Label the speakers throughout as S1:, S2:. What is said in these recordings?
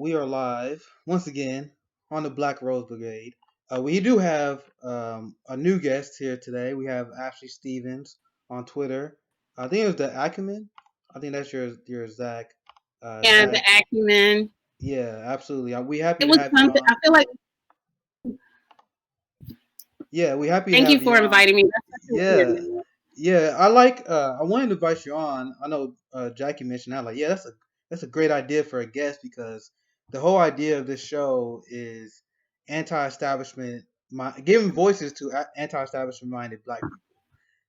S1: we are live once again on the Black Rose Brigade. We do have a new guest here today. We have Ashley Stevens on Twitter. I think it was the Acumen. I think that's your Zach.
S2: Yeah,
S1: Zach.
S2: the acumen.
S1: Yeah, absolutely. We happy
S2: It
S1: to
S2: was
S1: have you
S2: something.
S1: on.
S2: I feel like.
S1: Yeah, we happy to
S2: Thank you
S1: have you
S2: for
S1: on.
S2: inviting me. That's such a
S1: Yeah,
S2: weird.
S1: yeah. I like. I wanted to invite you on. I know Jackie mentioned that. Like, yeah, that's a great idea for a guest because the whole idea of this show is anti-establishment, giving voices to anti-establishment minded Black people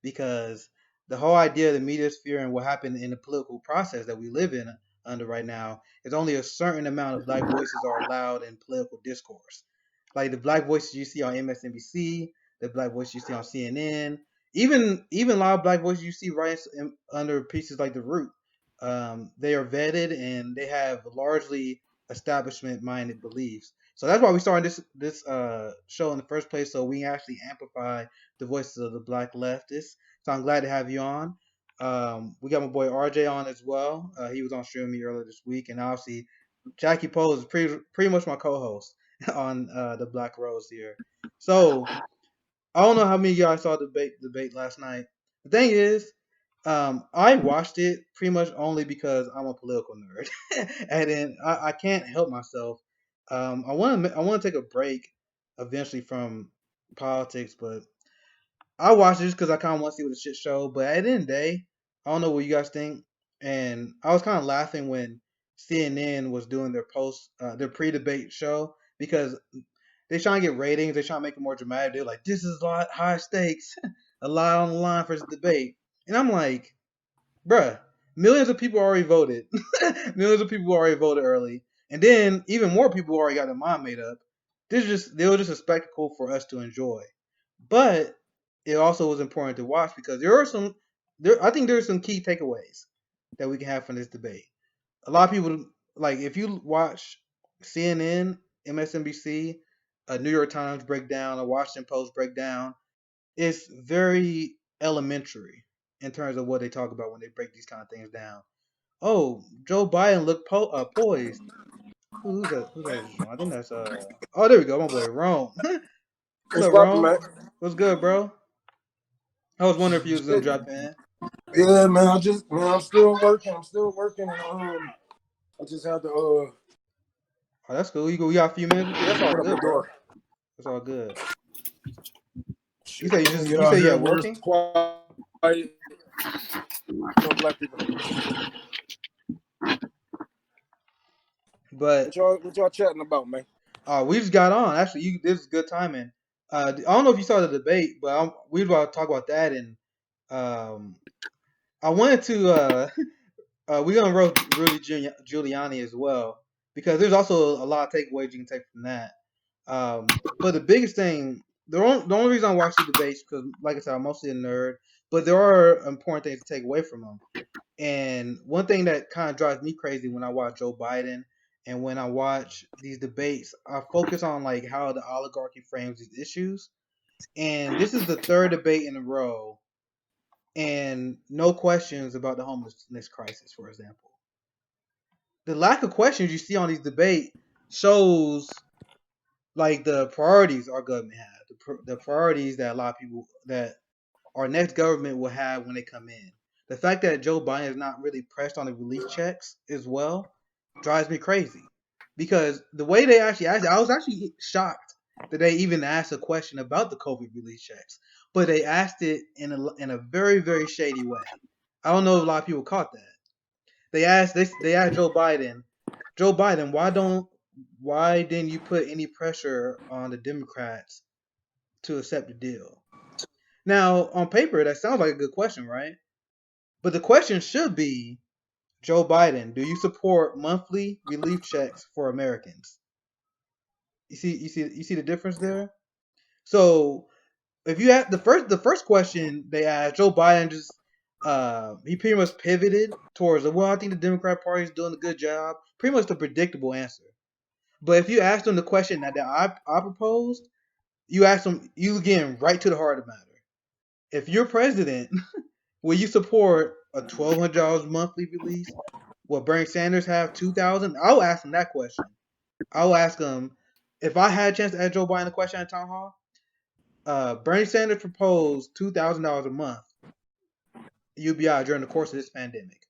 S1: because the whole idea of the media sphere and what happened in the political process that we live in under right now is only a certain amount of Black voices are allowed in political discourse. Like the Black voices you see on MSNBC, the Black voices you see on CNN, even a lot of Black voices you see right under pieces like The Root. They are vetted and they have largely establishment minded beliefs. So that's why we started this show in the first place, so we can actually amplify the voices of the Black leftists. So I'm glad to have you on. We got my boy RJ on as well. He was on stream with me earlier this week, and obviously Jackie Poe is pretty much my co-host on the Black Rose here. So I don't know how many of y'all saw the debate last night. The thing is, I watched it pretty much only because I'm a political nerd, and then I can't help myself. I want to take a break eventually from politics, but I watched it just because I kind of want to see what the shit show. But at the end of the day, I don't know what you guys think. And I was kind of laughing when CNN was doing their pre-debate show because they trying to get ratings. They trying to make it more dramatic. They're like, "This is a lot high stakes, a lot on the line for this debate." And I'm like, "Bruh, millions of people already voted. Millions of people already voted early, and then even more people already got their mind made up. They were just a spectacle for us to enjoy." But it also was important to watch because I think there are some key takeaways that we can have from this debate. A lot of people, like, if you watch CNN, MSNBC, a New York Times breakdown, a Washington Post breakdown, it's very elementary in terms of what they talk about when they break these kind of things down. Oh, Joe Biden looked poised. Who's that? Who's that? I think that's Oh, there we go, my boy Rome. What's
S3: What's
S1: up,
S3: poppin',
S1: Rome?
S3: man?
S1: What's good, bro? I was wondering if you was gonna
S3: Shit.
S1: drop in.
S3: Yeah, man. I'm still working. I just had to
S1: Oh, that's cool. You got a few minutes with you. That's all
S3: open up the
S1: good, bro.
S3: door.
S1: That's all good. You
S3: Shit,
S1: say
S3: man. Get
S1: you
S3: out
S1: say
S3: here
S1: you're
S3: where it's
S1: working.
S3: quiet. Black people.
S1: But
S3: What y'all chatting about, man?
S1: we just got on. Actually, this is good timing. I don't know if you saw the debate, but we were about to talk about that, and um, I wanted to. We're gonna roast Rudy Giuliani as well because there's also a lot of takeaways you can take from that. But the biggest thing, the only reason I watch the debates because, like I said, I'm mostly a nerd, but there are important things to take away from them. And one thing that kind of drives me crazy when I watch Joe Biden and when I watch these debates, I focus on like how the oligarchy frames these issues. And this is the third debate in a row, and no questions about the homelessness crisis, for example. The lack of questions you see on these debates shows like the priorities our government has, the priorities that a lot of people that our next government will have when they come in. The fact that Joe Biden is not really pressed on the relief checks as well drives me crazy. Because the way they actually asked it, I was actually shocked that they even asked a question about the COVID relief checks. But they asked it in a very, very shady way. I don't know if a lot of people caught that. They asked Joe Biden, why didn't you put any pressure on the Democrats to accept the deal? Now, on paper, that sounds like a good question, right? But the question should be, Joe Biden, do you support monthly relief checks for Americans? You see the difference there? So if you have the first question they asked, Joe Biden just he pretty much pivoted towards well, I think the Democrat Party is doing a good job. Pretty much the predictable answer. But if you ask them the question that I proposed, you getting right to the heart of the matter. If you're president, will you support a $1,200 monthly release? Will Bernie Sanders have 2,000? I'll ask him that question. I'll ask him if I had a chance to ask Joe Biden a question at town hall. Bernie Sanders proposed $2,000 a month UBI during the course of this pandemic.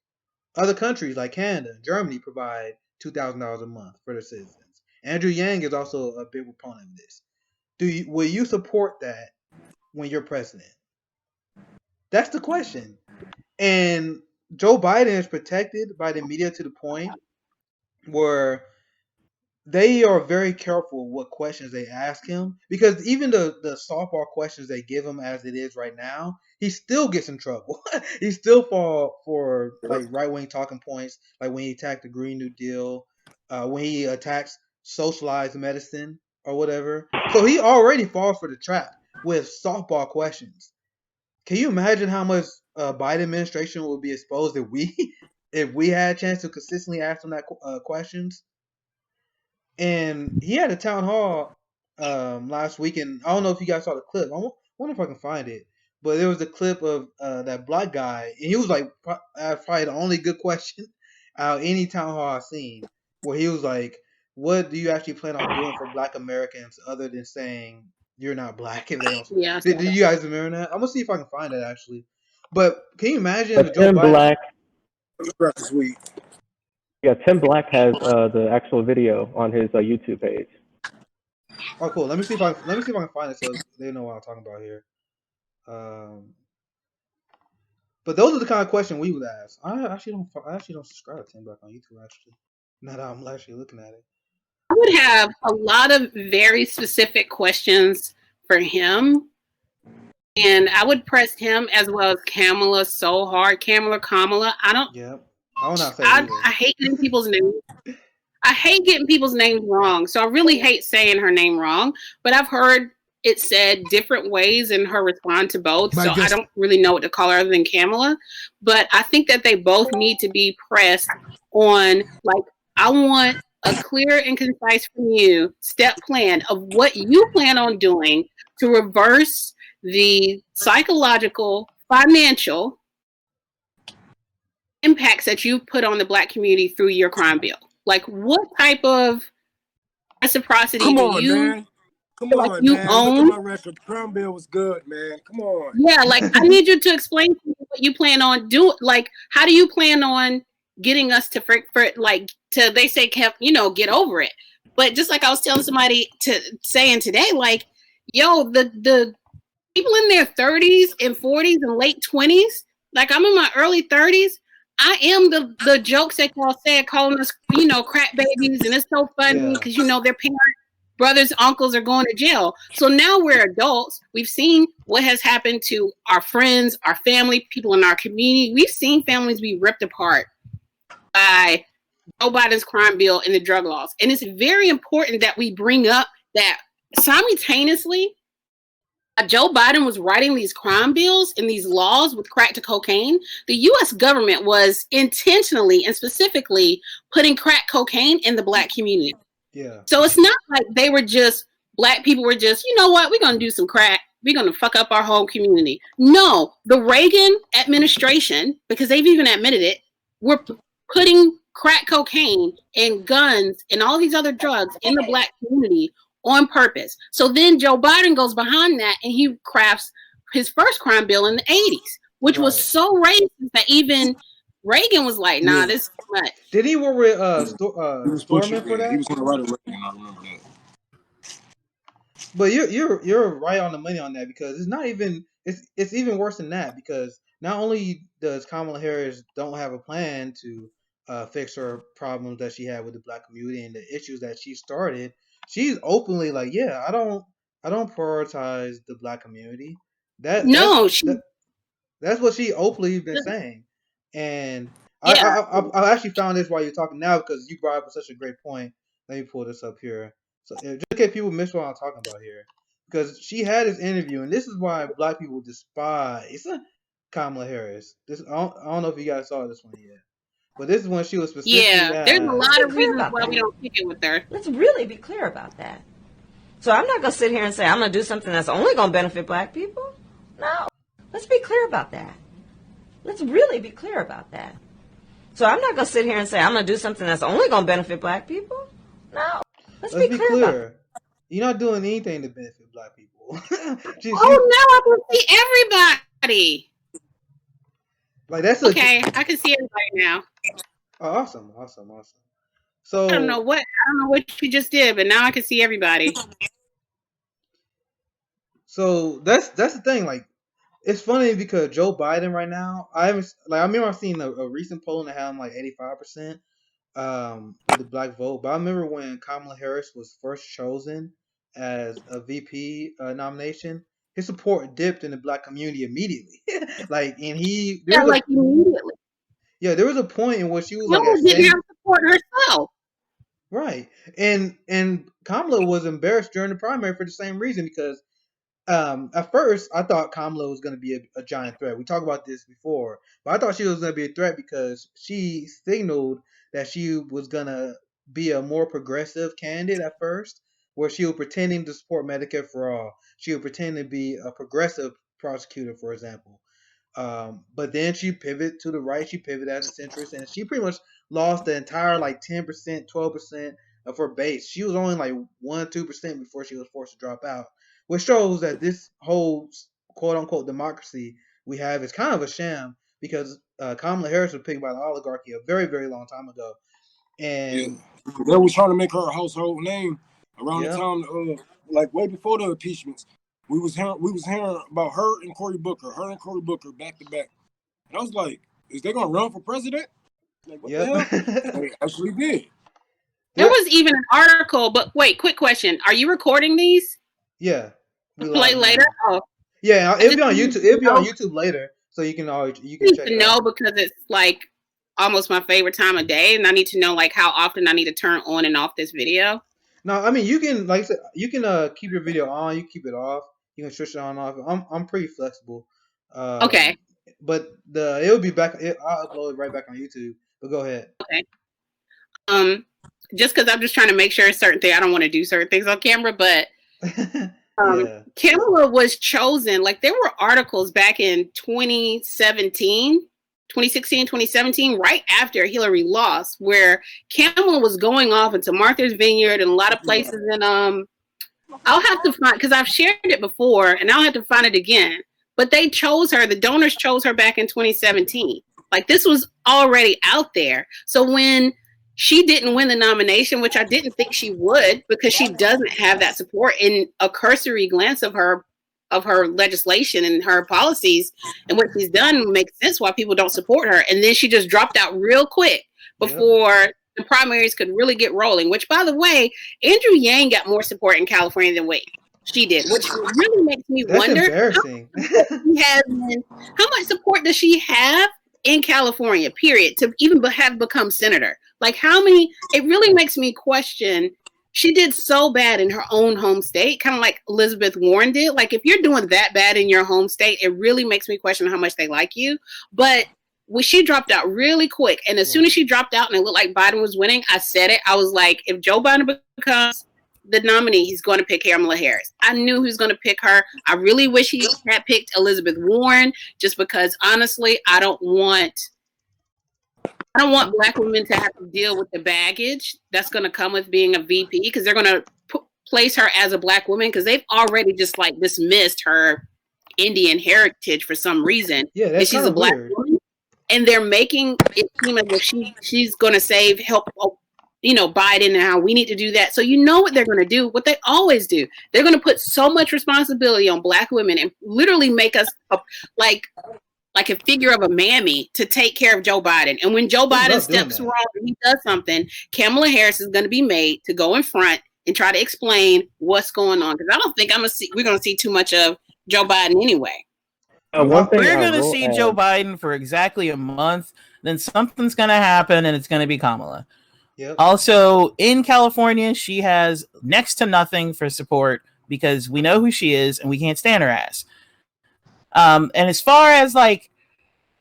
S1: Other countries like Canada and Germany provide $2,000 a month for their citizens. Andrew Yang is also a big proponent of this. Will you support that when you're president? That's the question. And Joe Biden is protected by the media to the point where they are very careful what questions they ask him, because even the softball questions they give him as it is right now, he still gets in trouble. He still fall for like right wing talking points, like when he attacked the Green New Deal, when he attacks socialized medicine or whatever. So he already falls for the trap with softball questions. Can you imagine how much Biden administration would be exposed if we had a chance to consistently ask them that questions? And he had a town hall last week, and I don't know if you guys saw the clip. Wonder if I can find it. But there was a clip of that black guy, and he was like probably the only good question out of any town hall I've seen, where he was like, "What do you actually plan on doing for Black Americans other than saying you're not black if they don't?"
S2: Yeah.
S1: Did you guys remember that? I'm gonna see if I can find it actually. But can you imagine
S4: But
S1: Joe
S4: Tim
S1: Biden?
S4: Black,
S3: That's sweet.
S4: yeah, Tim Black has the actual video on his YouTube page.
S1: Oh, cool. Let me see if I can find it so they know what I'm talking about here. But those are the kind of questions we would ask. I actually don't subscribe to Tim Black on YouTube. Actually, now that I'm actually looking at it.
S2: I would have a lot of very specific questions for him. And I would press him as well as Kamala so hard. Kamala.
S1: Yeah. I will not say
S2: I hate getting people's names. I hate getting people's names wrong. So I really hate saying her name wrong. But I've heard it said different ways in her response to both. So I don't really know what to call her other than Kamala. But I think that they both need to be pressed on, like, I want a clear and concise from you step plan of what you plan on doing to reverse the psychological, financial impacts that you put on the Black community through your crime bill. Like, what type of reciprocity
S3: Come
S2: do
S3: on,
S2: you
S3: man. Come
S2: feel like
S3: on,
S2: you
S3: man.
S2: own?
S3: Look at my record. Crime bill was good, man. Come on.
S2: Yeah, like, I need you to explain to me what you plan on doing. Like, how do you plan on getting us to they say, get over it. But just like I was telling somebody saying today, like, yo, the people in their 30s and 40s and late 20s, like I'm in my early 30s, I am the jokes that y'all said, calling us, crack babies, and it's so funny because their parents, brothers, uncles are going to jail. So now we're adults. We've seen what has happened to our friends, our family, people in our community. We've seen families be ripped apart by Joe Biden's crime bill and the drug laws. And it's very important that we bring up that simultaneously, Joe Biden was writing these crime bills and these laws with crack to cocaine. The U.S. government was intentionally and specifically putting crack cocaine in the Black community.
S1: Yeah.
S2: So it's not like they were just, Black people were just, you know what, we're going to do some crack. We're going to fuck up our whole community. No, the Reagan administration, because they've even admitted it, were putting crack cocaine and guns and all these other drugs in the Black community on purpose. So then Joe Biden goes behind that and he crafts his first crime bill in the 80s, which was so racist that even Reagan was like, nah, this is too much.
S1: Did he work with Storman for that?
S3: He was on the right of Reagan, I remember that.
S1: But you're right on the money on that, because it's not even it's even worse than that, because not only does Kamala Harris don't have a plan to fix her problems that she had with the Black community and the issues that she started, she's openly like, I don't prioritize the Black community. That's what she openly been saying. And I actually found this while you're talking now, because you brought up such a great point. Let me pull this up here. So just in case people miss what I'm talking about here, because she had this interview, and this is why Black people despise Kamala Harris. I don't know if you guys saw this one yet, but this is when she was specifically asked.
S2: There's a lot of reasons why we don't kick it with her.
S5: Let's really be clear about that. So I'm not going to sit here and say I'm going to do something that's only going to benefit Black people. No. Let's be clear about that. Let's really be clear about that. So I'm not going to sit here and say I'm going to do something that's only going to benefit Black people. No. Let's
S1: Let's
S5: be
S1: be
S5: clear about that.
S1: clear. You're not doing anything to benefit black people. She
S2: Oh, now I can see everybody.
S1: like that's a
S2: Okay, I can see everybody now.
S1: oh, awesome.
S2: I don't know
S1: So
S2: what you just did, but now I can see everybody.
S1: that's the thing. Like it's funny because Joe Biden right now, I haven't like I remember I've seen a recent poll that had him like 85% of the black vote. But I remember when Kamala Harris was first chosen as a VP nomination, his support dipped in the black community immediately. Like, and he there
S2: Yeah,
S1: was a
S2: like immediately.
S1: yeah there was a point in which she was like at
S2: Kamala didn't
S1: 70
S2: have support herself.
S1: right, and Kamala was embarrassed during the primary for the same reason because at first I thought Kamala was going to be a giant threat. We talked about this before, but I thought she was going to be a threat because she signaled that she was going to be a more progressive candidate at first, where she was pretending to support Medicare for all. She would pretend to be a progressive prosecutor, for example. But then she pivoted to the right. She pivoted as a centrist, and she pretty much lost the entire like 10%, 12% of her base. She was only like 1-2% before she was forced to drop out, which shows that this whole quote unquote democracy we have is kind of a sham because Kamala Harris was picked by the oligarchy a very, very long time ago.
S3: Yeah,
S1: And
S3: they was trying to make her a household name around the
S1: yeah,
S3: time, like way before the impeachments. We was hearing about her and Cory Booker back to back, and I was like, is they gonna run for president? Like, what the
S1: yep.
S3: hell? And they actually did.
S2: There
S1: There,
S2: was even an article, but wait, quick question. Are you recording these
S1: yeah,
S2: to
S1: we
S2: play
S1: live
S2: later?
S1: now.
S2: Oh,
S1: Yeah,
S2: I
S1: it'll
S2: just
S1: be on
S2: need
S1: YouTube.
S2: to
S1: It'll be on
S2: know,
S1: YouTube later, so you can always you can
S2: need
S1: check
S2: to
S1: it
S2: know
S1: out.
S2: because it's like almost my favorite time of day, and I need to know like how often I need to turn on and off this video.
S1: No, I mean you can like I said, you can keep your video on, you keep it off, you can switch it on and off. I'm pretty flexible.
S2: Okay,
S1: Um, but it'll be back. I'll upload it right back on YouTube. But go ahead.
S2: okay. Um, just because I'm just trying to make sure certain things. I don't want to do certain things on camera, but
S1: Yeah.
S2: Kamala was chosen. Like there were articles back in 2017, 2016, 2017, right after Hillary lost, where Kamala was going off into Martha's Vineyard and a lot of places. And I'll have to find because I've shared it before, and I'll have to find it again. But they chose her. The donors chose her back in 2017. Like this was already out there. So when she didn't win the nomination, which I didn't think she would, because she doesn't have that support. In a cursory glance of her legislation and her policies and what she's done makes sense why people don't support her. And then she just dropped out real quick
S1: Yep.
S2: before the primaries could really get rolling. Which, by the way, Andrew Yang got more support in California than what she did, which really makes me
S1: That's
S2: wonder
S1: embarrassing.
S2: how much support does she have in California, period, to even have become senator? Like how many, it really makes me question. She did so bad in her own home state, kind of like Elizabeth Warren did. Like if you're doing that bad in your home state, it really makes me question how much they like you. But when she dropped out really quick, and as soon as she dropped out and it looked like Biden was winning, I said it. I was like, if Joe Biden becomes the nominee, he's going to pick Kamala Harris. I knew he was going to pick her. I really wish he had picked Elizabeth Warren, just because honestly, I don't want black women to have to deal with the baggage that's going to come with being a VP, because they're going to place her as a black woman because they've already just like dismissed her Indian heritage for some reason.
S1: Yeah,
S2: And
S1: that's
S2: she's
S1: kind
S2: a
S1: of
S2: black
S1: weird.
S2: woman, and they're making it seem as if she's going to help Biden, and how we need to do that. So you know what they're going to do, what they always do. They're going to put so much responsibility on black women and literally make us like a figure of a mammy to take care of Joe Biden. And when Joe
S1: They
S2: Biden
S1: love doing
S2: steps
S1: that.
S2: wrong and he does something, Kamala Harris is going to be made to go in front and try to explain what's going on. Because I don't think we're going to see too much of Joe Biden anyway.
S4: One thing
S6: We're
S4: I
S6: going to
S4: will
S6: see
S4: add-
S6: Joe Biden for exactly a month. Then something's going to happen, and it's going to be Kamala.
S1: Yep.
S6: Also, in California, she has next to nothing for support because we know who she is and we can't stand her ass. And as far as like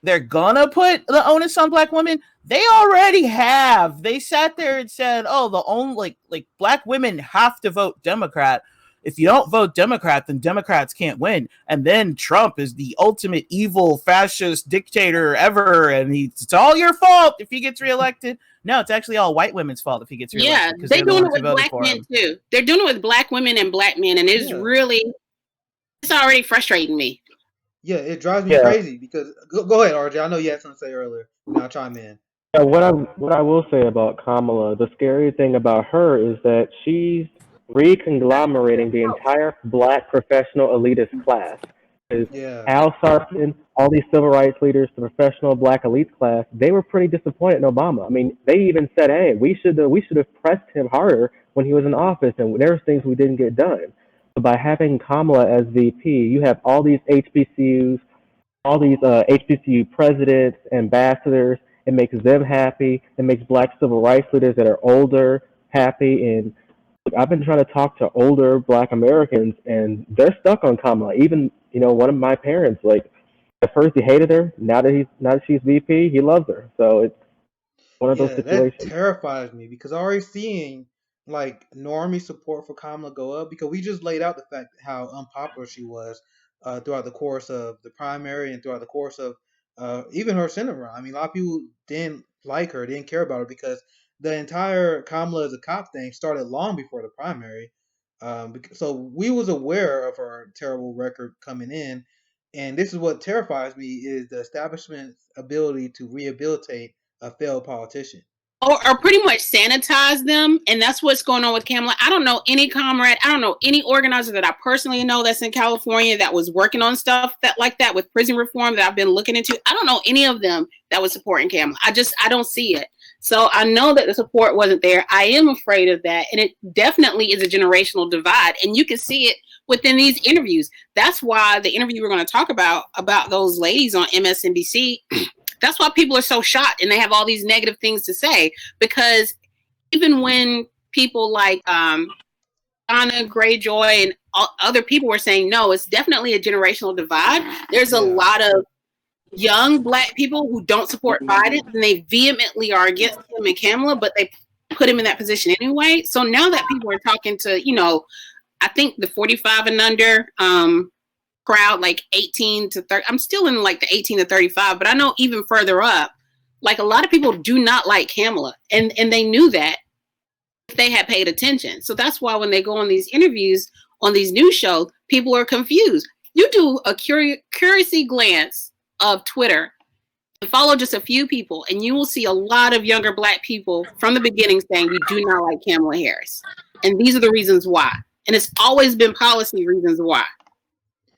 S6: they're gonna put the onus on black women, they already have. They sat there and said, "Oh, the only like black women have to vote Democrat. If you don't vote Democrat, then Democrats can't win. And then Trump is the ultimate evil fascist dictator ever, and it's all your fault if he gets reelected." no, it's actually all white women's fault if he gets reelected.
S2: Yeah,
S6: because
S2: they're
S6: they're the
S2: doing it
S6: ones who
S2: with
S6: voted
S2: black
S6: for
S2: men
S6: him.
S2: too. They're doing it with black women and black men, and it's really, it's already frustrating me.
S1: Yeah, it drives me crazy because go ahead, RJ. I know you had something to say earlier. Now chime in.
S4: Yeah, what I will say about Kamala, the scary thing about her is that she's reconglomerating the entire black professional elitist class. Is
S1: Yeah,
S4: Al Sharpton, all these civil rights leaders, the professional black elite class, they were pretty disappointed in Obama. I mean, they even said, "Hey, we should have pressed him harder when he was in office, and there were things we didn't get done." So by having Kamala as VP, you have all these HBCUs, all these HBCU presidents, ambassadors. It makes them happy. It makes black civil rights leaders that are older happy. And look, I've been trying to talk to older black Americans, and they're stuck on Kamala. Even one of my parents, like at first he hated her. Now that she's VP, he loves her. So it's one of those
S1: yeah, that
S4: situations.
S1: terrifies me because I'm already seeing like normie support for Kamala go up because we just laid out the fact how unpopular she was throughout the course of the primary and throughout the course of even her Senate run. I mean, a lot of people didn't like her, didn't care about her because the entire Kamala as a cop thing started long before the primary. So we was aware of her terrible record coming in, and this is what terrifies me is the establishment's ability to rehabilitate a failed politician.
S2: Or pretty much sanitize them, and that's what's going on with Kamala. I don't know any comrade, I don't know any organizer that I personally know that's in California that was working on stuff that like that with prison reform that I've been looking into. I don't know any of them that was supporting Kamala. I don't see it. So I know that the support wasn't there. I am afraid of that, and it definitely is a generational divide, and you can see it within these interviews. That's why the interview we're going to talk about those ladies on MSNBC. That's why people are so shocked and they have all these negative things to say, because even when people like Donna Greyjoy and other people were saying, no, it's definitely a generational divide. There's a lot of young black people who don't support Biden and they vehemently are against him and Kamala, but they put him in that position anyway. So now that people are talking to, I think the 45 and under crowd, like 18 to 30. I'm still in like the 18 to 35, but I know even further up, like a lot of people do not like Kamala, and they knew that if they had paid attention. So that's why when they go on these interviews on these news shows, people are confused. You do a curiosity glance of Twitter and follow just a few people, and you will see a lot of younger black people from the beginning saying we do not like Kamala Harris, and these are the reasons why. And it's always been policy reasons why.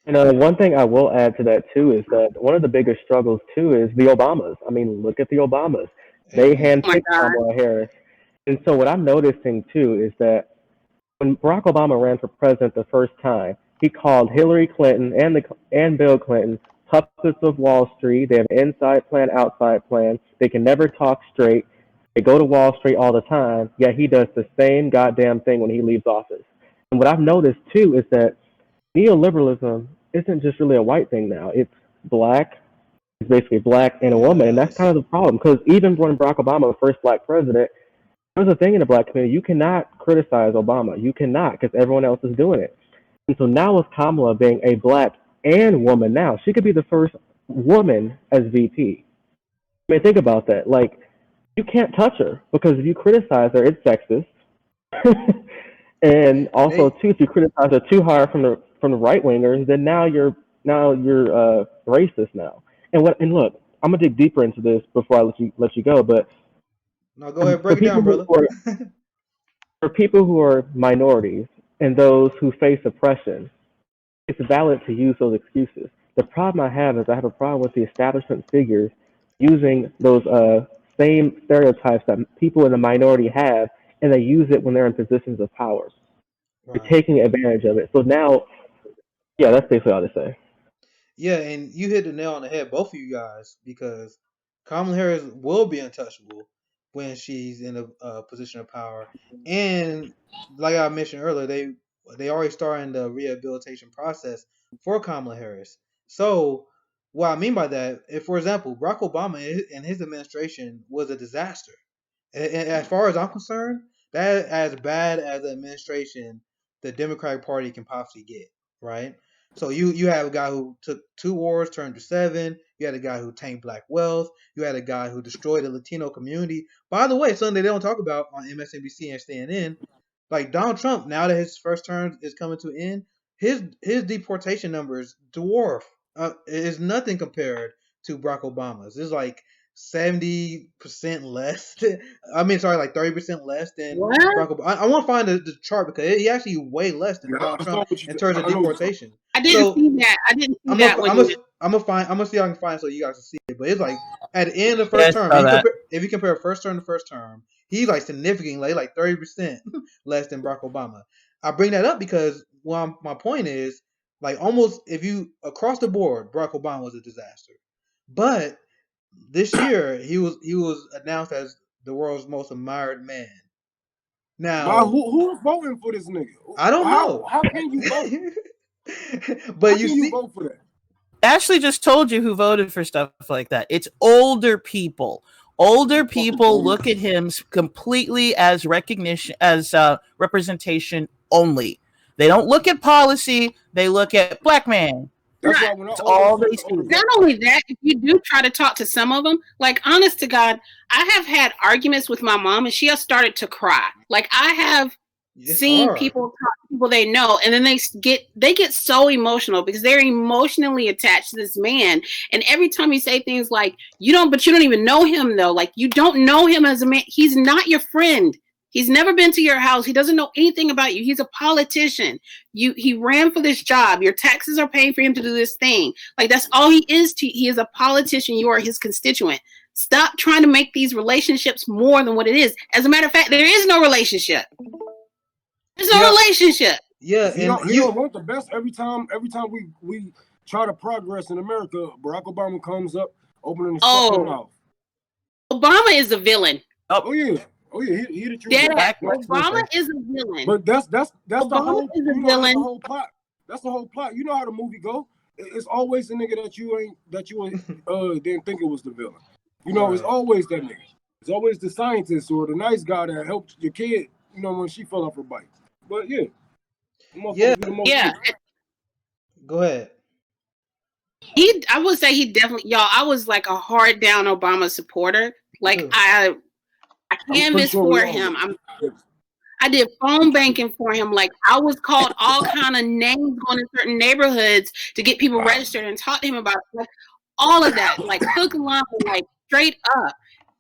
S4: And one thing I will add to that too is that one of the biggest struggles too is the Obamas. I mean, look at the Obamas. They
S1: Amen.
S2: Oh my
S4: handpicked
S2: God.
S4: Kamala Harris. And so what I'm noticing too is that when Barack Obama ran for president the first time, he called Hillary Clinton and Bill Clinton puppets of Wall Street. They have an inside plan, outside plan. They can never talk straight. They go to Wall Street all the time. Yet he does the same goddamn thing when he leaves office. And what I've noticed too is that neoliberalism isn't just really a white thing now. It's black. It's basically black and a woman, and that's
S1: Yes.
S4: kind of the problem. Because even when Barack Obama was the first black president, there was a thing in the black community: you cannot criticize Obama. You cannot, because everyone else is doing it. And so now with Kamala being a black and woman, now she could be the first woman as VP. I mean, think about that. Like, you can't touch her because if you criticize her, it's sexist. And also,
S1: They
S4: too, if you criticize her too hard from the right wingers, then now you're racist now. And look, I'm gonna dig deeper into this before I let you go. But
S1: no, go ahead,
S4: for
S1: break it
S4: people
S1: down, brother.
S4: who are minorities and those who face oppression, it's valid to use those excuses. The problem I have is I have a problem with the establishment figures using those same stereotypes that people in the minority have, and they use it when they're in positions of power. They're
S1: Right.
S4: taking advantage of it. So now, yeah, that's basically all to say.
S1: Yeah, and you hit the nail on the head, both of you guys, because Kamala Harris will be untouchable when she's in a position of power. And like I mentioned earlier, they already starting the rehabilitation process for Kamala Harris. So what I mean by that, if for example, Barack Obama and his administration was a disaster. And as far as I'm concerned, that as bad as the administration the Democratic Party can possibly get, right? So you have a guy who took 2 wars, turned to 7. You had a guy who tanked black wealth. You had a guy who destroyed the Latino community. By the way, something they don't talk about on MSNBC and CNN, like Donald Trump, now that his first term is coming to an end, his deportation numbers dwarf is nothing compared to Barack Obama's. It's like 70% less. I mean, sorry, like 30% less than
S2: What?
S1: Barack Obama. I want to find the chart because he actually way less than
S3: Yeah,
S1: Donald
S3: I saw
S1: Trump
S3: what you
S1: in
S3: did.
S1: terms of
S3: I know what you're talking
S1: deportation.
S2: I didn't
S1: So
S2: see that. I didn't see
S1: I'm
S2: that
S1: gonna
S2: when
S1: I'm gonna find. I'm gonna see if I can find so you guys can see it. But it's like at the end of the
S6: Yeah, I
S1: first term,
S6: saw that.
S1: if you compare first term to first term, he's like significantly like 30% less than Barack Obama. I bring that up because my point is like almost if you across the board, Barack Obama was a disaster. But this year he was announced as the world's most admired man.
S3: But
S1: Now
S3: who's voting for this nigga?
S1: I don't know,
S3: How can you vote?
S1: but
S3: How
S1: you
S3: can you
S1: see,
S3: vote for that?
S6: Ashley just told you who voted for stuff like that. It's older people. Older people look at him completely as recognition, as representation only. They don't look at policy. They look at black man.
S3: That's why when I
S6: It's
S3: always
S6: all
S3: say
S6: they
S3: to older
S6: see.
S2: Not only that, if you do try to talk to some of them, like honest to God, I have had arguments with my mom and she has started to cry. Like I have
S1: it's
S2: seen
S1: hard.
S2: people talk to people they know, and then they get so emotional because they're emotionally attached to this man. And every time you say things like you don't even know him though, like you don't know him as a man. He's not your friend. He's never been to your house. He doesn't know anything about you. He's a politician. He ran for this job. Your taxes are paying for him to do this thing. Like that's all he is. He is a politician. You are his constituent. Stop trying to make these relationships more than what it is. As a matter of fact, there is no relationship. There's no relationship.
S1: Yeah,
S3: He don't want the best every time we try to progress in America. Barack Obama comes up opening his fucking mouth.
S2: Obama is a villain.
S3: Oh yeah, he the truth.
S2: Obama is a villain.
S3: But that's
S2: Obama
S3: the whole
S2: is a villain.
S3: That's the whole plot. That's the whole plot. You know how the movie go. It's always the nigga that you didn't think it was the villain. You know, it's always that nigga. It's always the scientist or the nice guy that helped your kid. You know, when she fell off her bike. But yeah.
S1: Go ahead.
S2: I would say he definitely, y'all. I was like a hard down Obama supporter. Like I canvassed for him. I did phone banking for him. Like I was called all kind of names going in certain neighborhoods to get people registered and talk to him about like all of that, like hook and line, like straight up.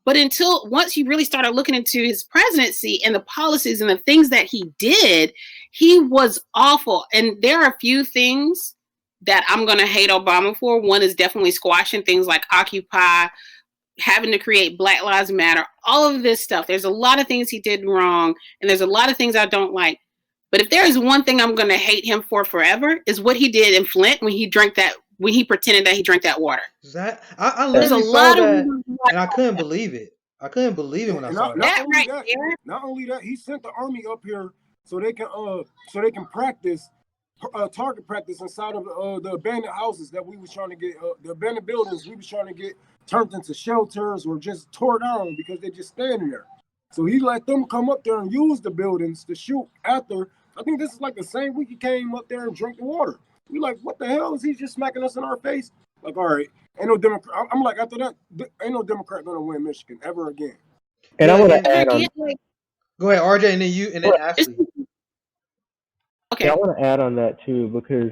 S2: But until once you really started looking into his presidency and the policies and the things that he did, he was awful. And there are a few things that I'm going to hate Obama for. One is definitely squashing things like Occupy, having to create Black Lives Matter, all of this stuff. There's a lot of things he did wrong, and there's a lot of things I don't like. But if there is one thing I'm going to hate him for forever, is what he did in Flint when he pretended that he drank that water.
S1: I literally saw that, and I couldn't believe it. I couldn't believe it when I saw that.
S3: Not only that, he sent the army up here so they can practice target practice inside of the abandoned houses that we was trying to get, the abandoned buildings we was trying to get turned into shelters or just tore down because they're just standing there. So he let them come up there and use the buildings to shoot after. I think this is like the same week he came up there and drank the water. We like, what the hell is he just smacking us in our face? Like, all right, ain't no Democrat. I'm like, after that, ain't no Democrat gonna win Michigan ever again.
S4: And I want to add on.
S1: Go ahead, RJ, and then you, and then Ashley.
S2: Okay.
S4: Yeah, I want to add on that too, because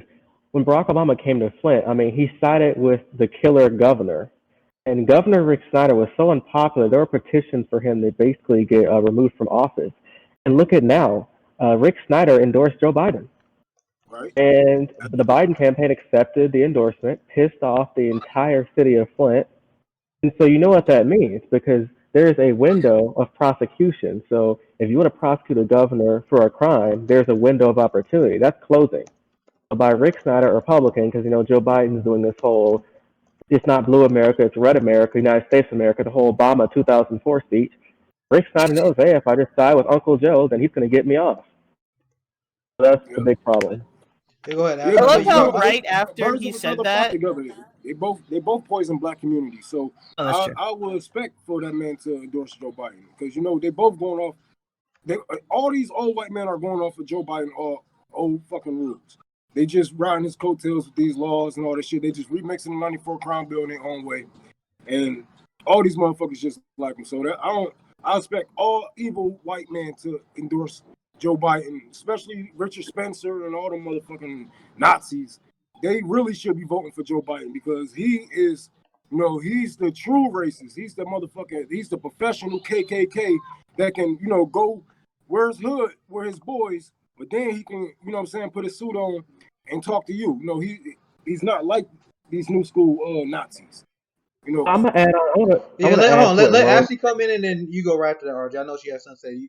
S4: when Barack Obama came to Flint, I mean, he sided with the killer governor. And Governor Rick Snyder was so unpopular, there were petitions for him to basically get removed from office. And look at now, Rick Snyder endorsed Joe Biden.
S3: Right.
S4: And the Biden campaign accepted the endorsement, pissed off the entire city of Flint. And so you know what that means, because there's a window of prosecution. So if you want to prosecute a governor for a crime, there's a window of opportunity. That's closing. By Rick Snyder, a Republican, because, you know, Joe Biden's doing this whole, it's not blue America, it's red America, United States of America, the whole Obama 2004 speech. Rick Snyder knows, hey, if I just side with Uncle Joe, then he's going to get me off. So that's the big problem.
S1: Hey, go ahead.
S6: I love how right after he said that,
S3: they both poison black communities. So I would expect for that man to endorse Joe Biden because, you know, they both going off. All these old white men are going off of Joe Biden old fucking rules. They just riding his coattails with these laws and all that shit. They just remixing the 94 crime bill in their own way. And all these motherfuckers just like him. So that I expect all evil white men to endorse Joe Biden, especially Richard Spencer and all the motherfucking Nazis. They really should be voting for Joe Biden because he is, he's the true racist. He's the professional KKK that can, go where his hood, where his boys, but then he can, put his suit on and talk to you. He's not like these new school Nazis.
S4: I'm gonna add on.
S1: Let Ashley come in and then you go right to that, RJ. I know she has something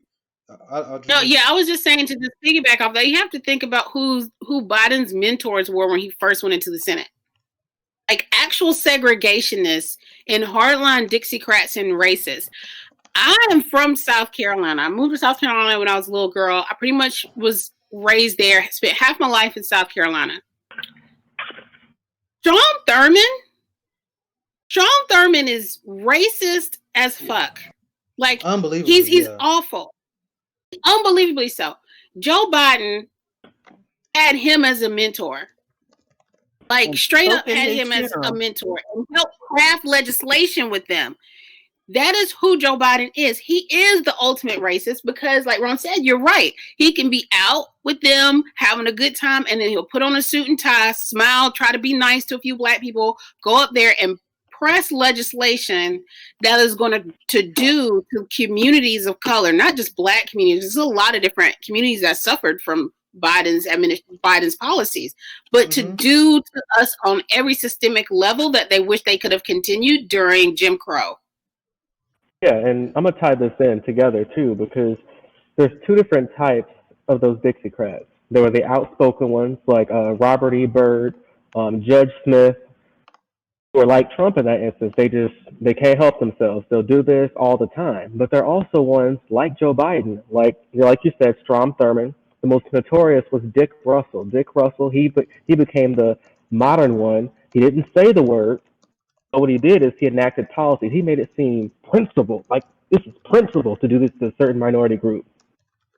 S1: to say.
S2: I was just saying to just piggyback off that, you have to think about who Biden's mentors were when he first went into the Senate. Like actual segregationists and hardline Dixiecrats and racists. I am from South Carolina. I moved to South Carolina when I was a little girl. I pretty much was raised there, spent half my life in South Carolina. Strom Thurmond is racist as fuck. Like, he's awful. Unbelievably so. Joe Biden had him as a mentor. Like, straight up had him as a mentor and helped craft legislation with them. That is who Joe Biden is. He is the ultimate racist because, like Ron said, you're right. He can be out with them, having a good time, and then he'll put on a suit and tie, smile, try to be nice to a few black people, go up there and press legislation that is going to do to communities of color, not just black communities. There's a lot of different communities that suffered from Biden's policies, but to do to us on every systemic level that they wish they could have continued during Jim Crow.
S4: Yeah, and I'm gonna tie this in together too because there's two different types of those Dixiecrats. There were the outspoken ones like Robert E. Byrd, Judge Smith, who are like Trump in that instance. They can't help themselves. They'll do this all the time. But there are also ones like Joe Biden, like you said, Strom Thurmond. The most notorious was Dick Russell. Dick Russell, he became the modern one. He didn't say the word. But what he did is he enacted policies. He made it seem principled, like this is principle to do this to a certain minority group.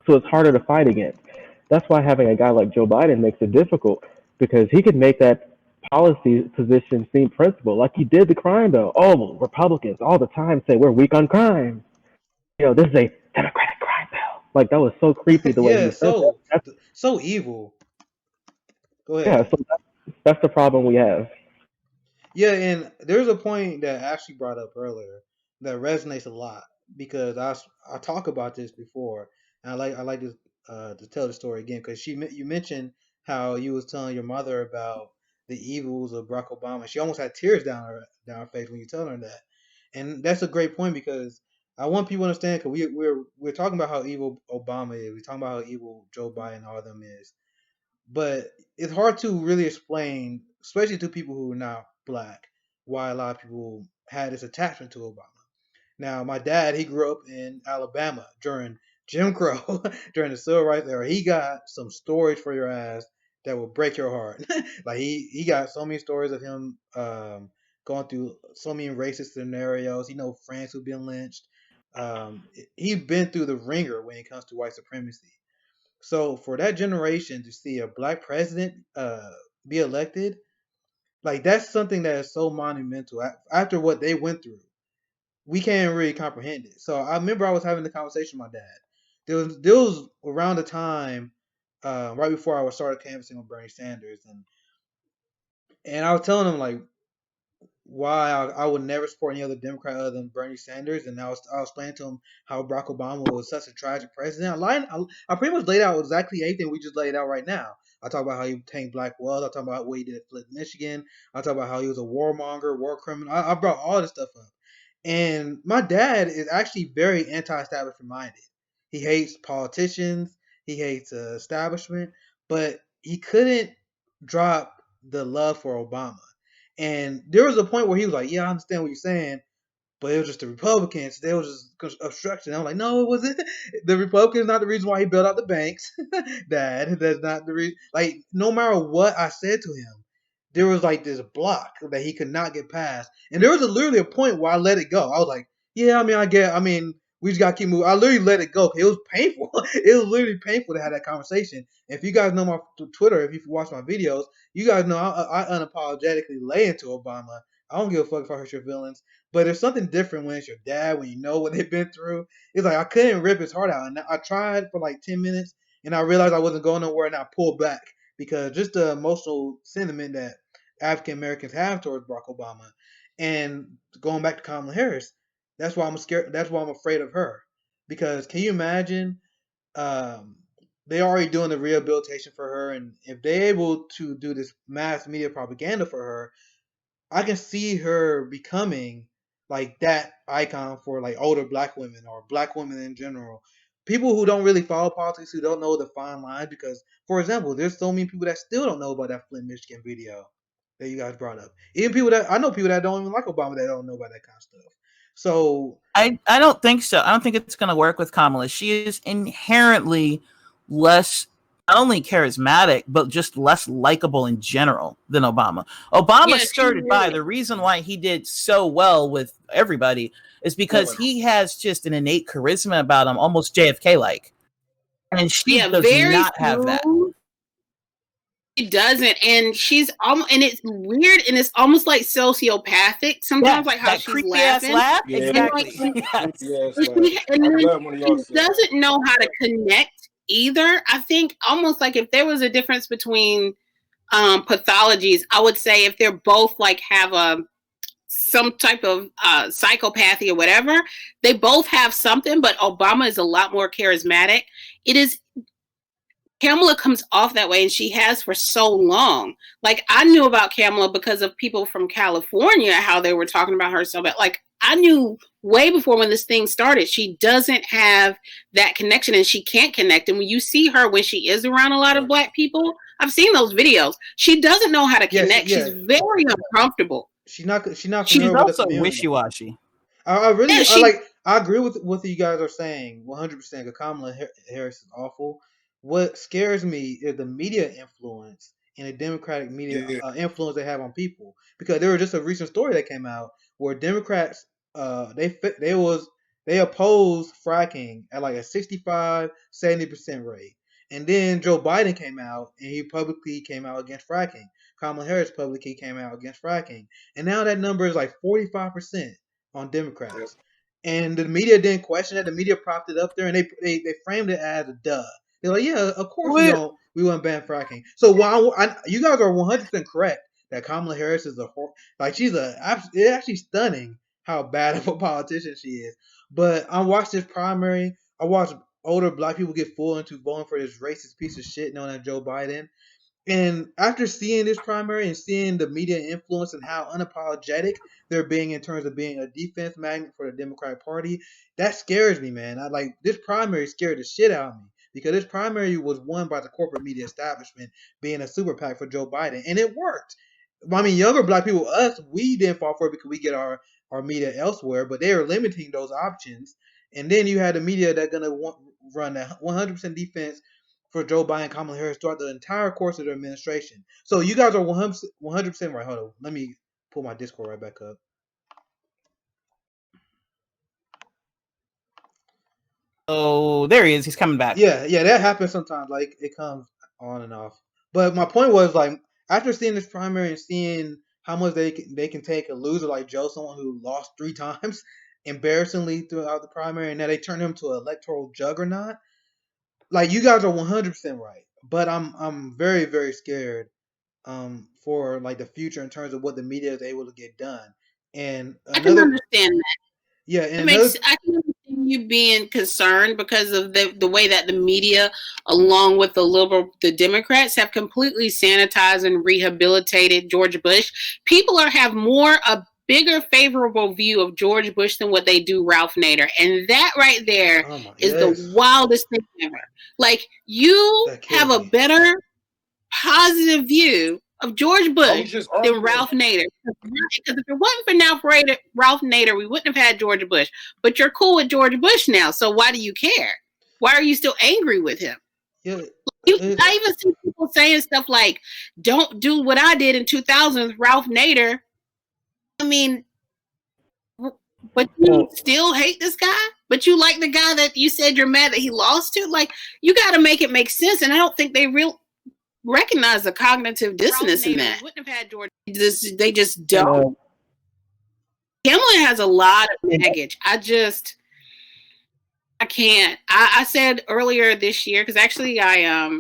S4: So it's harder to fight against. That's why having a guy like Joe Biden makes it difficult because he could make that policy position seem principled, like he did the crime bill. Oh, Republicans all the time say we're weak on crime. This is a Democratic crime bill. Like that was so creepy the way he said that.
S1: So evil. Go ahead.
S4: Yeah, so that's the problem we have.
S1: Yeah, and there's a point that Ashley brought up earlier that resonates a lot because I talk about this before, and I like to tell the story again because you mentioned how you was telling your mother about the evils of Barack Obama. She almost had tears down her face when you tell her that, and that's a great point because I want people to understand because we're talking about how evil Obama is, we're talking about how evil Joe Biden and all of them is, but it's hard to really explain, especially to people who are not black, why a lot of people had this attachment to Obama. Now, my dad, he grew up in Alabama during Jim Crow, during the Civil Rights era. He got some stories for your ass that will break your heart. Like he got so many stories of him going through so many racist scenarios. He know friends who've been lynched. He's been through the ringer when it comes to white supremacy. So for that generation to see a black president be elected, like that's something that is so monumental. After what they went through, we can't really comprehend it. So I remember I was having the conversation with my dad. There was around the time right before I started canvassing with Bernie Sanders, and I was telling him like why I would never support any other Democrat other than Bernie Sanders, and I was explaining to him how Barack Obama was such a tragic president. I pretty much laid out exactly everything we just laid out right now. I talk about how he obtained black wealth. I talk about what he did at Flint, Michigan. I talk about how he was a warmonger, war criminal. I brought all this stuff up. And my dad is actually very anti-establishment minded. He hates politicians. He hates establishment, but he couldn't drop the love for Obama. And there was a point where he was like, "Yeah, I understand what you're saying, but it was just the Republicans. They was just obstruction." I'm like, "No, it wasn't. The Republicans not the reason why he bailed out the banks, Dad. That's not the reason. Like, no matter what I said to him, there was like this block that he could not get past. And there was literally a point where I let it go. I was like, "Yeah, I mean, We just gotta keep moving. I literally let it go. It was painful. It was literally painful to have that conversation. If you guys know my Twitter, if you watch my videos, you guys know I unapologetically lay into Obama. I don't give a fuck if I hurt your feelings. But there's something different when it's your dad, when you know what they've been through. It's like I couldn't rip his heart out. And I tried for like 10 minutes and I realized I wasn't going nowhere and I pulled back because just the emotional sentiment that African Americans have towards Barack Obama. And going back to Kamala Harris, that's why I'm scared. That's why I'm afraid of her. Because can you imagine? They already doing the rehabilitation for her, and if they're able to do this mass media propaganda for her, I can see her becoming like that icon for like older black women or black women in general. People who don't really follow politics, who don't know the fine lines, because, for example, there's so many people that still don't know about that Flint, Michigan video that you guys brought up. Even people that I know, people that don't even like Obama, that don't know about that kind of stuff. So
S6: I don't think so. I don't think it's going to work with Kamala. She is inherently less, not only charismatic, but just less likable in general than Obama. Obama started by the reason why he did so well with everybody is because he has just an innate charisma about him, almost JFK like. And she does not have that.
S2: She doesn't, and she's almost, and it's weird, and it's almost like sociopathic sometimes, like how she's laughing.
S6: Laugh? Yeah. Exactly.
S2: And then she doesn't know how to connect either. I think almost like if there was a difference between pathologies, I would say if they're both like have some type of psychopathy or whatever, they both have something, but Obama is a lot more charismatic. Kamala comes off that way, and she has for so long. Like, I knew about Kamala because of people from California, how they were talking about her so bad. Like, I knew way before when this thing started. She doesn't have that connection, and she can't connect. And when you see her when she is around a lot of black people, I've seen those videos. She doesn't know how to connect. She's very uncomfortable.
S1: She's not.
S6: She's also wishy-washy.
S1: I agree with what you guys are saying 100%. Kamala Harris is awful. What scares me is the media influence and the Democratic media influence they have on people. Because there was just a recent story that came out where Democrats they opposed fracking at like a 65-70% rate, and then Joe Biden came out and he publicly came out against fracking. Kamala Harris publicly came out against fracking, and now that number is like 45% on Democrats. And the media didn't question it. The media propped it up there, and they framed it as a duh. They're like, yeah, of course we wouldn't ban fracking. So while you guys are 100% correct that Kamala Harris is she's actually stunning how bad of a politician she is. But I watched this primary. I watched older black people get fooled into voting for this racist piece of shit known as Joe Biden. And after seeing this primary and seeing the media influence and how unapologetic they're being in terms of being a defense magnet for the Democratic Party, that scares me, man. This primary scared the shit out of me. Because this primary was won by the corporate media establishment being a super PAC for Joe Biden. And it worked. I mean, younger black people, us, we didn't fall for it because we get our media elsewhere, but they are limiting those options. And then you had the media that's going to run that 100% defense for Joe Biden and Kamala Harris throughout the entire course of their administration. So you guys are 100% right. Hold on. Let me pull my Discord right back up.
S6: Oh, there he is. He's coming back.
S1: Yeah, that happens sometimes. Like, it comes on and off. But my point was, like, after seeing this primary and seeing how much they can take a loser like Joe, someone who lost 3 times embarrassingly throughout the primary, and now they turn him to an electoral juggernaut. Like, you guys are 100% right, but I'm very, very scared for like the future in terms of what the media is able to get done. And
S2: I can understand that.
S1: Yeah, and
S2: I can understand you being concerned because of the way that the media, along with the Democrats, have completely sanitized and rehabilitated George Bush. People have a bigger favorable view of George Bush than what they do Ralph Nader, and that right there is the wildest thing ever. Like, you have a better positive view of George Bush than Ralph Nader. Because if it wasn't for Ralph Nader, we wouldn't have had George Bush. But you're cool with George Bush now, so why do you care? Why are you still angry with him?
S1: Yeah,
S2: I even see people saying stuff like, don't do what I did in 2000 with Ralph Nader. I mean, But you still hate this guy? But you like the guy that you said you're mad that he lost to? Like, you got to make it make sense. And I don't think they recognize the cognitive dissonance in that. Wouldn't have had George. They just don't. Kamala has a lot of baggage. I can't. I said earlier this year, because actually I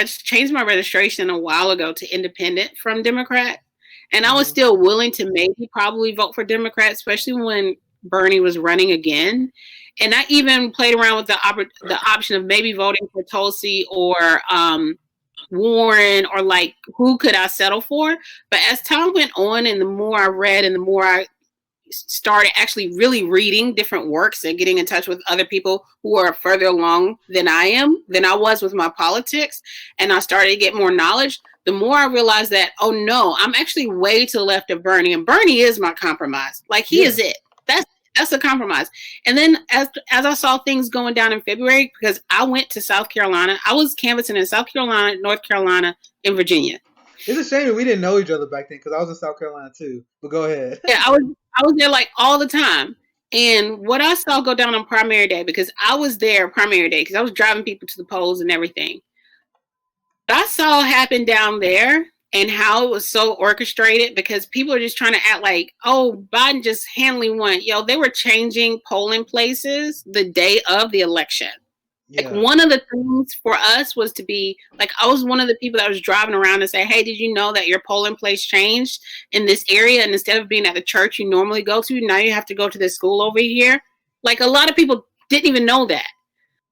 S2: changed my registration a while ago to independent from Democrat. And I was still willing to maybe probably vote for Democrat, especially when Bernie was running again. And I even played around with the option of maybe voting for Tulsi or Warren, or like, who could I settle for? But as time went on and the more I read and the more I started actually really reading different works and getting in touch with other people who are further along than I was with my politics, and I started to get more knowledge, the more I realized that, oh no, I'm actually way to the left of Bernie, and Bernie is my compromise. Like, he is it. That's a compromise. And then as I saw things going down in February, because I went to South Carolina, I was canvassing in South Carolina, North Carolina, and Virginia.
S1: It's a shame that we didn't know each other back then, because I was in South Carolina too. But go ahead.
S2: Yeah, I was there like all the time. And what I saw go down on primary day, because I was there primary day, because I was driving people to the polls and everything. What I saw happen down there and how it was so orchestrated, because people are just trying to act like, oh, Biden just handily won. Yo, they were changing polling places the day of the election. Yeah. Like, one of the things for us was to be like, I was one of the people that was driving around and say, hey, did you know that your polling place changed in this area? And instead of being at the church you normally go to, now you have to go to this school over here. Like, a lot of people didn't even know that.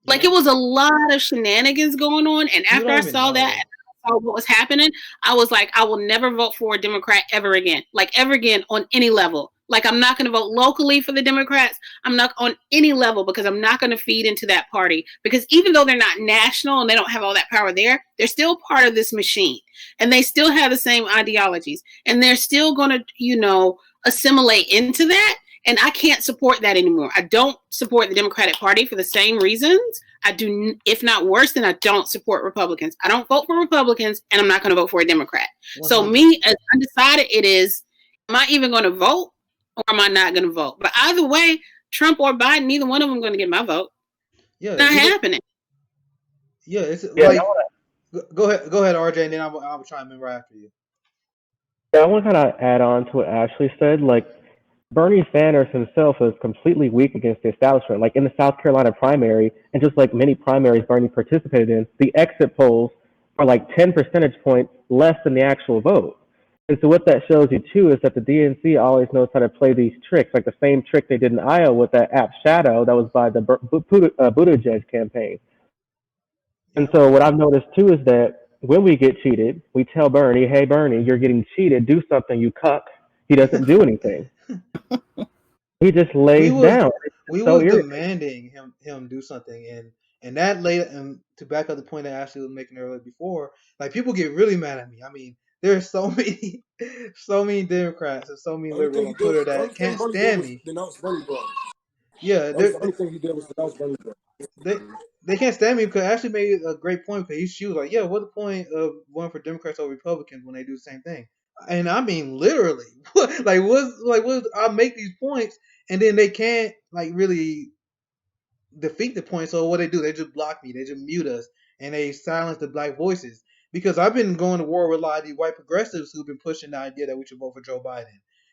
S2: Yeah. Like, it was a lot of shenanigans going on. And after I saw that, what was happening, I was like, I will never vote for a Democrat ever again. Like, ever again on any level. Like, I'm not going to vote locally for the Democrats. I'm not on any level, because I'm not going to feed into that party. Because even though they're not national and they don't have all that power there, they're still part of this machine. And they still have the same ideologies. And they're still going to, assimilate into that. And I can't support that anymore. I don't support the Democratic Party for the same reasons. I do, if not worse, than I don't support Republicans. I don't vote for Republicans, and I'm not going to vote for a Democrat. 100%. So me, as undecided it is, am I even going to vote, or am I not going to vote? But either way, Trump or Biden, neither one of them going to get my vote. Yeah, it's not happening.
S1: Yeah, it's like, go ahead, RJ, and then I'll chime in right after you.
S4: Yeah, I want to kind of add on to what Ashley said. Like, Bernie Sanders himself is completely weak against the establishment. Like, in the South Carolina primary, and just like many primaries Bernie participated in, the exit polls are like 10 percentage points less than the actual vote. And so what that shows you, too, is that the DNC always knows how to play these tricks, like the same trick they did in Iowa with that app Shadow that was by the Buttigieg campaign. And so what I've noticed, too, is that when we get cheated, we tell Bernie, hey, Bernie, you're getting cheated. Do something, you cuck. He doesn't do anything. He just lays down.
S1: We were demanding him do something, and that later, and to back up the point that Ashley was making earlier before, like, people get really mad at me. I mean, there's so many Democrats and so many liberals on Twitter that can't stand me. Yeah, the only thing he did was denounce Bernie. They can't stand me, because Ashley made a great point. Because she was like, "Yeah, what's the point of voting for Democrats over Republicans when they do the same thing?" And I mean, literally, I make these points, and then they can't really defeat the point. So what they do, they just block me, they just mute us, and they silence the black voices. Because I've been going to war with a lot of these white progressives who've been pushing the idea that we should vote for Joe Biden.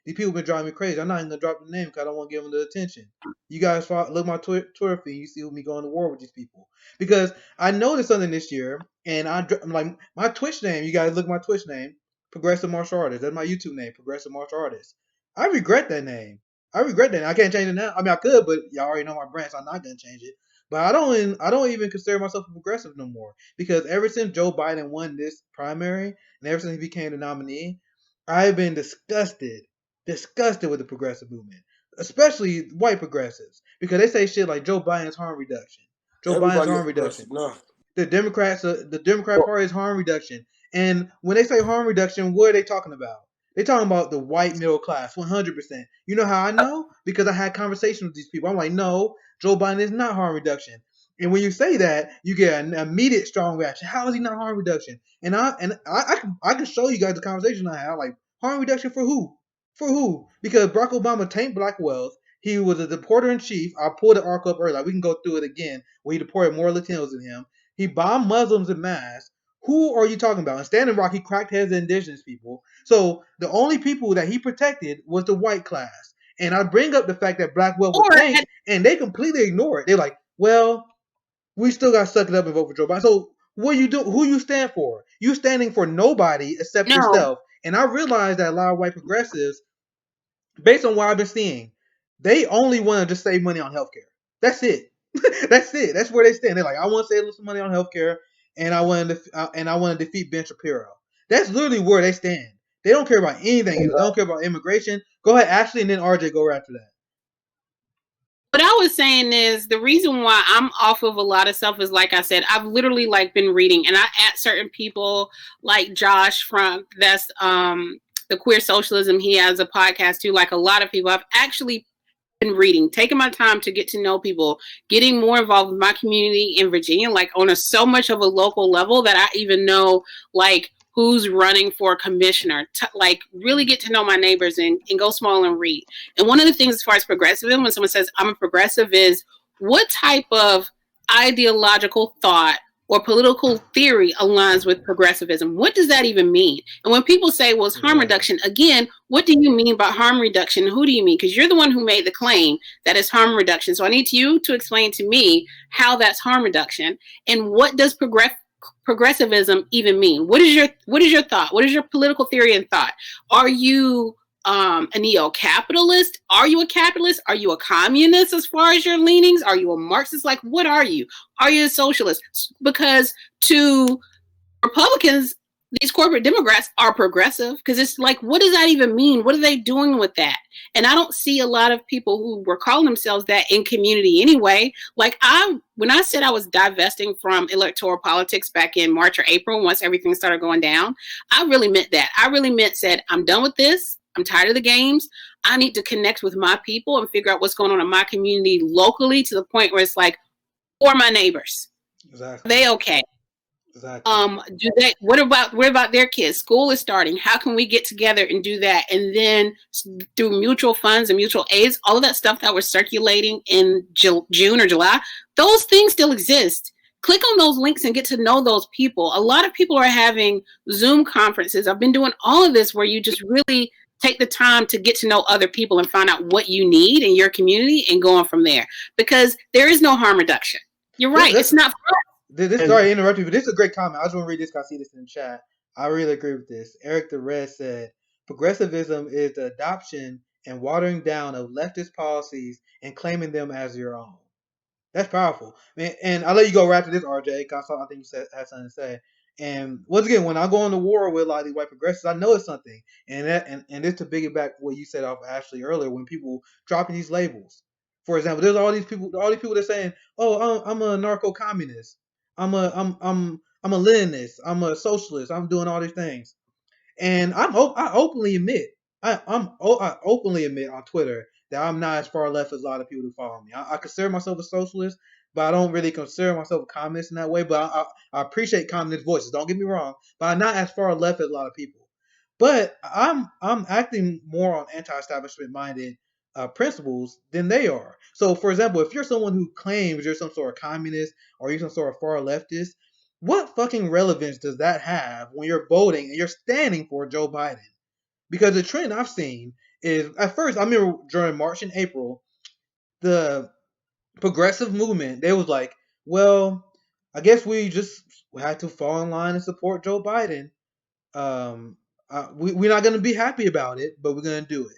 S1: These people have been driving me crazy. I'm not even gonna drop the name because I don't want to give them the attention. You guys look at my Twitter feed, you see me going to war with these people. Because I noticed something this year, and I'm like, my Twitch name. You guys look at my Twitch name. Progressive Martial Artist. That's my YouTube name, Progressive Martial Artist. I regret that name. I can't change it now. I mean, I could, but y'all already know my brand, so I'm not gonna change it. But I don't even consider myself a progressive no more, because ever since Joe Biden won this primary, and ever since he became the nominee, I've been disgusted with the progressive movement, especially white progressives, because they say shit like Joe Biden's harm reduction. Biden's harm reduction. No. The Democrat Party is harm reduction. And when they say harm reduction, what are they talking about? They're talking about the white middle class, 100%. You know how I know? Because I had conversations with these people. I'm like, no, Joe Biden is not harm reduction. And when you say that, you get an immediate strong reaction. How is he not harm reduction? And I can show you guys the conversation I had. Like, harm reduction for who? For who? Because Barack Obama tanked black wealth. He was a deporter in chief. I pulled the arc up earlier. Like, we can go through it again. Where he deported more Latinos than him. He bombed Muslims en masse. Who are you talking about? In Standing Rock, he cracked heads of indigenous people. So the only people that he protected was the white class. And I bring up the fact that black wealth was tanked, and they completely ignore it. They're like, well, we still got to suck it up and vote for Joe Biden. So what you do? Who you stand for? You standing for nobody except yourself. And I realize that a lot of white progressives, based on what I've been seeing, they only want to just save money on healthcare. That's it. That's it. That's where they stand. They're like, I want to save some money on healthcare, and I want to defeat Ben Shapiro. That's literally where they stand. They don't care about anything. They don't care about immigration. Go ahead, Ashley, and then RJ go right after that.
S2: What I was saying is the reason why I'm off of a lot of stuff is, like I said, I've literally been reading, and I at certain people like Josh from that's the Queer Socialism. He has a podcast too. Like a lot of people, I've actually been reading, taking my time to get to know people, getting more involved with my community in Virginia, like on so much of a local level that I even know like who's running for commissioner, like really get to know my neighbors and go small and read. And one of the things as far as progressivism, when someone says I'm a progressive, is what type of ideological thought or political theory aligns with progressivism? What does that even mean? And when people say, well, it's harm reduction, again, what do you mean by harm reduction? Who do you mean? Because you're the one who made the claim that it's harm reduction. So I need you to explain to me how that's harm reduction, and what does progressivism even mean? What is your thought? What is your political theory and thought? Are you a neo-capitalist? Are you a capitalist? Are you a communist as far as your leanings? Are you a Marxist? Like, what are you? Are you a socialist? Because to Republicans, these corporate Democrats are progressive, because it's like, what does that even mean? What are they doing with that? And I don't see a lot of people who were calling themselves that in community anyway. Like when I said I was divesting from electoral politics back in March or April, once everything started going down, I really meant that. I really said, I'm done with this. I'm tired of the games. I need to connect with my people and figure out what's going on in my community locally, to the point where it's like, for my neighbors.
S1: Exactly.
S2: Are they okay?
S1: Exactly.
S2: What about their kids? School is starting. How can we get together and do that? And then through mutual funds and mutual aids, all of that stuff that was circulating in June or July, those things still exist. Click on those links and get to know those people. A lot of people are having Zoom conferences. I've been doing all of this where you just really take the time to get to know other people and find out what you need in your community and go on from there. Because there is no harm reduction. You're right. It's not fun.
S1: Sorry to interrupt you, but this is a great comment. I just want to read this because I see this in the chat. I really agree with this. Eric the Red said, progressivism is the adoption and watering down of leftist policies and claiming them as your own. That's powerful. And I'll let you go right after this, RJ, because I think you had something to say. And once again, when I go into war with a lot of these white progressives, I know it's something. And this to piggyback what you said off Ashley earlier, when people dropping these labels. For example, there's all these people that are saying, "Oh, I'm a narco-communist. I'm a Leninist. I'm a socialist. I'm doing all these things." And I openly admit I openly admit on Twitter that I'm not as far left as a lot of people who follow me. I consider myself a socialist, but I don't really consider myself a communist in that way. But I appreciate communist voices. Don't get me wrong, but I'm not as far left as a lot of people. But I'm acting more on anti-establishment minded principles than they are. So, for example, if you're someone who claims you're some sort of communist or you're some sort of far leftist, what fucking relevance does that have when you're voting and you're standing for Joe Biden? Because the trend I've seen is, at first, I remember during March and April, the progressive movement, they was like, well, I guess we just had to fall in line and support Joe Biden. We're not going to be happy about it, but we're going to do it.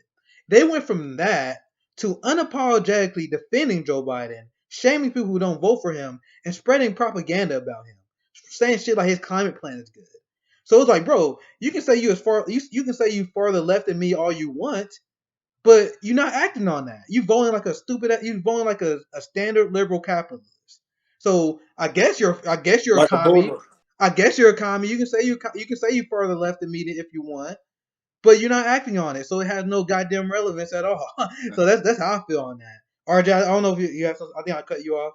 S1: They went from that to unapologetically defending Joe Biden, shaming people who don't vote for him, and spreading propaganda about him, saying shit like his climate plan is good. So it's like, bro, you can say you can say you farther left than me all you want, but you're not acting on that. You voting like a standard liberal capitalist. So I guess you're
S3: like
S1: a commie.
S3: boomer.
S1: I guess you're a commie. You can say you further left than me if you want, but you're not acting on it, so it has no goddamn relevance at all. So that's how I feel on that. RJ, I don't know if you have something. I think I cut you off.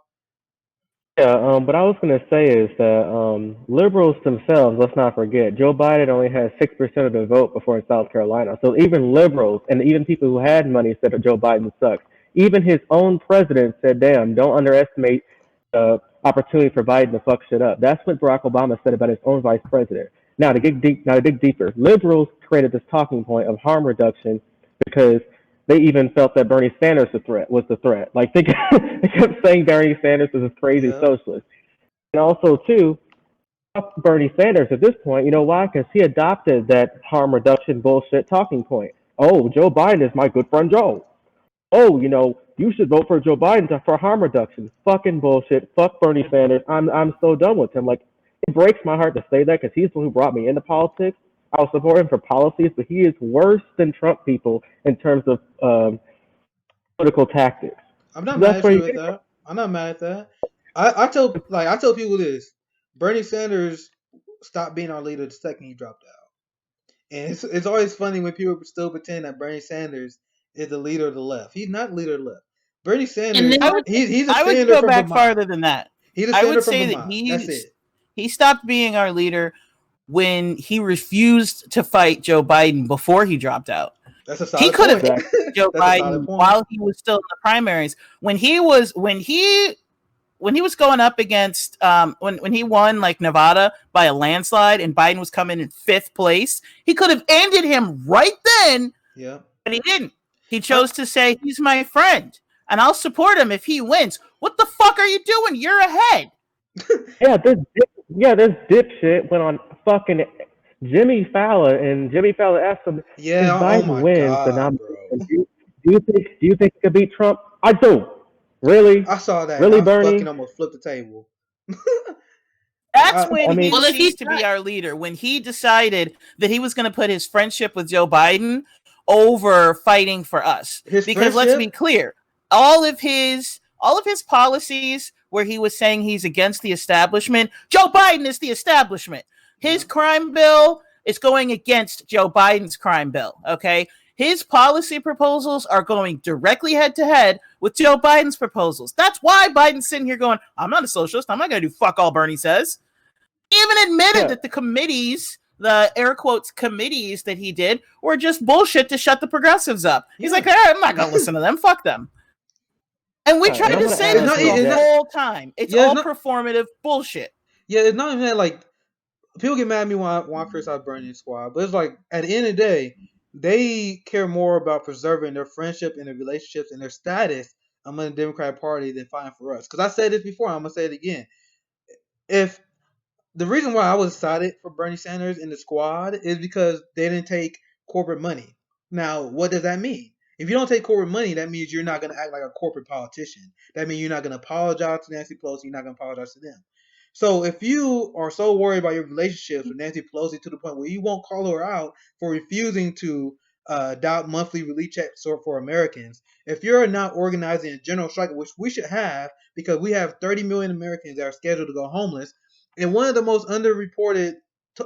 S4: Yeah, but I was going to say is that liberals themselves, let's not forget, Joe Biden only had 6% of the vote before in South Carolina. So even liberals and even people who had money said that Joe Biden sucks. Even his own president said, "Damn, don't underestimate the opportunity for Biden to fuck shit up." That's what Barack Obama said about his own vice president. Now to dig deeper, liberals created this talking point of harm reduction because they even felt that Bernie Sanders was the threat. Like they kept saying Bernie Sanders is this crazy
S1: Yeah.
S4: socialist. And also too, fuck Bernie Sanders at this point. You know why? Because he adopted that harm reduction bullshit talking point. Oh, Joe Biden is my good friend Joe. Oh, you should vote for Joe Biden for harm reduction. Fucking bullshit. Fuck Bernie Sanders. I'm so done with him. Like, it breaks my heart to say that because he's the one who brought me into politics. I'll support him for policies, but he is worse than Trump people in terms of political tactics.
S1: I'm not mad
S4: That's
S1: at
S4: where
S1: you
S4: you
S1: at
S4: get it from.
S1: that. I'm not mad at that. I tell people this: Bernie Sanders stopped being our leader the second he dropped out, and it's always funny when people still pretend that Bernie Sanders is the leader of the left. He's not the leader of the left. Bernie
S2: And
S1: Sanders,
S2: then
S1: he's a
S6: I would
S1: senator
S6: go
S1: from
S6: back
S1: Vermont.
S6: farther than that.
S1: He's a
S6: I
S1: senator
S6: would
S1: from
S6: say that
S1: Vermont. That's it.
S6: he stopped being our leader when he refused to fight Joe Biden before he dropped out.
S1: That's a
S6: He
S1: solid
S6: could have
S1: point.
S6: beat Joe
S1: That's a solid
S6: Biden
S1: point.
S6: while he was still in the primaries. When he was going up against when he won like Nevada by a landslide and Biden was coming in 5th place, he could have ended him right then,
S1: Yeah.
S6: but he didn't. He chose to say he's my friend and I'll support him if he wins. What the fuck are you doing? You're ahead.
S4: This dipshit went on fucking Jimmy Fallon, and Jimmy Fallon asked him, "If
S1: Yeah. Oh
S4: Biden
S1: my
S4: wins the
S1: God, bro.
S4: nomination, do you think he could beat Trump?" I do. Really,
S1: I saw that. And
S4: really,
S1: I fucking
S4: Bernie.
S1: almost flipped the table.
S6: That's
S1: I,
S6: when
S4: I
S6: he
S4: mean,
S2: well, if
S6: ceased
S2: he's
S6: to
S2: not,
S6: be our leader. When he decided that he was going to put his friendship with Joe Biden over fighting for us.
S1: his
S6: Because let's be
S1: friendship.
S6: clear, all of his policies where he was saying he's against the establishment, Joe Biden is the establishment. His
S1: Yeah.
S6: crime bill is going against Joe Biden's crime bill, okay? His policy proposals are going directly head to head with Joe Biden's proposals. That's why Biden's sitting here going, I'm not a socialist. I'm not going to do fuck all Bernie says. He even admitted
S4: yeah,
S6: that the committees, the air quotes committees that he did, were just bullshit to shut the progressives up. He's
S1: Yeah.
S6: like, I'm not going to listen to them. Fuck them. And we
S4: and
S6: tried
S4: I'm
S6: to
S4: gonna
S6: say
S4: add
S6: this
S4: on to
S6: the
S4: that.
S6: whole time. It's
S1: Yeah.
S6: all performative bullshit.
S1: Yeah. It's not even that, like, people get mad at me when I criticize Bernie Squad, but it's like at the end of the day, they care more about preserving their friendship and their relationships and their status among the Democratic Party than fighting for us. Because I said this before, I'm gonna say it again. If the reason why I was excited for Bernie Sanders in the squad is because they didn't take corporate money. Now, what does that mean? If you don't take corporate money, that means you're not going to act like a corporate politician. That means you're not going to apologize to Nancy Pelosi. You're not going to apologize to them. So if you are so worried about your relationships with Nancy Pelosi to the point where you won't call her out for refusing to adopt monthly relief checks for Americans, if you're not organizing a general strike, which we should have because we have 30 million Americans that are scheduled to go homeless, and one of the most underreported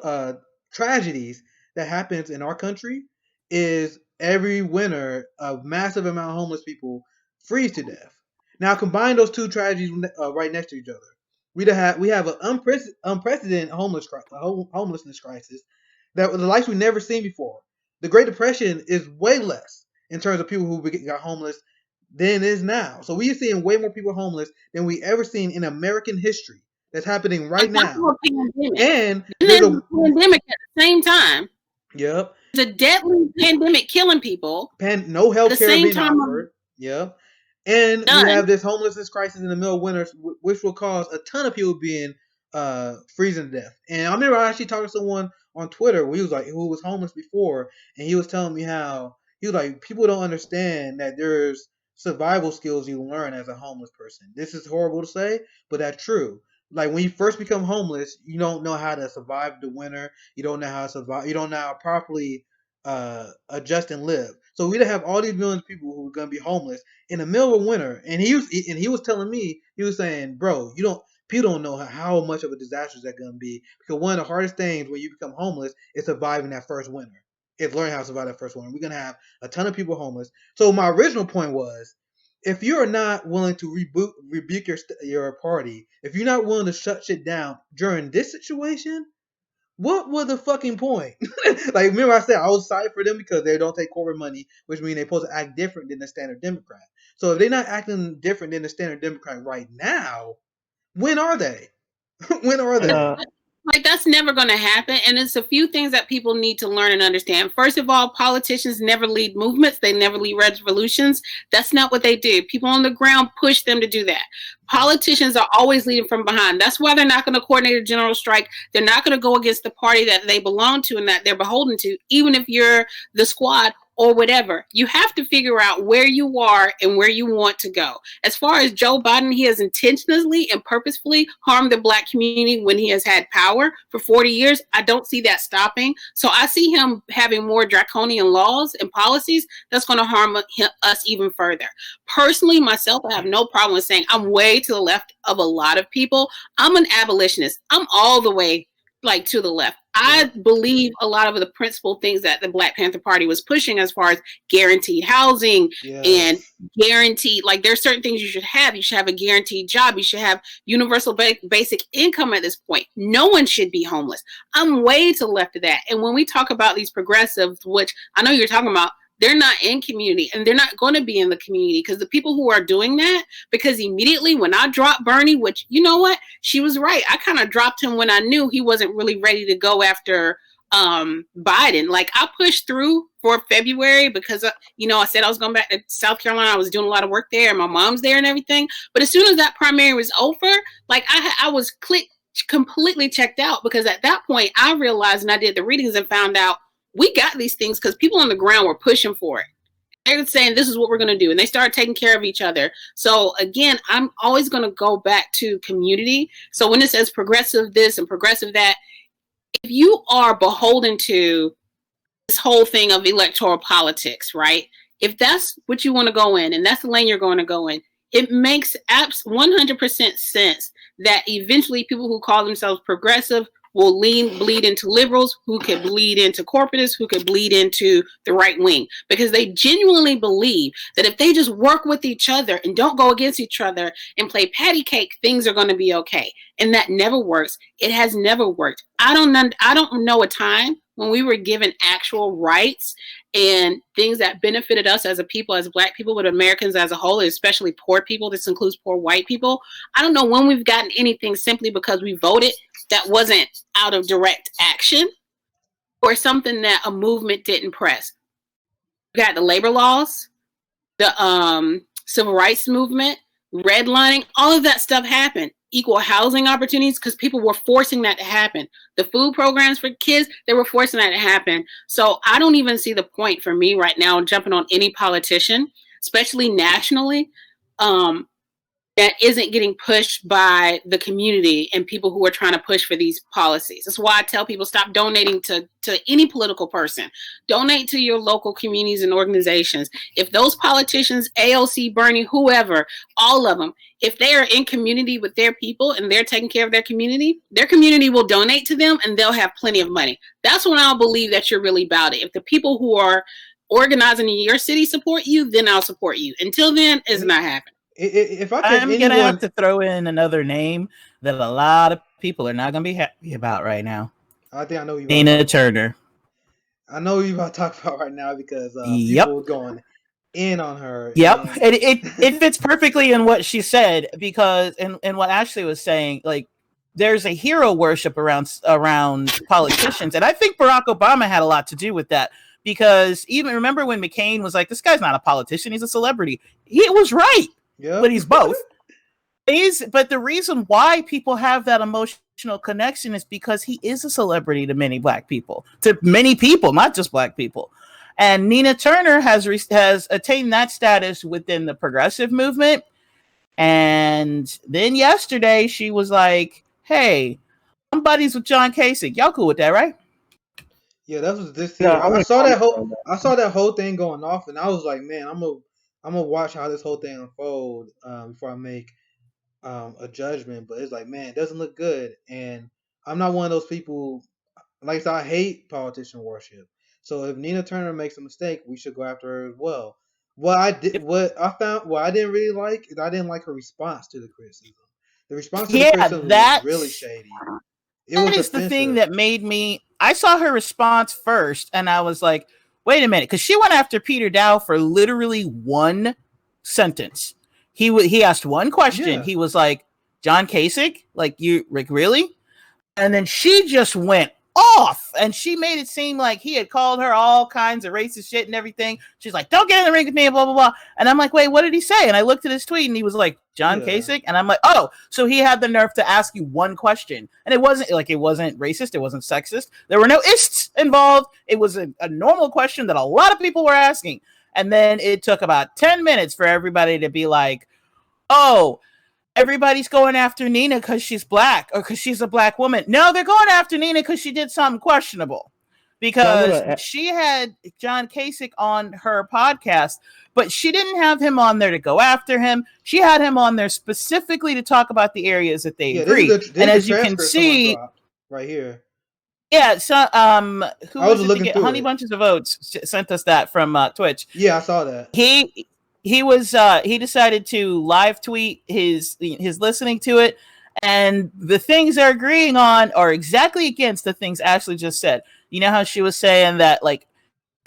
S1: uh, tragedies that happens in our country is every winter a massive amount of homeless people freeze to death. Now combine those two tragedies right next to each other. We have an unprecedented homelessness crisis that the likes we've never seen before. The Great Depression is way less in terms of people who got homeless than it is now. So we are seeing way more people homeless than we ever seen in American history. That's happening right
S2: on top
S1: now.
S2: of a pandemic,
S1: And
S2: and
S1: there's
S2: then
S1: a
S2: the pandemic at the same time.
S1: yep,
S2: It's a deadly pandemic killing people.
S1: no
S2: At the
S1: health care
S2: same
S1: being
S2: time,
S1: offered. Yep. And we
S2: done.
S1: have this homelessness crisis in the middle of winter, which will cause a ton of people being freezing to death. And I remember I actually talked to someone on Twitter who was homeless before, and he was telling me how he was like, people don't understand that there's survival skills you learn as a homeless person. This is horrible to say, but that's true. Like when you first become homeless, you don't know how to survive the winter. You don't know how to survive. You don't know how to properly adjust and live. So we'd have all these millions of people who are gonna be homeless in the middle of winter. And he was telling me, he was saying, bro, people don't know how much of a disaster that's gonna be, because one of the hardest things when you become homeless is surviving that first winter. It's learning how to survive that first winter. We're gonna have a ton of people homeless. So my original point was, if you're not willing to rebuke your party, if you're not willing to shut shit down during this situation, what was the fucking point? Like, remember I said I was excited for them because they don't take corporate money, which means they're supposed to act different than the standard Democrat. So if they're not acting different than the standard Democrat right now, when are they? When are they?
S2: Like, that's never going to happen. And it's a few things that people need to learn and understand. First of all, politicians never lead movements. They never lead revolutions. That's not what they do. People on the ground push them to do that. Politicians are always leading from behind. That's why they're not going to coordinate a general strike. They're not going to go against the party that they belong to and that they're beholden to, even if you're the squad or whatever. You have to figure out where you are and where you want to go. As far as Joe Biden, he has intentionally and purposefully harmed the Black community when he has had power for 40 years. I don't see that stopping. So I see him having more draconian laws and policies that's going to harm us even further. Personally, myself, I have no problem with saying I'm way to the left of a lot of people. I'm an abolitionist. I'm all the way like to the left. I believe a lot of the principal things that the Black Panther Party was pushing as far as guaranteed housing and guaranteed, like there's certain things you should have. You should have a guaranteed job. You should have universal basic income at this point. No one should be homeless. I'm way to the left of that. And when we talk about these progressives, which I know you're talking about, they're not in community and they're not going to be in the community because the people who are doing that, because immediately when I dropped Bernie, which you know what, she was right. I kind of dropped him when I knew he wasn't really ready to go after Biden. Like I pushed through for February because, I said I was going back to South Carolina. I was doing a lot of work there and my mom's there and everything. But as soon as that primary was over, like I was completely checked out because at that point I realized and I did the readings and found out we got these things because people on the ground were pushing for it. They were saying, this is what we're going to do. And they started taking care of each other. So again, I'm always going to go back to community. So when it says progressive this and progressive that, if you are beholden to this whole thing of electoral politics, right? If that's what you want to go in and that's the lane you're going to go in, it makes 100% sense that eventually people who call themselves progressive will bleed into liberals, who could bleed into corporatists, who could bleed into the right wing, because they genuinely believe that if they just work with each other and don't go against each other and play patty cake, things are going to be okay. And that never works. It has never worked. I don't know a time when we were given actual rights and things that benefited us as a people, as Black people, but Americans as a whole, especially poor people. This includes poor white people. I don't know when we've gotten anything simply because we voted that wasn't out of direct action or something that a movement didn't press. We got the labor laws, the civil rights movement, redlining, all of that stuff happened. Equal housing opportunities, because people were forcing that to happen. The food programs for kids, they were forcing that to happen. So I don't even see the point for me right now jumping on any politician, especially nationally, that isn't getting pushed by the community and people who are trying to push for these policies. That's why I tell people stop donating to any political person. Donate to your local communities and organizations. If those politicians, AOC, Bernie, whoever, all of them, if they are in community with their people and they're taking care of their community will donate to them and they'll have plenty of money. That's when I'll believe that you're really about it. If the people who are organizing in your city support you, then I'll support you. Until then, it's not happening.
S1: If
S6: I'm going to have to throw in another name that a lot of people are not going to be happy about right now.
S1: I think I know you.
S6: Tina Turner.
S1: I know you about to talk about right now because people were going in on her.
S6: Yep. And it fits perfectly in what she said because, and what Ashley was saying, like, there's a hero worship around politicians. And I think Barack Obama had a lot to do with that. Because even remember when McCain was like, this guy's not a politician, he's a celebrity. He was right. Yeah. But he's both. But the reason why people have that emotional connection is because he is a celebrity to many Black people, not just Black people. And Nina Turner has attained that status within the progressive movement. And then yesterday she was like, hey, I'm buddies with John Kasich. Y'all cool with that, right?
S1: Yeah, that was this year. I saw that whole thing going off, and I was like, man, I'm gonna watch how this whole thing unfold before I make a judgment. But it's like, man, it doesn't look good, and I'm not one of those people. Like I said, I hate politician worship. So if Nina Turner makes a mistake, we should go after her as well. What I didn't really like is I didn't like her response to the criticism. The response to the criticism was really shady.
S6: That is the thing that made me. I saw her response first, and I was like, wait a minute, because she went after Peter Dow for literally one sentence. He asked one question.
S1: Yeah.
S6: He was like, John Kasich? Like, really? And then she just went off, and she made it seem like he had called her all kinds of racist shit and everything. She's like, don't get in the ring with me, blah, blah, blah. And I'm like, wait, what did he say? And I looked at his tweet, and he was like, John Kasich? And I'm like, oh, so he had the nerve to ask you one question. And it wasn't racist. It wasn't sexist. There were no ists involved. It was a normal question that a lot of people were asking. And then it took about 10 minutes for everybody to be like, oh, everybody's going after Nina because she's black or because she's a black woman. No, they're going after Nina because she did something questionable. Because she had John Kasich on her podcast, but she didn't have him on there to go after him. She had him on there specifically to talk about the areas that they agree. And as you can see
S1: right here.
S6: Yeah, so who was it to get? Honey Bunches of Oats sent us that from Twitch.
S1: Yeah, I saw that.
S6: He decided to live tweet his listening to it, and the things they're agreeing on are exactly against the things Ashley just said. You know how she was saying that like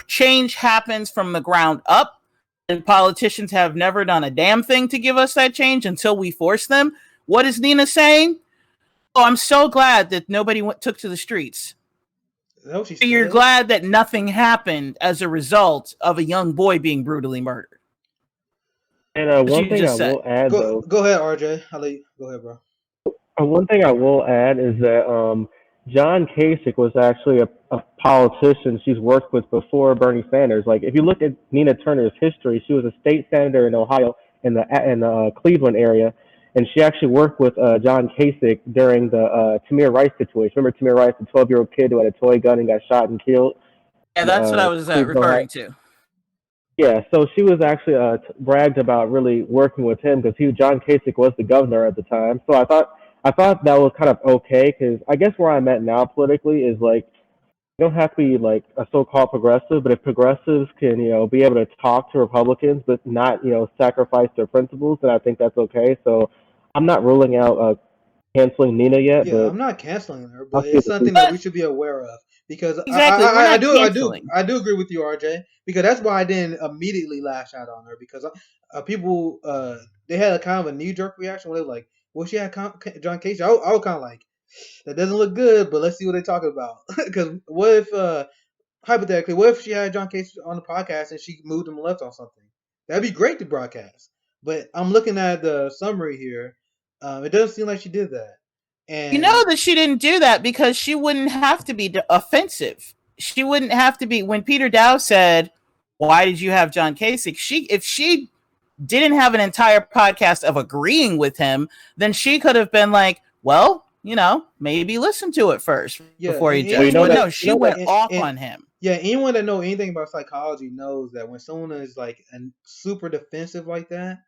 S6: change happens from the ground up, and politicians have never done a damn thing to give us that change until we force them. What is Nina saying? Oh, I'm so glad that nobody took to the streets. You're glad that nothing happened as a result of a young boy being brutally murdered.
S4: And one thing I will add, though.
S1: Go ahead, RJ. I'll let you go ahead, bro.
S4: One thing I will add is that John Kasich was actually a politician she's worked with before Bernie Sanders. Like, if you look at Nina Turner's history, she was a state senator in Ohio in the Cleveland area. And she actually worked with John Kasich during the Tamir Rice situation. Remember Tamir Rice, the 12-year-old kid who had a toy gun and got shot and killed?
S6: Yeah, that's what I was referring to.
S4: Yeah, so she was actually bragged about really working with him because John Kasich was the governor at the time. So I thought that was kind of okay because I guess where I'm at now politically is like you don't have to be like a so-called progressive, but if progressives can be able to talk to Republicans but not sacrifice their principles, then I think that's okay. So I'm not ruling out canceling Nina yet.
S1: Yeah,
S4: but
S1: I'm not canceling her, but it's something that we should be aware of because
S6: exactly,
S1: I do agree with you, RJ, because that's why I didn't immediately lash out on her because people they had a kind of a knee-jerk reaction where they were like, well, she had John Kasich. I was kind of like, that doesn't look good, but let's see what they're talking about. Because what if, hypothetically, what if she had John Kasich on the podcast and she moved him left on something? That'd be great to broadcast. But I'm looking at the summary here. It doesn't seem like she did that. And
S6: you know that she didn't do that because she wouldn't have to be offensive. She wouldn't have to be. When Peter Dow said, why did you have John Kasich? If she didn't have an entire podcast of agreeing with him, then she could have been like, well, maybe listen to it first before you judge. But no, she went off on him.
S1: Yeah, anyone that knows anything about psychology knows that when someone is like super defensive like that,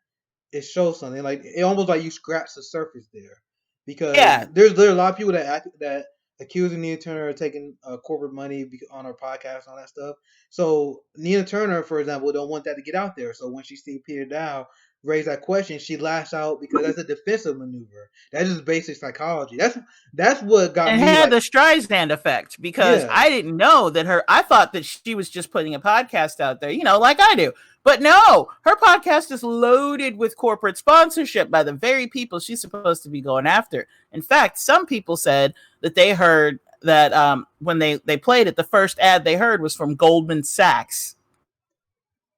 S1: it shows something. Like it almost like you scratch the surface there, because there's a lot of people that accusing Nina Turner of taking corporate money on her podcast and all that stuff. So Nina Turner, for example, don't want that to get out there. So when she see Peter Dow raise that question, she lashed out because that's a defensive maneuver. That's just basic psychology. That's what got me.
S6: And had the Streisand effect because I didn't know that I thought that she was just putting a podcast out there, like I do. But no, her podcast is loaded with corporate sponsorship by the very people she's supposed to be going after. In fact, some people said that they heard that when they played it, the first ad they heard was from Goldman Sachs.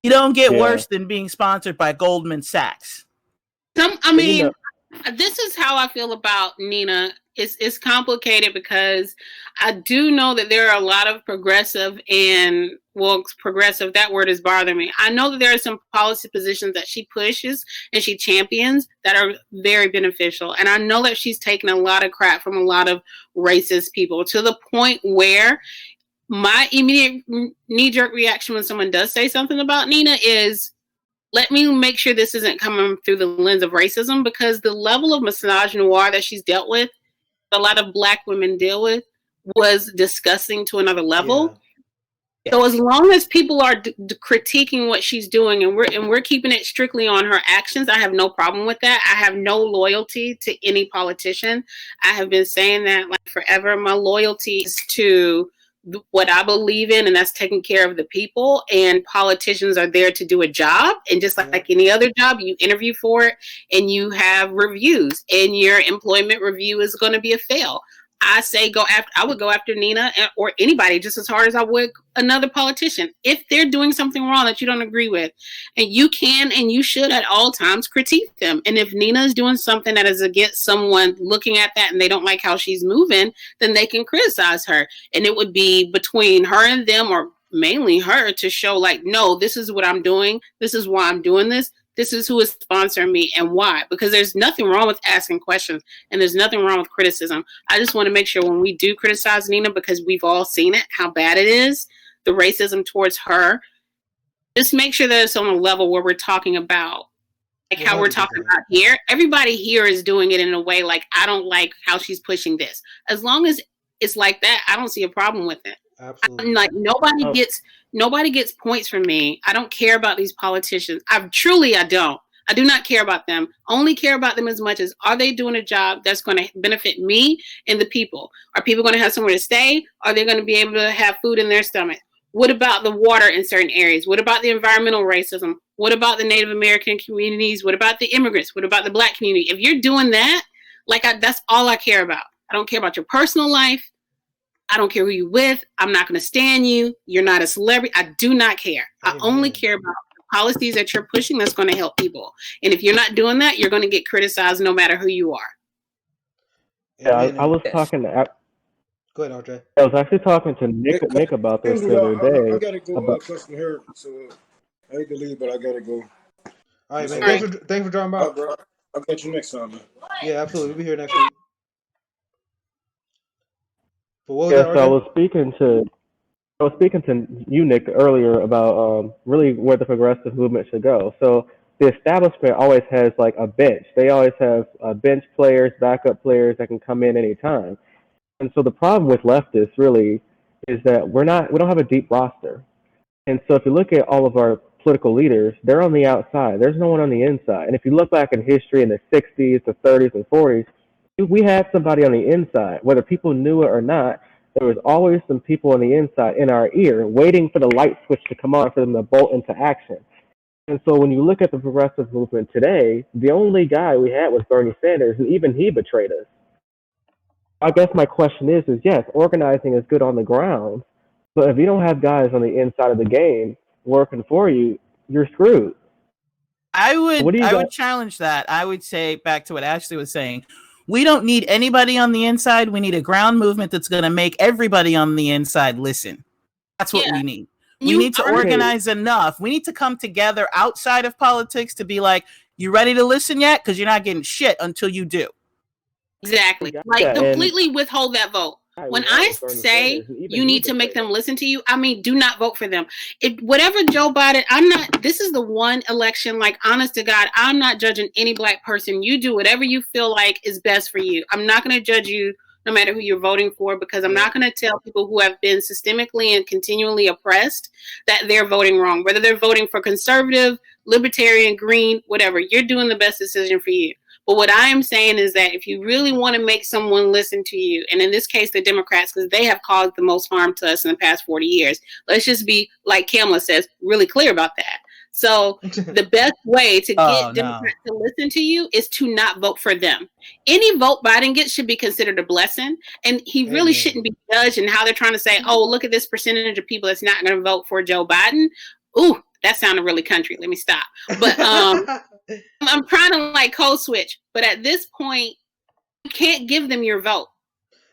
S6: You don't get worse than being sponsored by Goldman Sachs.
S2: This is how I feel about Nina. It's complicated because I do know that there are a lot of progressive, that word is bothering me. I know that there are some policy positions that she pushes and she champions that are very beneficial. And I know that she's taken a lot of crap from a lot of racist people to the point where my immediate knee-jerk reaction when someone does say something about Nina is, let me make sure this isn't coming through the lens of racism, because the level of misogynoir that she's dealt with, a lot of Black women deal with, was disgusting to another level. Yeah. So as long as people are critiquing what she's doing and we're keeping it strictly on her actions, I have no problem with that. I have no loyalty to any politician. I have been saying that like forever. My loyalty is to what I believe in, and that's taking care of the people. And politicians are there to do a job. And just like any other job, you interview for it and you have reviews, and your employment review is going to be a fail. I say I would go after Nina or anybody just as hard as I would another politician. If they're doing something wrong that you don't agree with, and you can and you should at all times critique them. And if Nina is doing something that is against someone looking at that and they don't like how she's moving, then they can criticize her. And it would be between her and them, or mainly her, to show like, no, this is what I'm doing. This is why I'm doing this. This is who is sponsoring me and why. Because there's nothing wrong with asking questions, and there's nothing wrong with criticism. I just want to make sure when we do criticize Nina, because we've all seen it, how bad it is, the racism towards her, just make sure that it's on a level where we're talking about, like how we're talking about here. Everybody here is doing it in a way like, I don't like how she's pushing this. As long as it's like that, I don't see a problem with it.
S1: Absolutely.
S2: Like nobody gets points from me. I don't care about these politicians. I don't. I do not care about them. Only care about them as much as, are they doing a job that's going to benefit me and the people? Are people going to have somewhere to stay? Are they going to be able to have food in their stomach? What about the water in certain areas? What about the environmental racism? What about the Native American communities? What about the immigrants? What about the Black community? If you're doing that, that's all I care about. I don't care about your personal life. I don't care who you're with. I'm not going to stand you. You're not a celebrity. I do not care. I only care about the policies that you're pushing that's going to help people. And if you're not doing that, you're going to get criticized no matter who you are.
S4: Yeah, I was talking to.
S1: Go ahead, RJ.
S4: I was actually talking to Nick about this the other day.
S3: I gotta go question her, so I hate to leave, but I gotta go.
S1: All right, man. Thanks for dropping by.
S3: Bro. I'll catch you next time, man.
S1: Yeah, absolutely. We'll be here next week.
S4: So I was speaking to you, Nick, earlier about really where the progressive movement should go. So the establishment always has like a bench. They always have bench players, backup players that can come in anytime. And so the problem with leftists really is that we don't have a deep roster. And so if you look at all of our political leaders, they're on the outside. There's no one on the inside. And if you look back in history in the 60s, the 30s, and 40s, we had somebody on the inside. Whether people knew it or not, there was always some people on the inside in our ear waiting for the light switch to come on for them to bolt into action. And so when you look at the progressive movement today, the only guy we had was Bernie Sanders, and even he betrayed us. I guess my question is yes, organizing is good on the ground, but if you don't have guys on the inside of the game working for you, you're screwed.
S6: I would challenge that. I would say, back to what Ashley was saying, we don't need anybody on the inside. We need a ground movement that's going to make everybody on the inside listen. That's what we need. We need to organize enough. We need to come together outside of politics to be like, you ready to listen yet? Because you're not getting shit until you do.
S2: Exactly. Completely withhold that vote. When I say you need to make them listen to you, I mean, do not vote for them. Whatever Joe Biden, this is the one election, like, honest to God, I'm not judging any Black person. You do whatever you feel like is best for you. I'm not going to judge you no matter who you're voting for, because I'm not going to tell people who have been systemically and continually oppressed that they're voting wrong. Whether they're voting for conservative, libertarian, green, whatever, you're doing the best decision for you. But what I am saying is that if you really want to make someone listen to you, and in this case, the Democrats, because they have caused the most harm to us in the past 40 years, let's just be, like Kamala says, really clear about that. So the best way to get Democrats to listen to you is to not vote for them. Any vote Biden gets should be considered a blessing. And he really shouldn't be judged in how they're trying to say, oh, look at this percentage of people that's not going to vote for Joe Biden. Ooh, that sounded really country. Let me stop. But I'm trying to like code switch. But at this point, you can't give them your vote.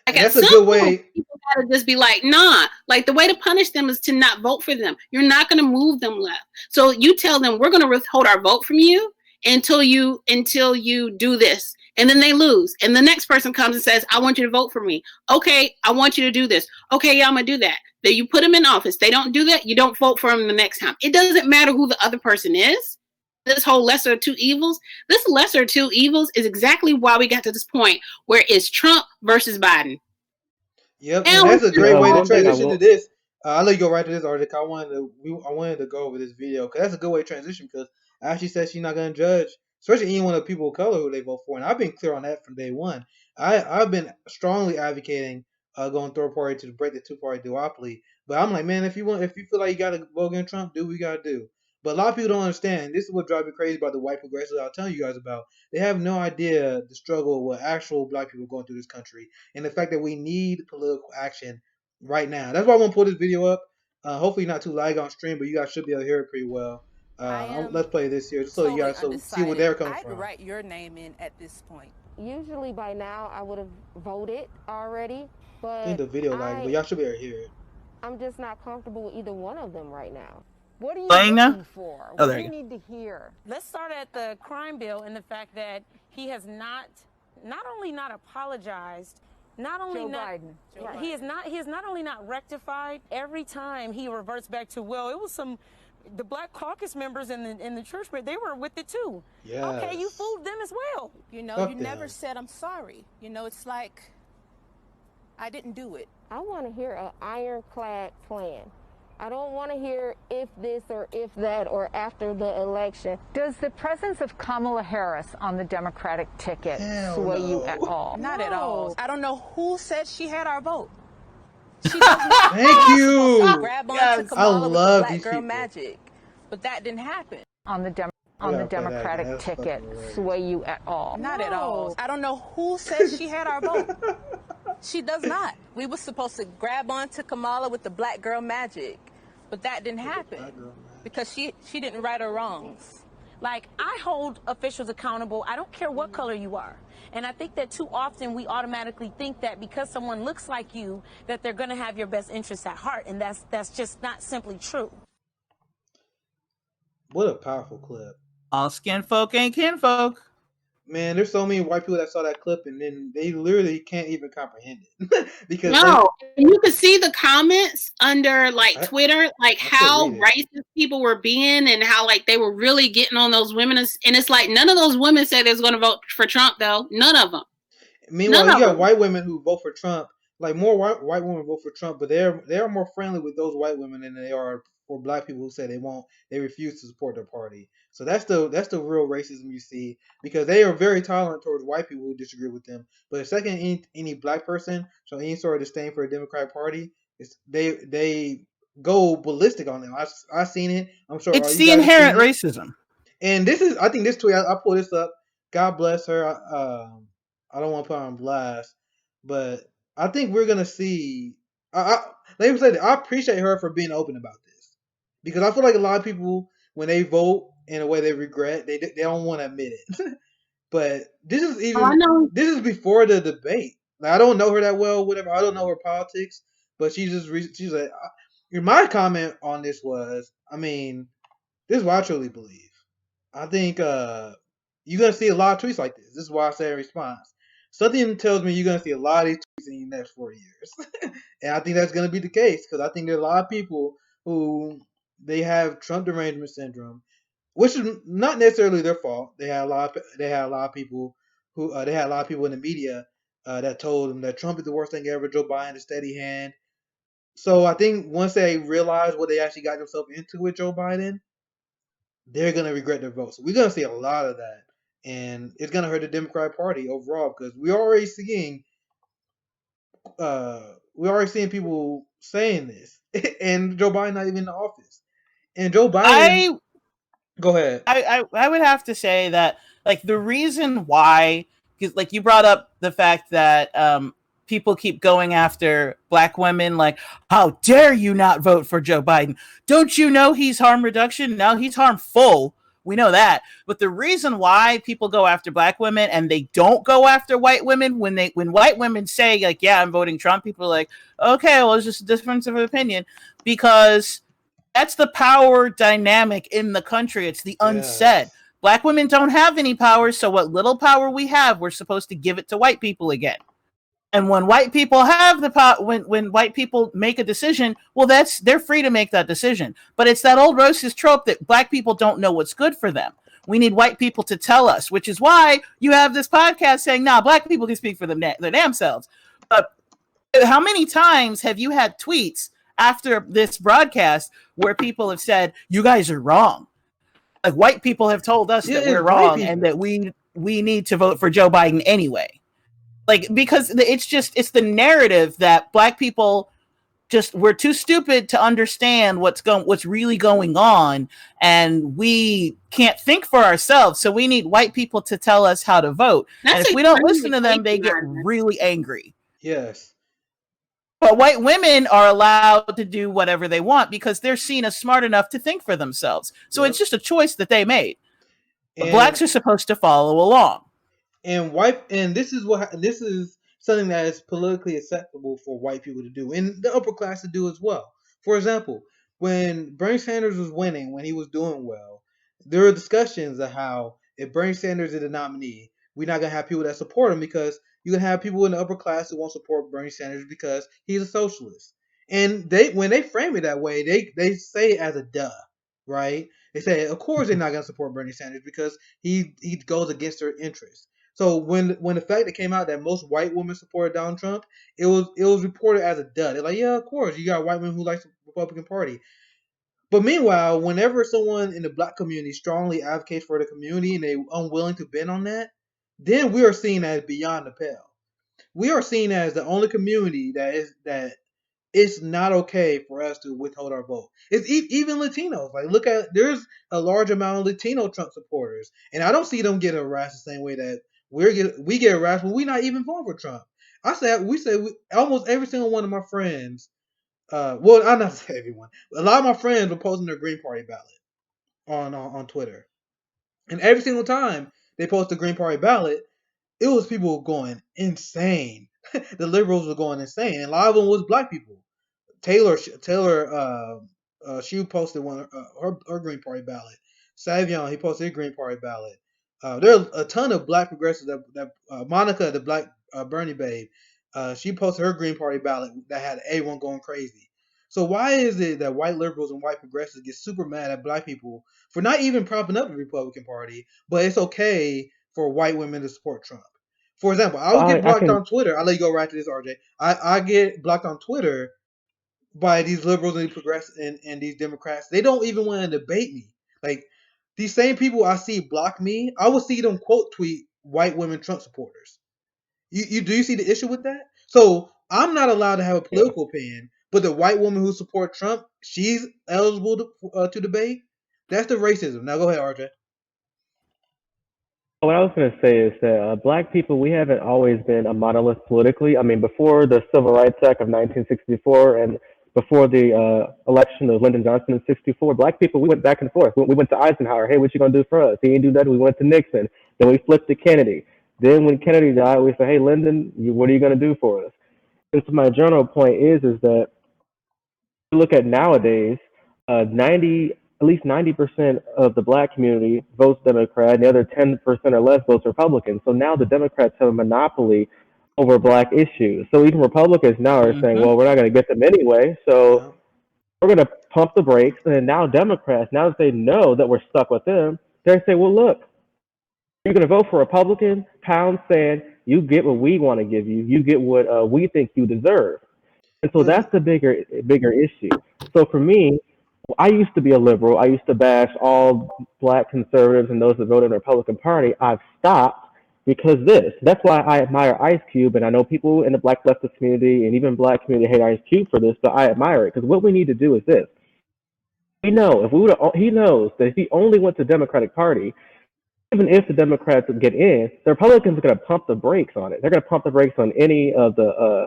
S2: Like,
S1: that's a good way.
S2: People gotta just be like, nah. Like, the way to punish them is to not vote for them. You're not gonna move them left. So you tell them, we're gonna withhold our vote from you until you do this, and then they lose. And the next person comes and says, I want you to vote for me. Okay, I want you to do this. Okay, yeah, I'm gonna do that. Then you put them in office. They don't do that. You don't vote for them the next time. It doesn't matter who the other person is. This whole lesser of two evils, this lesser of two evils is exactly why we got to this point where it's Trump versus Biden.
S1: Yep, and that's a great way to transition to this. I'll let you go right to this article. I wanted to go over this video because that's a good way to transition, because Ashley said she's not going to judge, especially anyone of people of color who they vote for, and I've been clear on that from day one. I've been strongly advocating going third party to break the two-party duopoly. But I'm like, man, if you feel like you gotta vote against Trump, do what you gotta do. But a lot of people don't understand. This is what drives me crazy about the white progressives I was telling you guys about. They have no idea the struggle with actual black people going through this country, and the fact that we need political action right now. That's why I want to pull this video up. Hopefully not too lag on stream, but you guys should be able to hear it pretty well. Let's play this here, just so you guys see where they're coming from.
S7: I'd write your name in at this point.
S8: Usually by now I would have voted already, but
S1: I think the video lag, but y'all should be able to hear it.
S8: I'm just not comfortable with either one of them right now.
S7: What are you
S6: Playing now?
S7: looking for?
S6: Oh,
S7: What
S6: there
S7: do
S6: you
S7: you need to hear? Let's start at the crime bill and the fact that he has not only not apologized, not only
S8: Joe
S7: not
S8: Biden. Right.
S7: he has not only not rectified. Every time he reverts back to, well, it was the Black Caucus members in the church, but they were with it too.
S1: Yes.
S7: Okay, you fooled them as well.
S9: You know,
S1: Fuck
S9: you
S1: them.
S9: never said I'm sorry. You know, it's like I didn't do it.
S8: I want to hear an ironclad plan. I don't want to hear if this or if that or after the election.
S10: Does the presence of Kamala Harris on the Democratic ticket
S1: Hell
S10: sway
S1: no.
S10: you at all?
S9: Not at all. I don't know who said she had our vote.
S7: She does not
S1: Thank you.
S9: grab on
S6: Yes.
S9: to
S1: I
S9: Kamala with the
S1: love
S9: black
S1: these
S9: girl
S1: people.
S9: magic, but that didn't happen.
S10: On the
S1: gotta play
S10: Democratic
S1: that. That's
S10: ticket
S1: fucking hilarious.
S10: sway you at all?
S9: Not at all. I don't know who said she had our vote. She does not. We were supposed to grab on to Kamala with the black girl magic, but that didn't happen because she didn't right her wrongs. Like, I hold officials accountable. I don't care what color you are. And I think that too often we automatically think that because someone looks like you, that they're going to have your best interests at heart, and that's just not simply true.
S1: What a powerful clip.
S6: All skin folk ain't kinfolk.
S1: Man, there's so many white people that saw that clip and then they literally can't even comprehend it. Because
S2: No, you could see the comments under like Twitter, like
S1: I
S2: how
S1: could read
S2: racist people were being and how like they were really getting on those women. And it's like none of those women said they was going to vote for Trump, though. None of them.
S1: meanwhile,
S2: None
S1: you
S2: of
S1: got white women who vote for Trump. Like more white women vote for Trump, but they're more friendly with those white women than they are for black people who say they refuse to support their party. So that's the real racism you see, because they are very tolerant towards white people who disagree with them. But the second any black person show any sort of disdain for the Democratic Party, they go ballistic on them. I seen it. I'm sure
S6: It's
S1: you
S6: the
S1: guys have
S6: inherent
S1: seen it.
S6: racism.
S1: And this is, I think this tweet, I pulled this up. God bless her. I don't want to put her on blast, but I think we're gonna see. Let me say that I appreciate her for being open about this, because I feel like a lot of people, when they vote in a way they regret, they don't want to admit it. But this is this is before the debate. Like, I don't know her that well, whatever. I don't know her politics, but she's like, my comment on this was, I mean, this is what I truly believe. I think you're gonna see a lot of tweets like this. This is why I say in response. Something tells me you're gonna see a lot of these tweets in the next 4 years, and I think that's gonna be the case, because I think there are a lot of people who they have Trump derangement syndrome, which is not necessarily their fault. They had a lot of people who they had a lot of people in the media that told them that Trump is the worst thing ever. Joe Biden, a steady hand. So I think once they realize what they actually got themselves into with Joe Biden, they're gonna regret their vote. So we're gonna see a lot of that, and it's gonna hurt the Democratic Party overall, because we're already seeing people saying this, and Joe Biden not even in the office. And Joe Biden, go ahead.
S6: I would have to say that, like, the reason why, because like you brought up the fact that people keep going after black women, like, how dare you not vote for Joe Biden? Don't you know he's harm reduction? No, he's harmful. We know that. But the reason why people go after black women and they don't go after white women, when white women say, like, yeah, I'm voting Trump, people are like, okay, well, it's just a difference of opinion, because that's the power dynamic in the country. It's the unsaid.
S1: Yes.
S6: Black women don't have any power, so what little power we have, we're supposed to give it to white people again. And when white people have the power, when white people make a decision, well, they're free to make that decision. But it's that old racist trope that black people don't know what's good for them. We need white people to tell us, which is why you have this podcast saying, nah, black people can speak for their damn selves. But how many times have you had tweets after this broadcast where people have said, you guys are wrong? Like, white people have told us that we're wrong and that we need to vote for Joe Biden anyway. Like, because it's the narrative that black people we're too stupid to understand what's really going on, and we can't think for ourselves, so we need white people to tell us how to vote. And if we don't listen to them, they get really angry.
S1: Yes.
S6: But white women are allowed to do whatever they want because they're seen as smart enough to think for themselves. So it's just a choice that they made. But blacks are supposed to follow along.
S1: And this is something that is politically acceptable for white people to do, and the upper class to do as well. For example, when Bernie Sanders was winning, when he was doing well, there were discussions of how if Bernie Sanders is the nominee, we're not gonna have people that support him because you can have people in the upper class who won't support Bernie Sanders because he's a socialist. And when they frame it that way, they say it as a duh, right? They say, of course, they're not gonna support Bernie Sanders because he goes against their interests. So when the fact that came out that most white women supported Donald Trump, it was reported as a dud. They're like, yeah, of course, you got white women who like the Republican Party. But meanwhile, whenever someone in the black community strongly advocates for the community and they're unwilling to bend on that, then we are seen as beyond the pale. We are seen as the only community that it's not okay for us to withhold our vote. It's even Latinos. Like, there's a large amount of Latino Trump supporters, and I don't see them get harassed the same way that we get harassed when we're not even voting for Trump. Almost every single one of my friends. Well, I'm not saying everyone. A lot of my friends were posting their Green Party ballot on Twitter, and every single time they post the Green Party ballot, it was people going insane. The liberals were going insane, and a lot of them was black people. Taylor, she posted her Green Party ballot. Savion, he posted his Green Party ballot. There are a ton of black progressives that Monica, the black Bernie babe, she posted her Green Party ballot that had everyone going crazy. So why is it that white liberals and white progressives get super mad at black people for not even propping up the Republican Party, but it's okay for white women to support Trump? For example, I would get blocked on Twitter. I'll let you go right to this, RJ. I get blocked on Twitter by these liberals and and these Democrats. They don't even want to debate me. Like, these same people I see block me, I will see them quote tweet white women Trump supporters. Do you see the issue with that? So I'm not allowed to have a political opinion, but the white woman who supports Trump, she's eligible to debate. That's the racism. Now go ahead, RJ.
S4: What I was going to say is that black people, we haven't always been a monolith politically. I mean, before the Civil Rights Act of 1964 and before the election of Lyndon Johnson in 64, black people, we went back and forth. We went to Eisenhower. Hey, what you going to do for us? He didn't do nothing. We went to Nixon. Then we flipped to Kennedy. Then when Kennedy died, we said, hey, Lyndon, what are you going to do for us? And so my general point is that you look at nowadays, 90 at least 90% of the black community votes Democrat, and the other 10% or less votes Republican. So now the Democrats have a monopoly over black issues. So even Republicans now are saying, well, we're not going to get them anyway, so we're going to pump the brakes. And then now Democrats, now that they know that we're stuck with them, they say, well, look, you're going to vote for Republican, pound sand, you get what we want to give you, you get what we think you deserve. And so that's the bigger issue. So for me, I used to be a liberal. I used to bash all black conservatives and those that voted in the Republican Party. I've stopped because that's why I admire Ice Cube, and I know people in the black leftist community and even black community hate Ice Cube for this, but I admire it because what we need to do is this. He knows that if he only went to the Democratic Party, even if the Democrats get in, the Republicans are going to pump the brakes on it. They're going to pump the brakes on any of the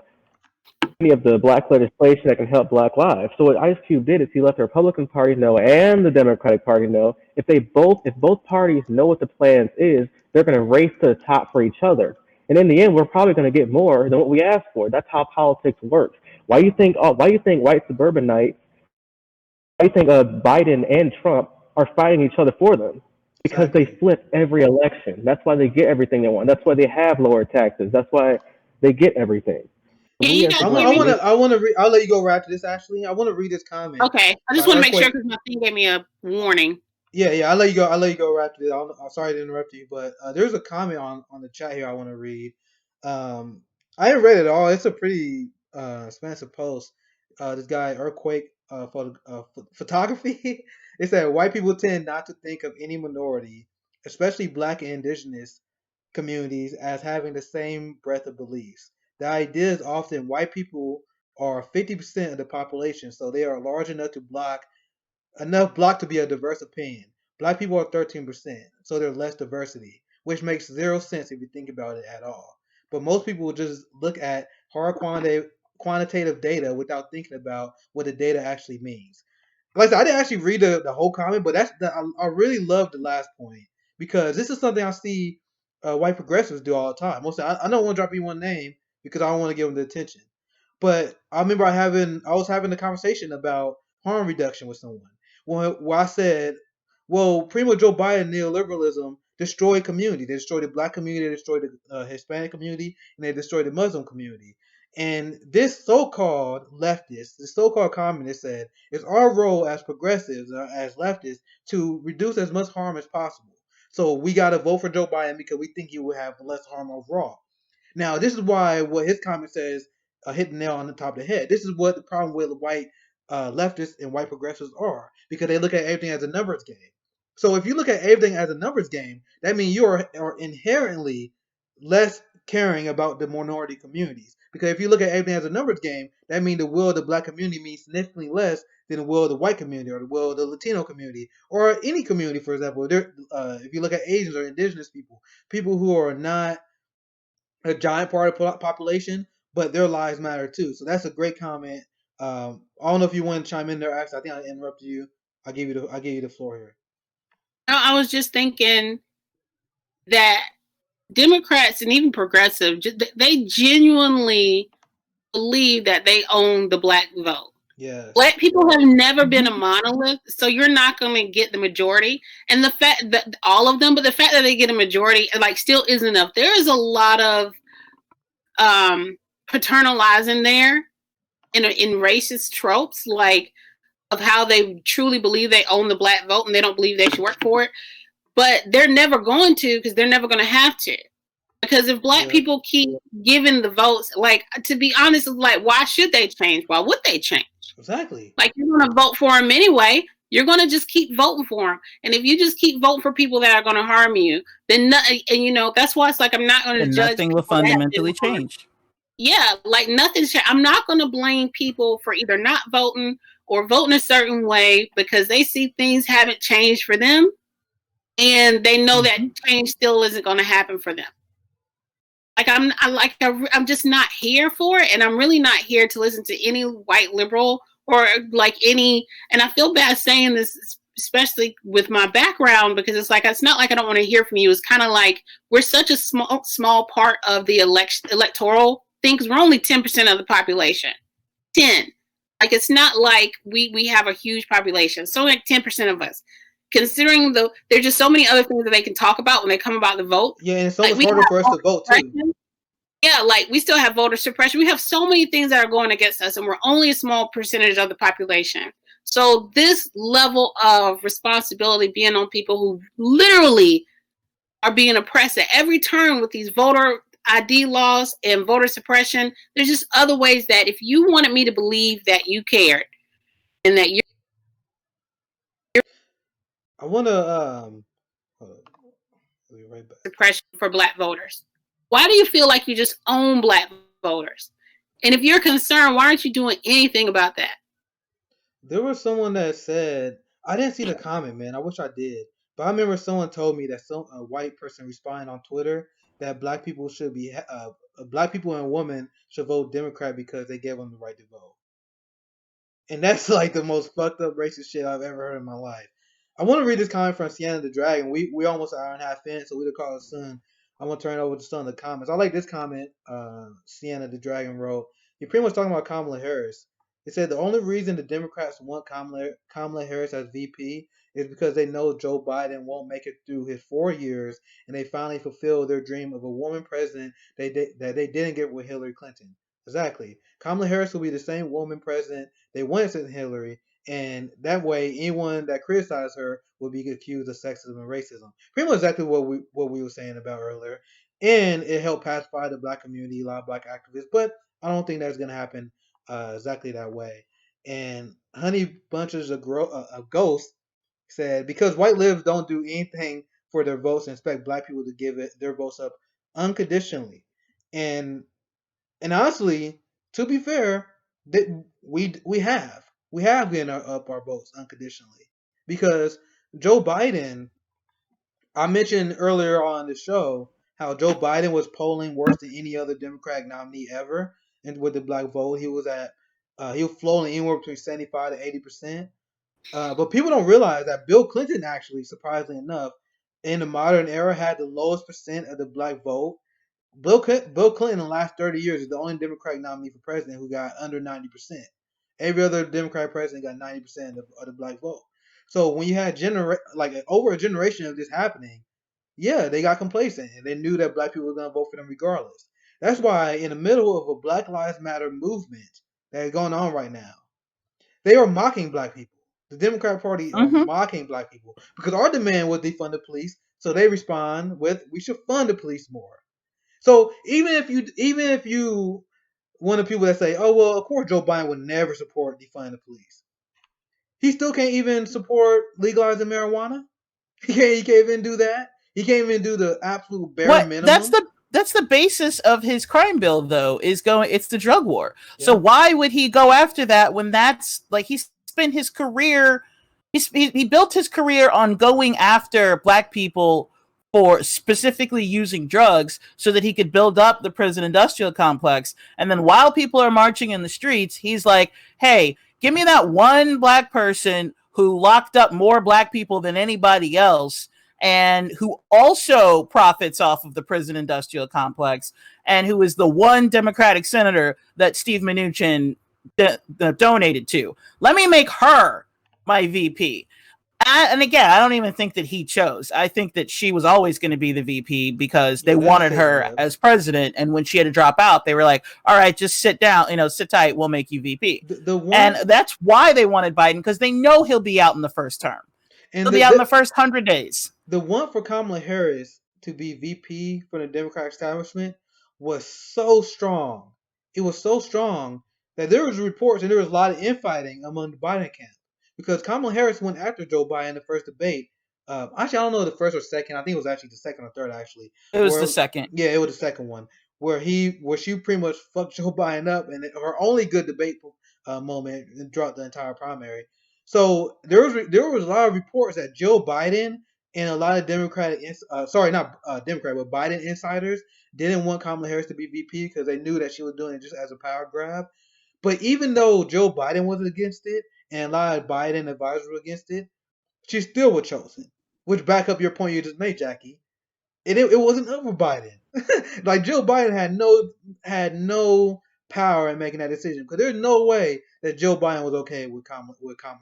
S4: black legislation that can help black lives. So what Ice Cube did is he let the Republican Party know and the Democratic Party know if both parties know what the plans is, they're going to race to the top for each other. And in the end, we're probably going to get more than what we asked for. That's how politics works. Why do you think white suburbanites, why do you think Biden and Trump are fighting each other for them? Because they flip every election. That's why they get everything they want. That's why they have lower taxes. That's why they get everything.
S1: I'll let you go right after this, Ashley. I want to read this comment.
S2: Okay, I just want to make sure because my thing gave me a warning.
S1: Yeah, I'll let you go right after this. I'm sorry to interrupt you, but there's a comment on the chat here I want to read. I haven't read it all. It's a pretty expansive post. This guy Earthquake photography. It said white people tend not to think of any minority, especially black and indigenous, communities as having the same breadth of beliefs. The idea is often white people are 50% of the population, so they are large enough block to be a diverse opinion. Black people are 13%, so there's less diversity, which makes zero sense if you think about it at all. But most people will just look at hard quantitative data without thinking about what the data actually means. Like I said, I didn't actually read the whole comment, but I really love the last point because this is something I see white progressives do all the time. Mostly, I don't want to drop anyone name because I don't want to give them the attention. But I remember I was having a conversation about harm reduction with someone. Where I said, well, Primo Joe Biden neoliberalism destroyed community. They destroyed the black community, they destroyed the Hispanic community, and they destroyed the Muslim community. And this so-called leftist, this so-called communist said, it's our role as progressives, as leftists, to reduce as much harm as possible. So we got to vote for Joe Biden because we think he will have less harm overall. Now, this is why what his comment says hit the nail on the top of the head. This is what the problem with white leftists and white progressives are because they look at everything as a numbers game. So if you look at everything as a numbers game, that means you are inherently less caring about the minority communities. Because if you look at everything as a numbers game, that means the will of the black community means significantly less than the will of the white community or the will of the Latino community or any community, for example. If you look at Asians or indigenous people, people who are not a giant part of the population, but their lives matter too. So that's a great comment. I don't know if you want to chime in there, Ax. I think I interrupted you. I give you the floor here.
S2: No, I was just thinking that Democrats and even progressive, they genuinely believe that they own the black vote.
S1: Yes.
S2: Black people have never been a monolith, so you're not going to get the majority. And the fact that all of them, but the fact that they get a majority, like, still isn't enough. There is a lot of paternalizing there in racist tropes, like of how they truly believe they own the black vote and they don't believe they should work for it. But they're never going to because they're never going to have to. Because if black people keep giving the votes, like, to be honest, like, why should they change? Why would they change?
S1: Exactly.
S2: Like, you're going to vote for them anyway. You're going to just keep voting for them. And if you just keep voting for people that are going to harm you, then, that's why it's like, I'm not going to judge.
S6: Nothing will fundamentally change.
S2: Yeah, like nothing's changed. I'm not going to blame people for either not voting or voting a certain way because they see things haven't changed for them. And they know that change still isn't going to happen for them. Like I'm just not here for it, and I'm really not here to listen to any white liberal or like any. And I feel bad saying this, especially with my background, because it's not like I don't want to hear from you. It's kind of like we're such a small part of the electoral thing because we're only 10% of the population. 10. Like it's not like we have a huge population. So like 10% of us. Considering there's just so many other things that they can talk about when they come about the vote.
S1: Yeah, and it's so much harder for us to vote too.
S2: Yeah, like we still have voter suppression. We have so many things that are going against us, and we're only a small percentage of the population. So this level of responsibility being on people who literally are being oppressed at every turn with these voter ID laws and voter suppression, there's just other ways that if you wanted me to believe that you cared and that you're
S1: I want to be right back.
S2: Suppression for black voters. Why do you feel like you just own black voters? And if you're concerned, why aren't you doing anything about that?
S1: There was someone that said, I didn't see the comment, man. I wish I did. But I remember someone told me that a white person responding on Twitter that black people black people and women should vote Democrat because they gave them the right to vote. And that's like the most fucked up racist shit I've ever heard in my life. I want to read this comment from Sienna the Dragon. We almost an hour and a half in, so we'll call it soon. I'm going to turn it over to some of the comments. I like this comment Sienna the Dragon wrote. He pretty much talking about Kamala Harris. He said the only reason the Democrats want Kamala Harris as VP is because they know Joe Biden won't make it through his 4 years, and they finally fulfill their dream of a woman president that they didn't get with Hillary Clinton. Exactly. Kamala Harris will be the same woman president they wanted since Hillary, and that way anyone that criticized her will be accused of sexism and racism. Pretty much exactly what we were saying about earlier. And it helped pacify the black community, a lot of black activists, but I don't think that's going to happen exactly that way. And Honey Bunches of Ghost said, because white libs don't do anything for their votes and expect black people to give their votes up unconditionally, and honestly, to be fair, that we have given up our votes unconditionally because Joe Biden. I mentioned earlier on the show how Joe Biden was polling worse than any other Democratic nominee ever, and with the black vote, he was floating anywhere between 75 to 80%. But people don't realize that Bill Clinton actually, surprisingly enough, in the modern era, had the lowest percent of the black vote. Bill Clinton in the last 30 years is the only Democratic nominee for president who got under 90%. Every other Democratic president got 90% of the black vote. So when you had over a generation of this happening, yeah, they got complacent and they knew that black people were going to vote for them regardless. That's why in the middle of a Black Lives Matter movement that is going on right now, they are mocking black people. The Democratic Party are mocking black people because our demand was defund the police. So they respond with, "We should fund the police more." So even if you one of the people that say, "Oh well, of course Joe Biden would never support defunding the police," he still can't even support legalizing marijuana. He can't even do that. He can't even do the absolute bare minimum.
S6: That's the basis of his crime bill, though. It's the drug war. Yeah. So why would he go after that when that's like he spent his career? He built his career on going after black people for specifically using drugs so that he could build up the prison industrial complex. And then while people are marching in the streets, he's like, "Hey, give me that one black person who locked up more black people than anybody else and who also profits off of the prison industrial complex and who is the one Democratic senator that Steve Mnuchin donated to. Let me make her my VP." And again, I don't even think that he chose. I think that she was always going to be the VP because they wanted her as president. And when she had to drop out, they were like, "All right, just sit down, sit tight. We'll make you VP." And that's why they wanted Biden, because they know he'll be out in the first term. He'll be out in the first 100 days.
S1: The one for Kamala Harris to be VP for the Democratic establishment was so strong. It was so strong that there was reports and there was a lot of infighting among the Biden camp. Because Kamala Harris went after Joe Biden in the first debate. Actually, I don't know the first or second. I think it was actually the second or third. Actually,
S6: it was the second.
S1: Yeah, it was the second one where she pretty much fucked Joe Biden up, and her only good debate moment and dropped the entire primary. So there was a lot of reports that Joe Biden and a lot of Democratic, Democrat, but Biden insiders didn't want Kamala Harris to be VP because they knew that she was doing it just as a power grab. But even though Joe Biden was against it, and a lot of Biden advisors were against it, she still was chosen. Which back up your point you just made, Jackie. It wasn't over Biden. Like Joe Biden had no power in making that decision because there's no way that Joe Biden was okay with Kamala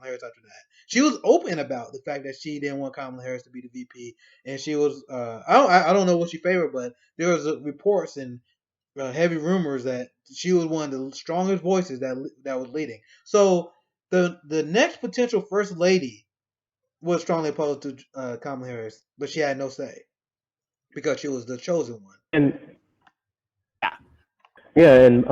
S1: Harris after that. She was open about the fact that she didn't want Kamala Harris to be the VP, and she was I don't know what she favored, but there was reports and heavy rumors that she was one of the strongest voices that was leading. So the next potential first lady was strongly opposed to Kamala Harris, but she had no say because she was the chosen one.
S4: And and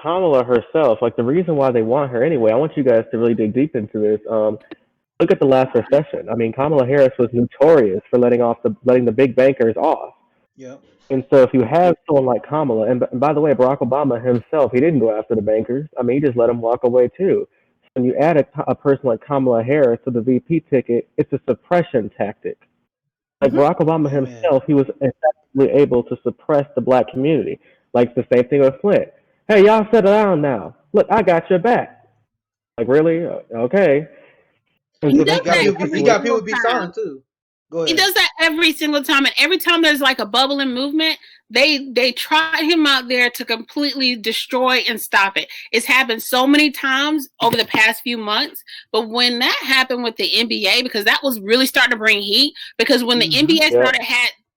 S4: Kamala herself, like the reason why they want her anyway, I want you guys to really dig deep into this. Look at the last recession. I mean, Kamala Harris was notorious for letting the big bankers off.
S1: Yeah.
S4: And so if you have someone like Kamala, and by the way, Barack Obama himself, he didn't go after the bankers. I mean, he just let them walk away too. When you add a person like Kamala Harris to the VP ticket, it's a suppression tactic. Like Barack Obama himself, he was effectively able to suppress the black community. Like the same thing with Flint. "Hey, y'all settle down now. Look, I got your back." Like, really? Okay.
S1: And so he got people be silent too. Go ahead.
S2: He does that every single time, and every time there's like a bubbling movement, they trot him out there to completely destroy and stop it. It's happened so many times over the past few months, but when that happened with the NBA, because that was really starting to bring heat, because when the NBA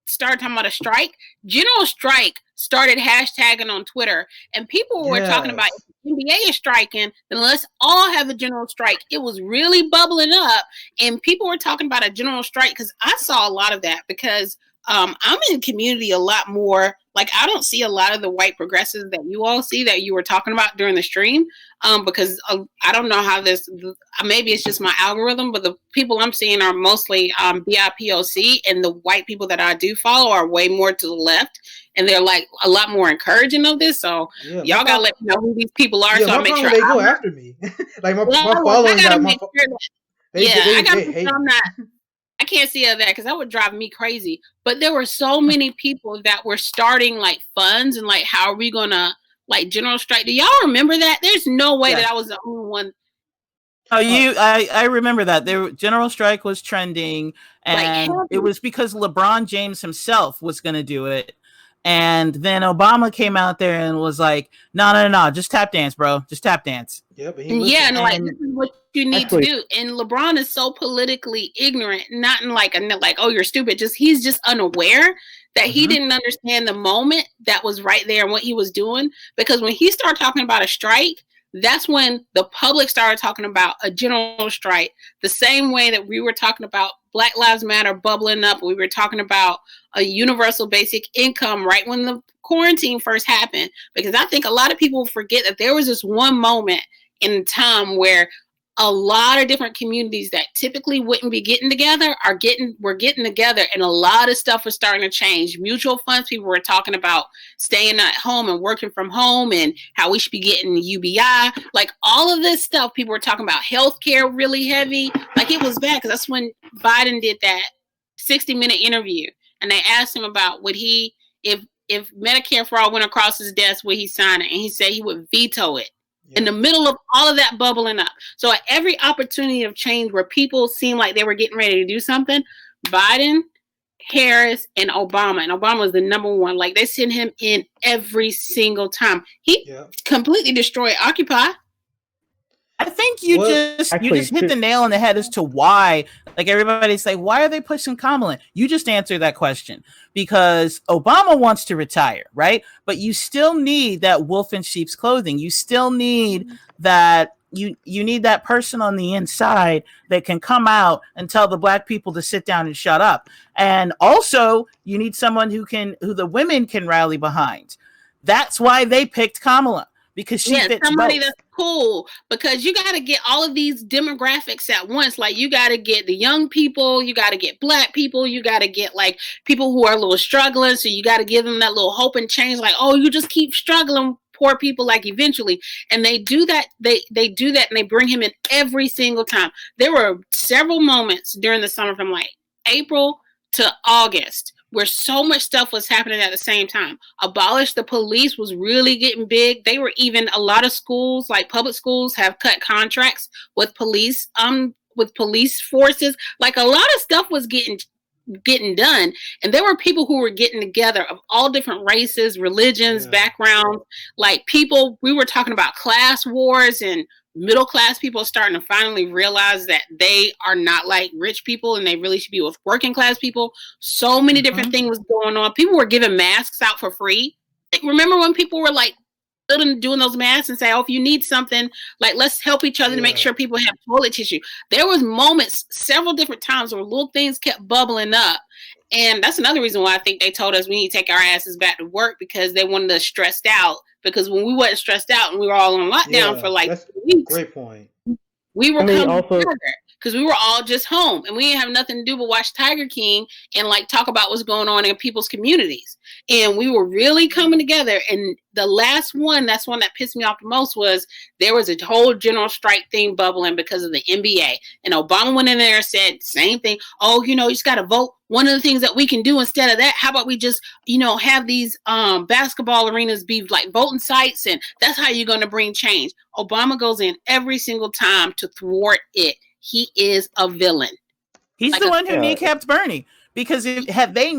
S2: started talking about a strike, General Strike started hashtagging on Twitter, and people were talking about, if the NBA is striking, then let's all have a general strike. It was really bubbling up, and people were talking about a general strike because I saw a lot of that because I'm in the community a lot more like I don't see a lot of the white progressives that you all see that you were talking about during the stream, because I don't know how this. Maybe it's just my algorithm, but the people I'm seeing are mostly BIPOC, and the white people that I do follow are way more to the left, and they're like a lot more encouraging of this. So y'all gotta let me know who these people are, so I make sure
S1: they go after me. Like my following
S2: I gotta
S1: got
S2: make
S1: my.
S2: sure that, I gotta make sure I'm not. I can't see that because that would drive me crazy. But there were so many people that were starting like funds and like, how are we gonna like general strike? Do y'all remember that? There's no way that I was the only one.
S6: Oh, I remember that. General Strike was trending, and it was because LeBron James himself was going to do it. And then Obama came out there and was like, no, just tap dance, bro. Just tap dance.
S1: Yeah, but
S2: and like, this is what you need to do. And LeBron is so politically ignorant, not in like oh, you're stupid. He's just unaware that he didn't understand the moment that was right there and what he was doing. Because when he started talking about a strike, that's when the public started talking about a general strike, the same way that we were talking about Black Lives Matter bubbling up. We were talking about a universal basic income right when the quarantine first happened. Because I think a lot of people forget that there was this one moment in time where a lot of different communities that typically wouldn't be getting together were getting together, and a lot of stuff was starting to change. Mutual funds, people were talking about staying at home and working from home and how we should be getting UBI. Like all of this stuff, people were talking about healthcare really heavy. Like it was bad because that's when Biden did that 60-minute interview, and they asked him about would he, if Medicare for all went across his desk, would he sign it? And he said he would veto it. In the middle of all of that bubbling up. So at every opportunity of change where people seemed like they were getting ready to do something, Biden, Harris, and Obama was the number one. Like they sent him in every single time. He completely destroyed Occupy.
S6: I think you just hit the nail on the head as to why, like everybody's like, why are they pushing Kamala? You just answered that question because Obama wants to retire, right? But you still need that wolf in sheep's clothing. You still need that. You need that person on the inside that can come out and tell the black people to sit down and shut up. And also you need someone who the women can rally behind. That's why they picked Kamala. Because she fits
S2: somebody
S6: both.
S2: That's cool, because you got to get all of these demographics at once. Like you got to get the young people, you got to get black people, you got to get like people who are a little struggling. So you got to give them that little hope and change. Like, oh, you just keep struggling, poor people. Like eventually, and they do that. They do that, and they bring him in every single time. There were several moments during the summer from like April to August where so much stuff was happening at the same time. Abolish the police was really getting big. They were even, a lot of schools, like public schools, have cut contracts with police forces. Like a lot of stuff was getting done. And there were people who were getting together of all different races, religions, backgrounds. Like people, we were talking about class wars, and middle class people starting to finally realize that they are not like rich people and they really should be with working class people. So many different things was going on. People were giving masks out for free. Like, remember when people were like doing those masks and say, oh, if you need something, like let's help each other to make sure people have toilet tissue. There was moments, several different times where little things kept bubbling up. And that's another reason why I think they told us we need to take our asses back to work, because they wanted us stressed out. Because when we wasn't stressed out and we were all on lockdown for like 2 weeks,
S1: great point.
S2: We were coming together because we were all just home and we didn't have nothing to do but watch Tiger King and like talk about what's going on in people's communities. And we were really coming together. And the last one, that's one that pissed me off the most, was there was a whole general strike thing bubbling because of the NBA. And Obama went in there and said same thing. Oh, you just got to vote. One of the things that we can do instead of that, how about we just, have these basketball arenas be like voting sites, and that's how you're going to bring change. Obama goes in every single time to thwart it. He is a villain.
S6: He's the one who kneecapped Bernie. Because had he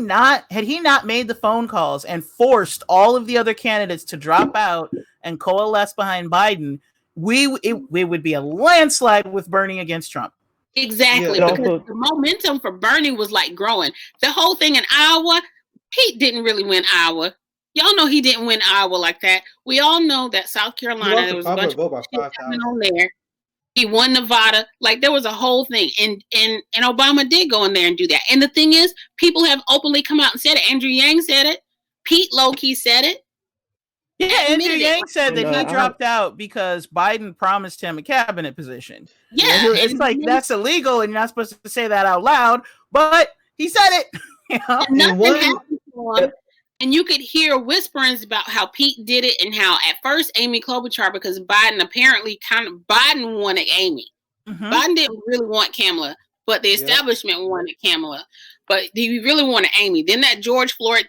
S6: not made the phone calls and forced all of the other candidates to drop out and coalesce behind Biden, we would be a landslide with Bernie against Trump.
S2: Exactly, because the momentum for Bernie was like growing. The whole thing in Iowa, he didn't really win Iowa. Y'all know he didn't win Iowa like that. We all know that South Carolina, there was a bunch of shit happening on there. He won Nevada. Like there was a whole thing. And Obama did go in there and do that. And the thing is, people have openly come out and said it. Andrew Yang said it. Pete low-key said it.
S6: Yeah, Andrew
S2: Admitted it.
S6: Yang said that
S4: And,
S6: he
S4: I
S6: dropped out because Biden promised him a cabinet position.
S2: Yeah,
S6: It's like that's illegal and you're not supposed to say that out loud, but he said it. You know?
S2: and nothing
S1: one-
S2: happened to him. And you could hear whisperings about how Pete did it and how at first Amy Klobuchar, because Biden apparently Biden wanted Amy. Biden didn't really want Kamala, but the establishment wanted Kamala. But he really wanted Amy. Then that George Floyd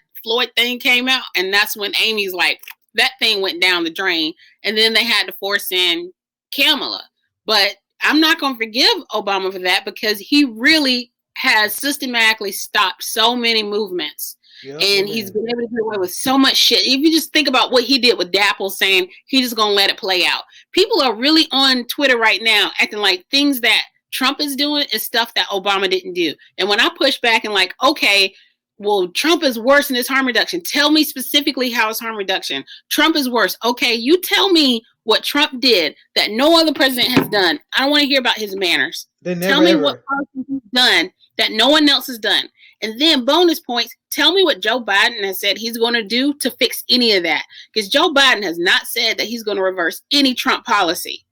S2: thing came out, and that's when Amy's like, that thing went down the drain. And then they had to force in Kamala. But I'm not going to forgive Obama for that because he really has systematically stopped so many movements. And he's been able to get away with so much shit. If you just think about what he did with Dapple saying he's just going to let it play out. People are really on Twitter right now acting like things that Trump is doing is stuff that Obama didn't do. And when I push back and like, okay, well, Trump is worse in his harm reduction. Tell me specifically how it's harm reduction. Trump is worse. Okay, you tell me what Trump did that no other president has done. I don't want to hear about his manners. Tell me what he's done that no one else has done. And then bonus points, tell me what Joe Biden has said he's going to do to fix any of that. Because Joe Biden has not said that he's going to reverse any Trump policy.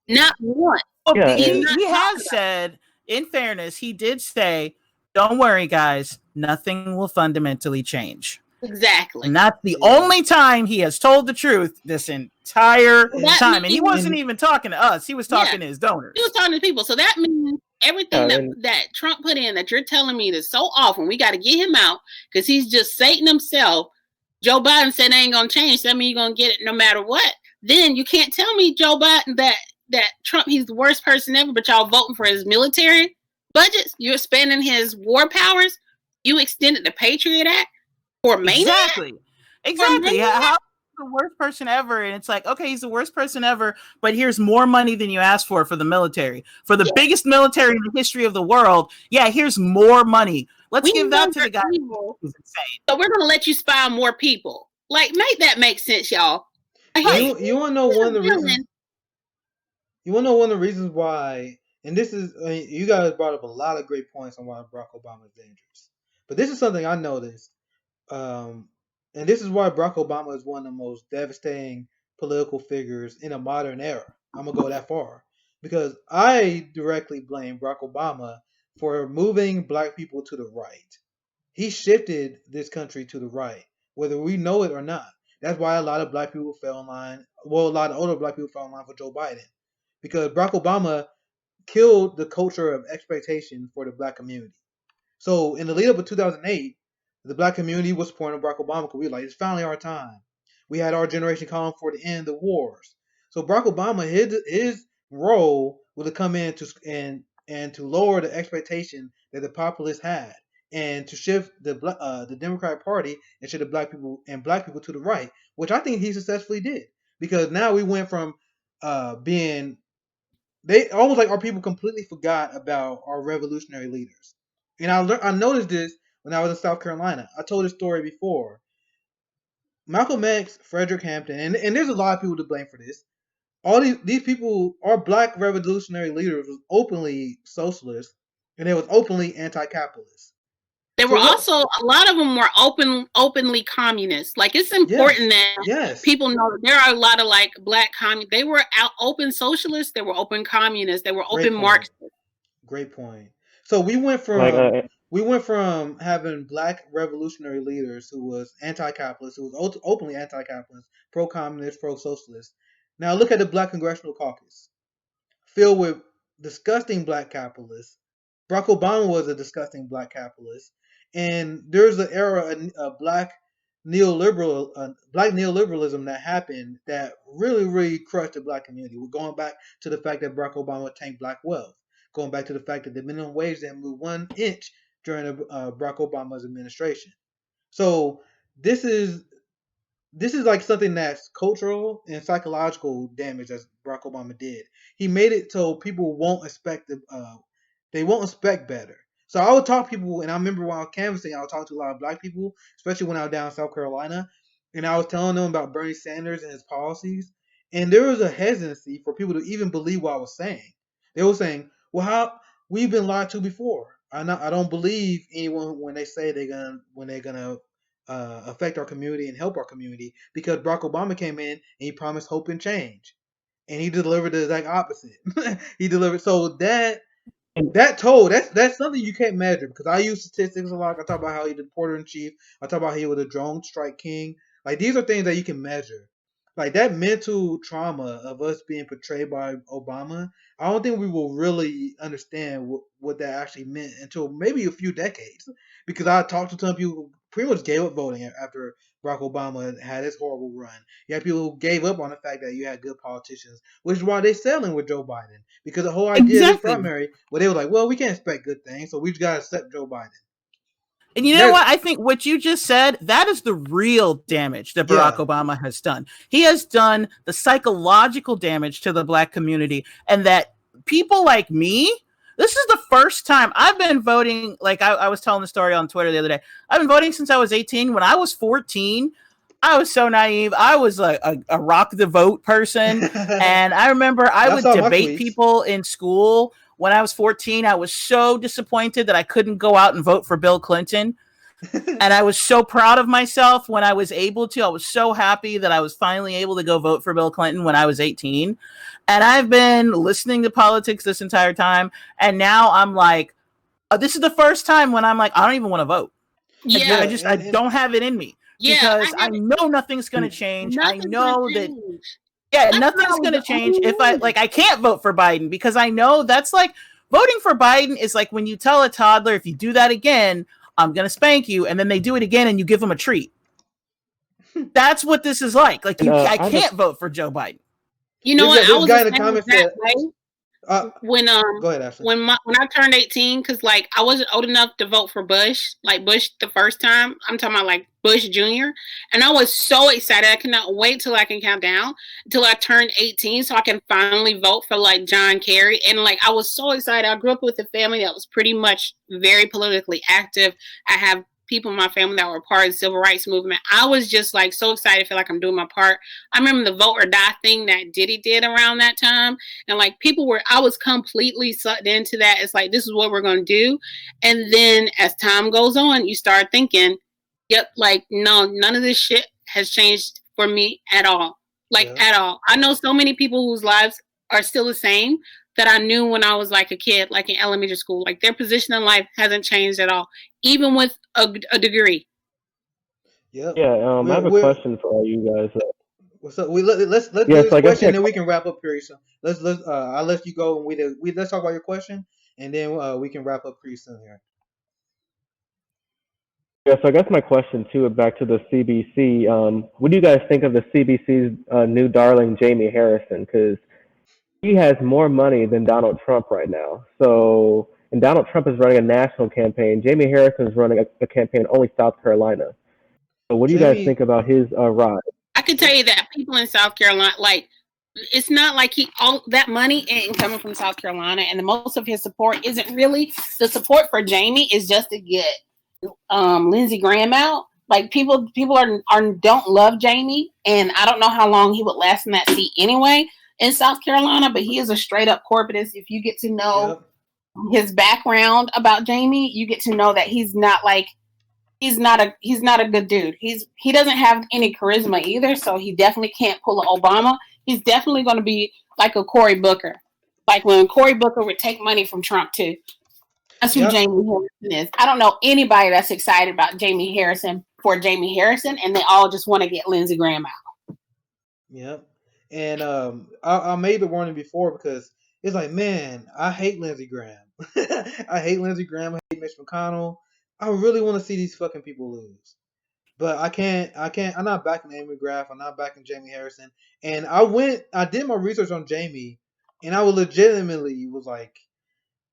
S2: Not one.
S6: Yeah, he has said, in fairness, he did say, don't worry, guys, nothing will fundamentally change.
S2: Exactly.
S6: And that's the only time he has told the truth this entire time. And he wasn't even talking to us. He was talking to his donors.
S2: He was talking to people. So that means everything that Trump put in that you're telling me is so awful. We got to get him out because he's just Satan himself. Joe Biden said ain't going to change. That means you're going to get it no matter what. Then you can't tell me, Joe Biden, that Trump, he's the worst person ever, but y'all voting for his military budgets. You're spending his war powers. You extended the Patriot Act for maniac.
S6: Exactly. How the worst person ever, and it's like, okay, he's the worst person ever, but here's more money than you asked for the military, for the biggest military in the history of the world. Yeah, here's more money. Let's give that to the guy. He's insane.
S2: So we're gonna let you spy on more people. Like, make sense, y'all.
S1: You want to know one of the reasons? You want to know one of the reasons why? And this is, you guys brought up a lot of great points on why Barack Obama is dangerous. But this is something I noticed. And this is why Barack Obama is one of the most devastating political figures in a modern era. I'm going to go that far. Because I directly blame Barack Obama for moving black people to the right. He shifted this country to the right, whether we know it or not. That's why a lot of black people fell in line. Well, a lot of older black people fell in line for Joe Biden. Because Barack Obama killed the culture of expectation for the black community. So in the lead up of 2008, the black community was supporting Barack Obama because we were like, it's finally our time. We had our generation calling for the end of the wars. So Barack Obama, his role was to come in and to lower the expectation that the populace had, and to shift the Democratic Party and shift the black people to the right, which I think he successfully did. Because now we went from being, they almost like our people completely forgot about our revolutionary leaders. And I noticed this when I was in South Carolina. I told this story before. Malcolm X, Frederick Hampton, and there's a lot of people to blame for this. All these people, our black revolutionary leaders, was openly socialist, and they was openly anti-capitalist.
S2: There were also, a lot of them were openly communist. Like, it's important that people know that there are a lot of like black communists. They were open socialists. They were open communists. They were open Marxists.
S1: Great point. So we went from having black revolutionary leaders who was anti-capitalist, who was openly anti-capitalist, pro-communist, pro-socialist. Now look at the Black Congressional Caucus, filled with disgusting black capitalists. Barack Obama was a disgusting black capitalist, and there's an era of black neoliberalism that happened that really crushed the black community. We're going back to the fact that Barack Obama tanked black wealth, going back to the fact that the minimum wage didn't move 1 inch during Barack Obama's administration. So this is like something that's cultural and psychological damage that Barack Obama did. He made it so people won't expect they won't expect better. So I would talk to people, and I remember when I was canvassing, I would talk to a lot of black people, especially when I was down in South Carolina, and I was telling them about Bernie Sanders and his policies, and there was a hesitancy for people to even believe what I was saying. They were saying, "Well, how we've been lied to before. I don't believe anyone when they say they're gonna affect our community and help our community because Barack Obama came in and he promised hope and change, and he delivered the exact opposite. He delivered so that's something you can't measure because I use statistics a lot. I talk about how he the reporter in chief. I talk about how he was a drone strike king. Like these are things that you can measure. Like that mental trauma of us being portrayed by Obama, I don't think we will really understand what that actually meant until maybe a few decades. Because I talked to some people who pretty much gave up voting after Barack Obama had his horrible run. You had people who gave up on the fact that you had good politicians, which is why they're selling with Joe Biden. Because the whole idea of this
S6: Exactly.
S1: primary, well, they were like, well, we can't expect good things, so we just got to accept Joe Biden.
S6: And you know what? I think what you just said, that is the real damage that Barack Obama has done. He has done the psychological damage to the Black community, and that people like me, this is the first time I've been voting. Like I was telling the story on Twitter the other day. I've been voting since I was 18. When I was 14, I was so naive. I was like a rock the vote person. And I remember I would debate people in school. When I was 14, I was so disappointed that I couldn't go out and vote for Bill Clinton. And I was so proud of myself when I was able to. I was so happy that I was finally able to go vote for Bill Clinton when I was 18. And I've been listening to politics this entire time. And now I'm like, this is the first time when I'm like, I don't even want to vote.
S2: Yeah.
S6: I don't have it in me.
S2: Yeah,
S6: because I know nothing's going to change. I know that.
S2: Yeah,
S6: nothing's going to change if I can't vote for Biden because I know that's like voting for Biden is like when you tell a toddler, if you do that again, I'm going to spank you. And then they do it again and you give them a treat. That's what this is like. Like I can't vote for Joe Biden.
S2: You know what?
S1: I was guy in the comments said,
S2: when
S1: go ahead, Ashley.
S2: when I turned 18, because like I wasn't old enough to vote for Bush, like Bush the first time. I'm talking about like Bush Jr. And I was so excited. I cannot wait till I can count down until I turned 18 so I can finally vote for like John Kerry. And like I was so excited. I grew up with a family that was pretty much very politically active. I have people in my family that were part of the civil rights movement. I was just like so excited, feel like I'm doing my part. I remember the vote or die thing that Diddy did around that time. And like I was completely sucked into that. It's like, this is what we're going to do. And then as time goes on, you start thinking, yep, like, no, none of this shit has changed for me at all. Like at all. I know so many people whose lives are still the same that I knew when I was like a kid, like in elementary school. Like their position in life hasn't changed at all, even with a degree.
S1: Yeah.
S4: I have a question for all you guys.
S1: Let's do this question, and then we can wrap up pretty soon. I'll let you go, and let's talk about your question, and then we can wrap up pretty soon here.
S4: Yeah, so I guess my question too, back to the CBC. What do you guys think of the CBC's new darling, Jamie Harrison? Because he has more money than Donald Trump right now. So, and Donald Trump is running a national campaign. Jamie Harrison is running a campaign only South Carolina. So, what do you guys think about his rise?
S2: I can tell you that people in South Carolina, like, it's not like all that money ain't coming from South Carolina, and most of his support isn't really the support for Jamie is just to get Lindsey Graham out. Like people don't love Jamie, and I don't know how long he would last in that seat anyway in South Carolina. But he is a straight up corporatist. If you get to know his background about Jamie, you get to know that he's not a good dude. He doesn't have any charisma either, so he definitely can't pull an Obama. He's definitely going to be like a Cory Booker, like when Cory Booker would take money from Trump too. That's who Jamie Harrison is. I don't know anybody that's excited about Jamie Harrison for Jamie Harrison, and they all just want to get Lindsey Graham out.
S1: Yep. And I made the warning before because it's like, man, I hate Lindsey Graham. I hate Lindsey Graham. I hate Mitch McConnell. I really want to see these fucking people lose. But I can't. I'm not backing Amy McGrath. I'm not backing Jamie Harrison. And I did my research on Jamie, and I legitimately was like,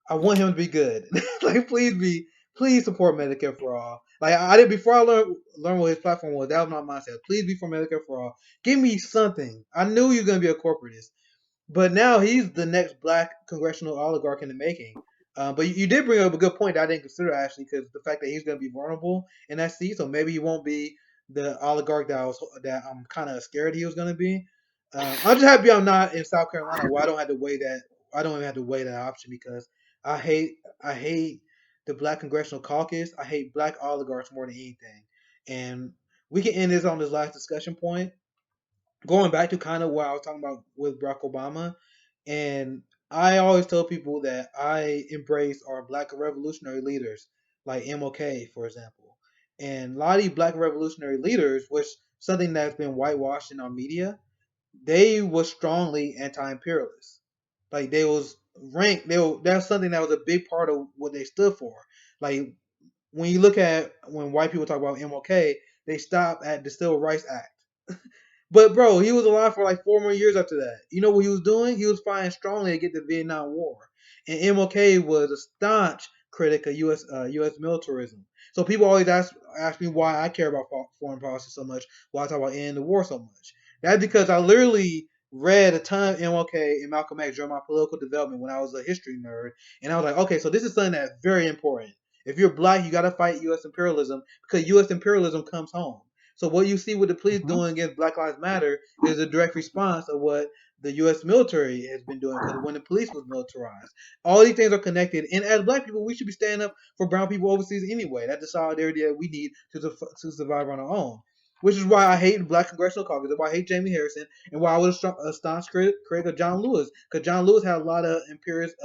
S1: I want him to be good. Like, please support Medicare for all. Like I did before I learned what his platform was. That was my mindset. Please be for Medicare for all. Give me something. I knew he was gonna be a corporatist, but now he's the next black congressional oligarch in the making. But you did bring up a good point that I didn't consider, actually, because the fact that he's going to be vulnerable in that seat, so maybe he won't be the oligarch that I'm kind of scared he was going to be. I'm just happy I'm not in South Carolina where I don't have to weigh that. I don't even have to weigh that option because I hate the Black Congressional Caucus. I hate black oligarchs more than anything. And we can end this on this last discussion point, going back to kind of what I was talking about with Barack Obama. And I always tell people that I embrace our black revolutionary leaders, like MLK, for example. And a lot of these black revolutionary leaders, which something that's been whitewashed in our media, they were strongly anti-imperialist. Like they was ranked. That's something that was a big part of what they stood for. Like when you look at when white people talk about MLK, they stop at the Civil Rights Act. But bro, he was alive for like 4 more years after that. You know what he was doing? He was fighting strongly to get the Vietnam War, and MLK was a staunch critic of U.S. militarism. So people always ask me why I care about foreign policy so much, why I talk about ending the war so much. That's because I literally read a ton of MLK and Malcolm X during my political development when I was a history nerd, and I was like, okay, so this is something that's very important. If you're black, you got to fight U.S. imperialism because U.S. imperialism comes home. So what you see with the police doing against Black Lives Matter is a direct response of what the U.S. military has been doing because when the police was militarized. All these things are connected, and as black people, we should be standing up for brown people overseas anyway. That's the solidarity that we need to survive on our own. Which is why I hate the Black Congressional Caucus, and why I hate Jamie Harrison, and why I was a staunch critic of John Lewis, because John Lewis had a lot of imperialist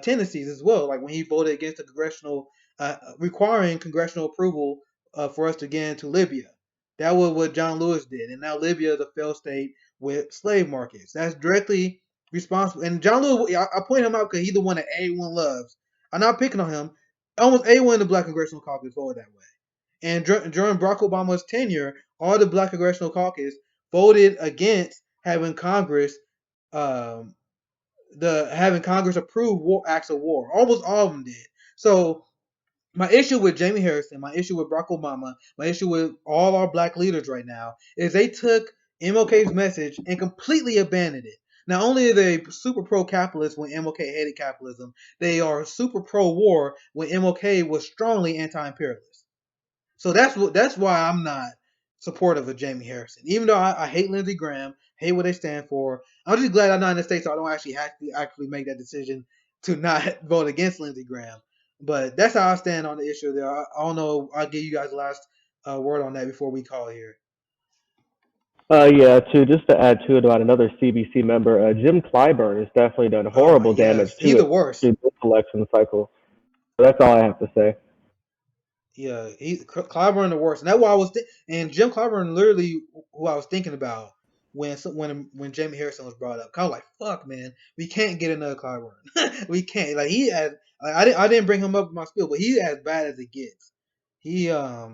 S1: tendencies as well. Like when he voted against the congressional requiring congressional approval for us to get into Libya. That was what John Lewis did, and now Libya is a failed state with slave markets. That's directly responsible. And John Lewis, I point him out because he's the one that everyone loves. I'm not picking on him. Almost everyone in the Black Congressional Caucus voted that way. And during Barack Obama's tenure, all the Black Congressional Caucus voted against having Congress um, having Congress approve acts of war. Almost all of them did. So my issue with Jamie Harrison, my issue with Barack Obama, my issue with all our black leaders right now is they took MLK's message and completely abandoned it. Not only are they super pro-capitalist when MLK hated capitalism, they are super pro-war when MLK was strongly anti-imperialist. So that's why I'm not supportive of Jamie Harrison. Even though I hate Lindsey Graham, hate what they stand for. I'm just glad I'm not in the States so I don't actually have to actually make that decision to not vote against Lindsey Graham. But that's how I stand on the issue there. I don't know. I'll give you guys the last word on that before we call here.
S4: Yeah, just to add to it about another CBC member, Jim Clyburn has definitely done horrible damage
S1: He's
S4: to
S1: the
S4: it
S1: worst.
S4: through this election cycle. So that's all I have to say.
S1: Yeah, Clyburn the worst, and that's why I was. And Jim Clyburn literally who I was thinking about when Jamie Harrison was brought up. I was like, "Fuck, man, we can't get another Clyburn. We can't." Like he had, I didn't bring him up in my spiel, but he's as bad as it gets. He I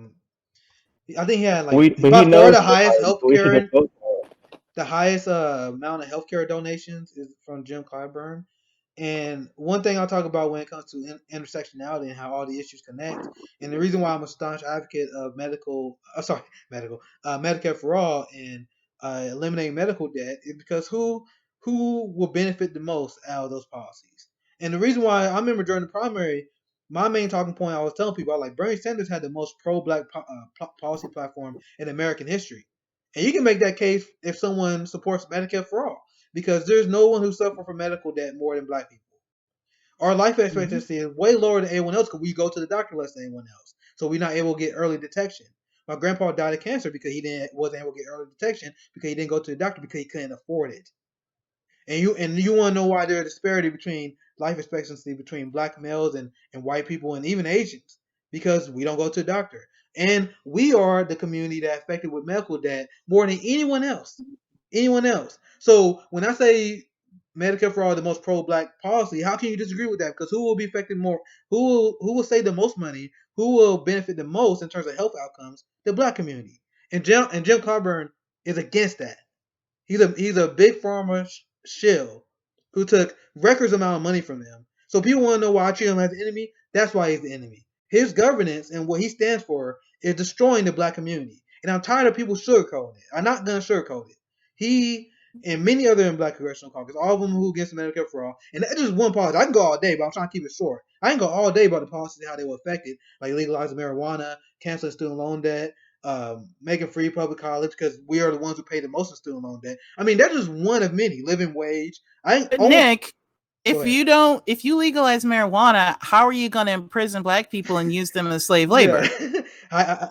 S1: think he had like
S4: But
S1: by
S4: he
S1: far
S4: knows
S1: the highest
S4: we should
S1: healthcare,
S4: just vote for it.
S1: the highest amount of healthcare donations is from Jim Clyburn. And one thing I'll talk about when it comes to intersectionality and how all the issues connect, and the reason why I'm a staunch advocate of Medicare for all and eliminating medical debt is because who will benefit the most out of those policies? And the reason why I remember during the primary, my main talking point I was telling people, I was like Bernie Sanders had the most pro-black policy platform in American history, and you can make that case if someone supports Medicare for all because there's no one who suffers from medical debt more than black people. Our life expectancy is way lower than anyone else because we go to the doctor less than anyone else. So we're not able to get early detection. My grandpa died of cancer because wasn't able to get early detection because he didn't go to the doctor because he couldn't afford it. And you want to know why there's a disparity between life expectancy between black males and white people and even Asians because we don't go to the doctor. And we are the community that affected with medical debt more than anyone else. Anyone else. So when I say Medicare for all is the most pro-black policy, how can you disagree with that? Because who will be affected more? Who will save the most money? Who will benefit the most in terms of health outcomes? The black community. And Jim Clyburn is against that. He's a big pharma shill who took records amount of money from them. So people want to know why I treat him as an enemy. That's why he's the enemy. His governance and what he stands for is destroying the black community. And I'm tired of people sugarcoating it. I'm not gonna sugarcoat it. He and many other in Black Congressional Caucus, all of them who against Medicare for all, and that's just one policy. I can go all day, but I'm trying to keep it short. I can go all day about the policies and how they will affect it, like legalizing marijuana, canceling student loan debt, making free public college because we are the ones who pay the most of student loan debt. I mean, that's just one of many. Living wage.
S6: Nick, if you legalize marijuana, how are you going to imprison black people and use them as slave labor?
S1: Yeah.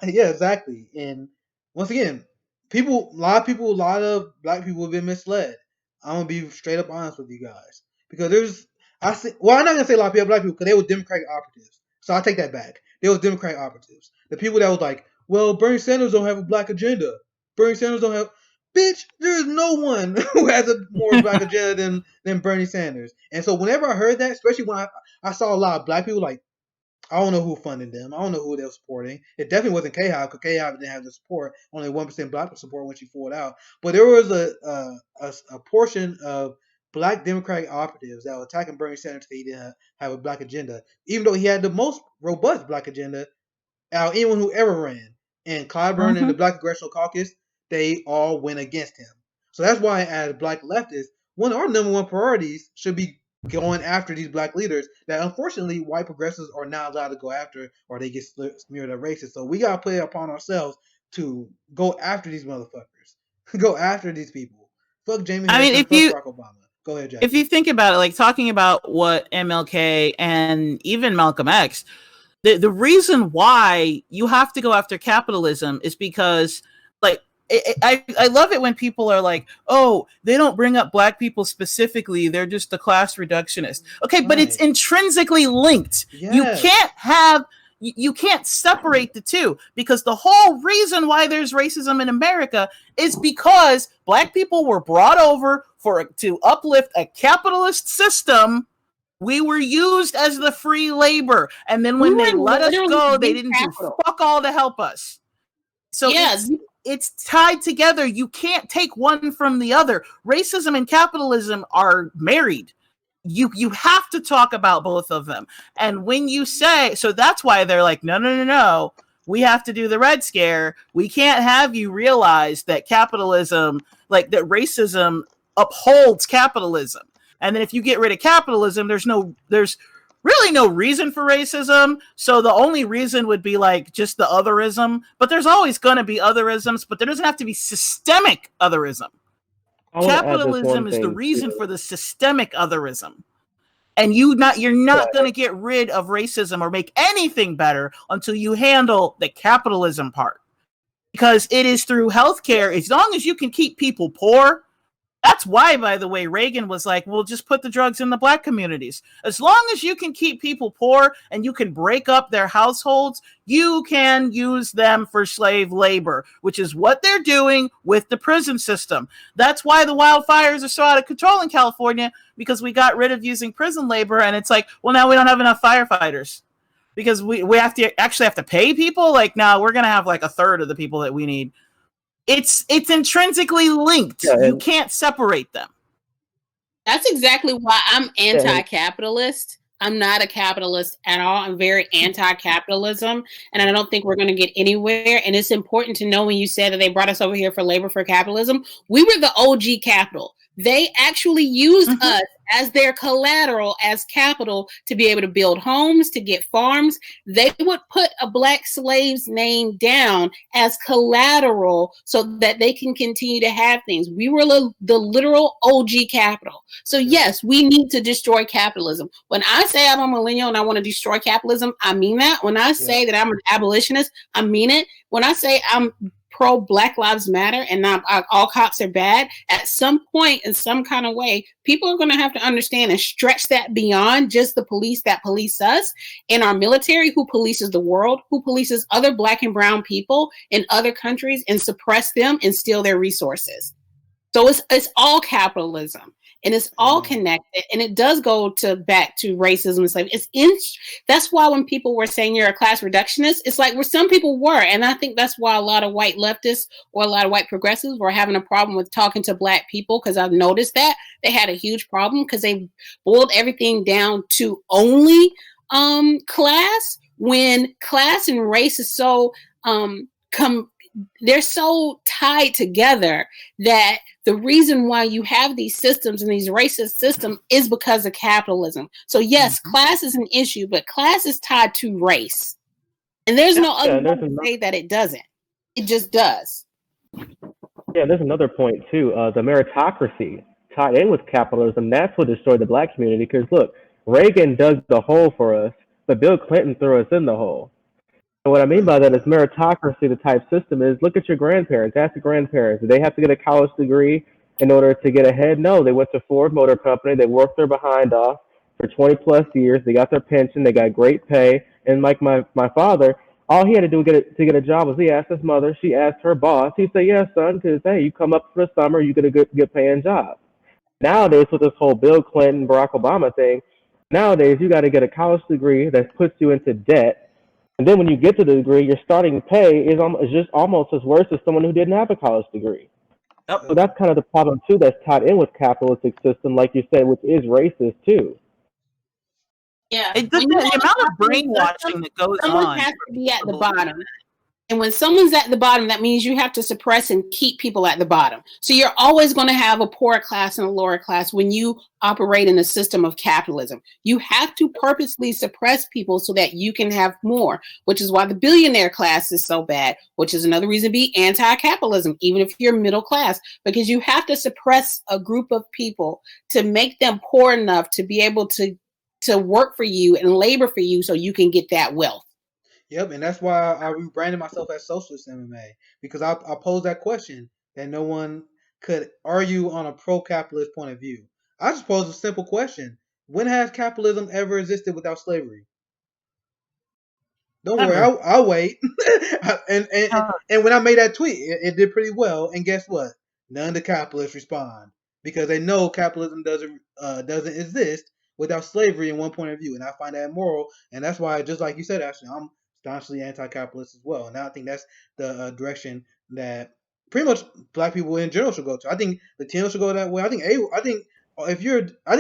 S1: Yeah, exactly. And once again, a lot of black people have been misled. I'm gonna be straight up honest with you guys because I'm not gonna say a lot of people black people because they were Democratic operatives. So I take that back. They were Democratic operatives. The people that was like, well, Bernie Sanders don't have a black agenda. Bernie Sanders don't have. Bitch, there is no one who has a more black agenda than Bernie Sanders. And so whenever I heard that, especially when I saw a lot of black people like, I don't know who funded them. I don't know who they were supporting. It definitely wasn't K-Hive because K-Hive didn't have the support. Only 1% black support when she pulled out. But there was a portion of black Democratic operatives that were attacking Bernie Sanders because he didn't have a black agenda, even though he had the most robust black agenda out of anyone who ever ran. And Clyburn and the Black Congressional Caucus, they all went against him. So that's why, as black leftists, one of our number one priorities should be going after these black leaders that unfortunately white progressives are not allowed to go after, or they get smeared as racist. So we gotta put it upon ourselves to go after these motherfuckers, go after these people. Fuck Jamie
S6: I
S1: Harrison,
S6: mean,
S1: fuck Barack Obama. Go ahead, Jackie.
S6: if you think about it, like talking about what MLK and even Malcolm X, the reason why you have to go after capitalism is because, like, I love it when people are like, oh, they don't bring up black people specifically, they're just a class reductionist. Okay, but it's intrinsically linked.
S1: Yes.
S6: You can't separate the two, because the whole reason why there's racism in America is because black people were brought over to uplift a capitalist system. We were used as the free labor, and then when they let us go, they didn't do fuck all to help us. So it's tied together. You can't take one from the other. Racism and capitalism are married. You have to talk about both of them. And when you say, so that's why they're like, no, we have to do the Red Scare. We can't have you realize that capitalism, like that racism upholds capitalism. And then if you get rid of capitalism, there's really no reason for racism. So the only reason would be like just the otherism, but there's always going to be otherisms, but there doesn't have to be systemic otherism. Capitalism is the reason for the systemic otherism. And you're not going to get rid of racism or make anything better until you handle the capitalism part. Because it is through healthcare, as long as you can keep people poor. That's why, by the way, Reagan was like, we'll just put the drugs in the black communities. As long as you can keep people poor and you can break up their households, you can use them for slave labor, which is what they're doing with the prison system. That's why the wildfires are so out of control in California, because we got rid of using prison labor. And it's like, well, now we don't have enough firefighters because we have to pay people. Like, now we're going to have like a third of the people that we need. It's intrinsically linked. Yeah, you can't separate them.
S2: That's exactly why I'm anti-capitalist. I'm not a capitalist at all. I'm very anti-capitalism, and I don't think we're going to get anywhere. And it's important to know, when you said that they brought us over here for labor for capitalism, we were the OG capital. They actually used us as their collateral, as capital, to be able to build homes, to get farms. They would put a black slave's name down as collateral so that they can continue to have things. We were the literal OG capital. So yes, we need to destroy capitalism. When I say I'm a millennial and I want to destroy capitalism, I mean that. When I say that I'm an abolitionist, I mean it. When I say I'm pro Black Lives Matter and not all cops are bad, at some point, in some kind of way, people are going to have to understand and stretch that beyond just the police that police us, and our military who polices the world, who polices other black and brown people in other countries and suppress them and steal their resources. So it's all capitalism. And it's all connected, and it does go back to racism and slavery. That's why when people were saying you're a class reductionist, it's like where some people were, and I think that's why a lot of white leftists or a lot of white progressives were having a problem with talking to black people, because I've noticed that they had a huge problem because they boiled everything down to only class, when class and race is so they're so tied together that the reason why you have these systems and these racist systems is because of capitalism. So yes, class is an issue, but class is tied to race. And there's no other way to say that it doesn't. It just does.
S4: Yeah, there's another point too. The meritocracy tied in with capitalism, that's what destroyed the black community. Because look, Reagan dug the hole for us, but Bill Clinton threw us in the hole. And what I mean by that is meritocracy. The type system is look at your grandparents. Ask the grandparents. Did they have to get a college degree in order to get ahead? No, they went to Ford Motor Company. They worked their behind off for 20 plus years. They got their pension. They got great pay. And like my father, all he had to do to get a job was he asked his mother. She asked her boss. He said, "Yes, son, because hey, you come up for the summer, you get a good paying job." Nowadays, with this whole Bill Clinton, Barack Obama thing, nowadays you got to get a college degree that puts you into debt, and then when you get to the degree, your starting pay is just almost as worse as someone who didn't have a college degree.
S6: Yep.
S4: So that's kind of the problem too. That's tied in with capitalistic system, like you said, which is racist too.
S2: Yeah.
S6: The
S2: When you
S6: amount of
S2: have a
S6: brainwashing that goes
S2: someone
S6: on.
S2: has to be at the bottom. And when someone's at the bottom, that means you have to suppress and keep people at the bottom. So you're always going to have a poor class and a lower class when you operate in a system of capitalism. You have to purposely suppress people so that you can have more, which is why the billionaire class is so bad, which is another reason to be anti-capitalism, even if you're middle class, because you have to suppress a group of people to make them poor enough to be able to work for you and labor for you so you can get that wealth.
S1: Yep, and that's why I rebranded myself as Socialist MMA, because I posed that question that no one could argue on a pro-capitalist point of view. I just posed a simple question: when has capitalism ever existed without slavery? Don't worry,
S6: Never.
S1: I'll wait. and when I made that tweet, it did pretty well. And guess what? None of the capitalists respond because they know capitalism doesn't exist without slavery in one point of view, and I find that immoral. And that's why, just like you said, Ashley, I'm staunchly anti-capitalist as well. And I think that's the direction that pretty much black people in general should go to. I think Latinos should go that way. I think I think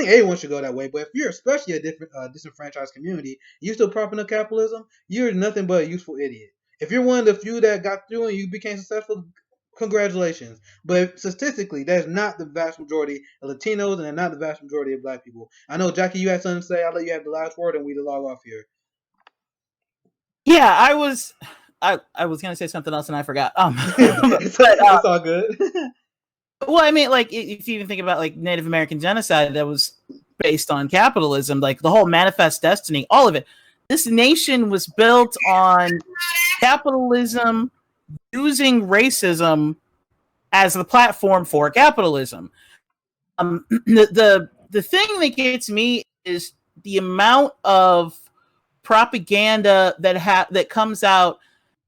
S1: everyone should go that way. But if you're especially a different disenfranchised community, you still propping up capitalism, you're nothing but a useful idiot. If you're one of the few that got through and you became successful, congratulations. But statistically, that's not the vast majority of Latinos and not the vast majority of black people. I know, Jackie, you had something to say. I'll let you have the last word and we log off here.
S6: Yeah, I was gonna say something else and I forgot.
S1: It's all good.
S6: Well, I mean, like if you even think about like Native American genocide, that was based on capitalism, like the whole Manifest Destiny, all of it. This nation was built on capitalism using racism as the platform for capitalism. The thing that gets me is the amount of propaganda that comes out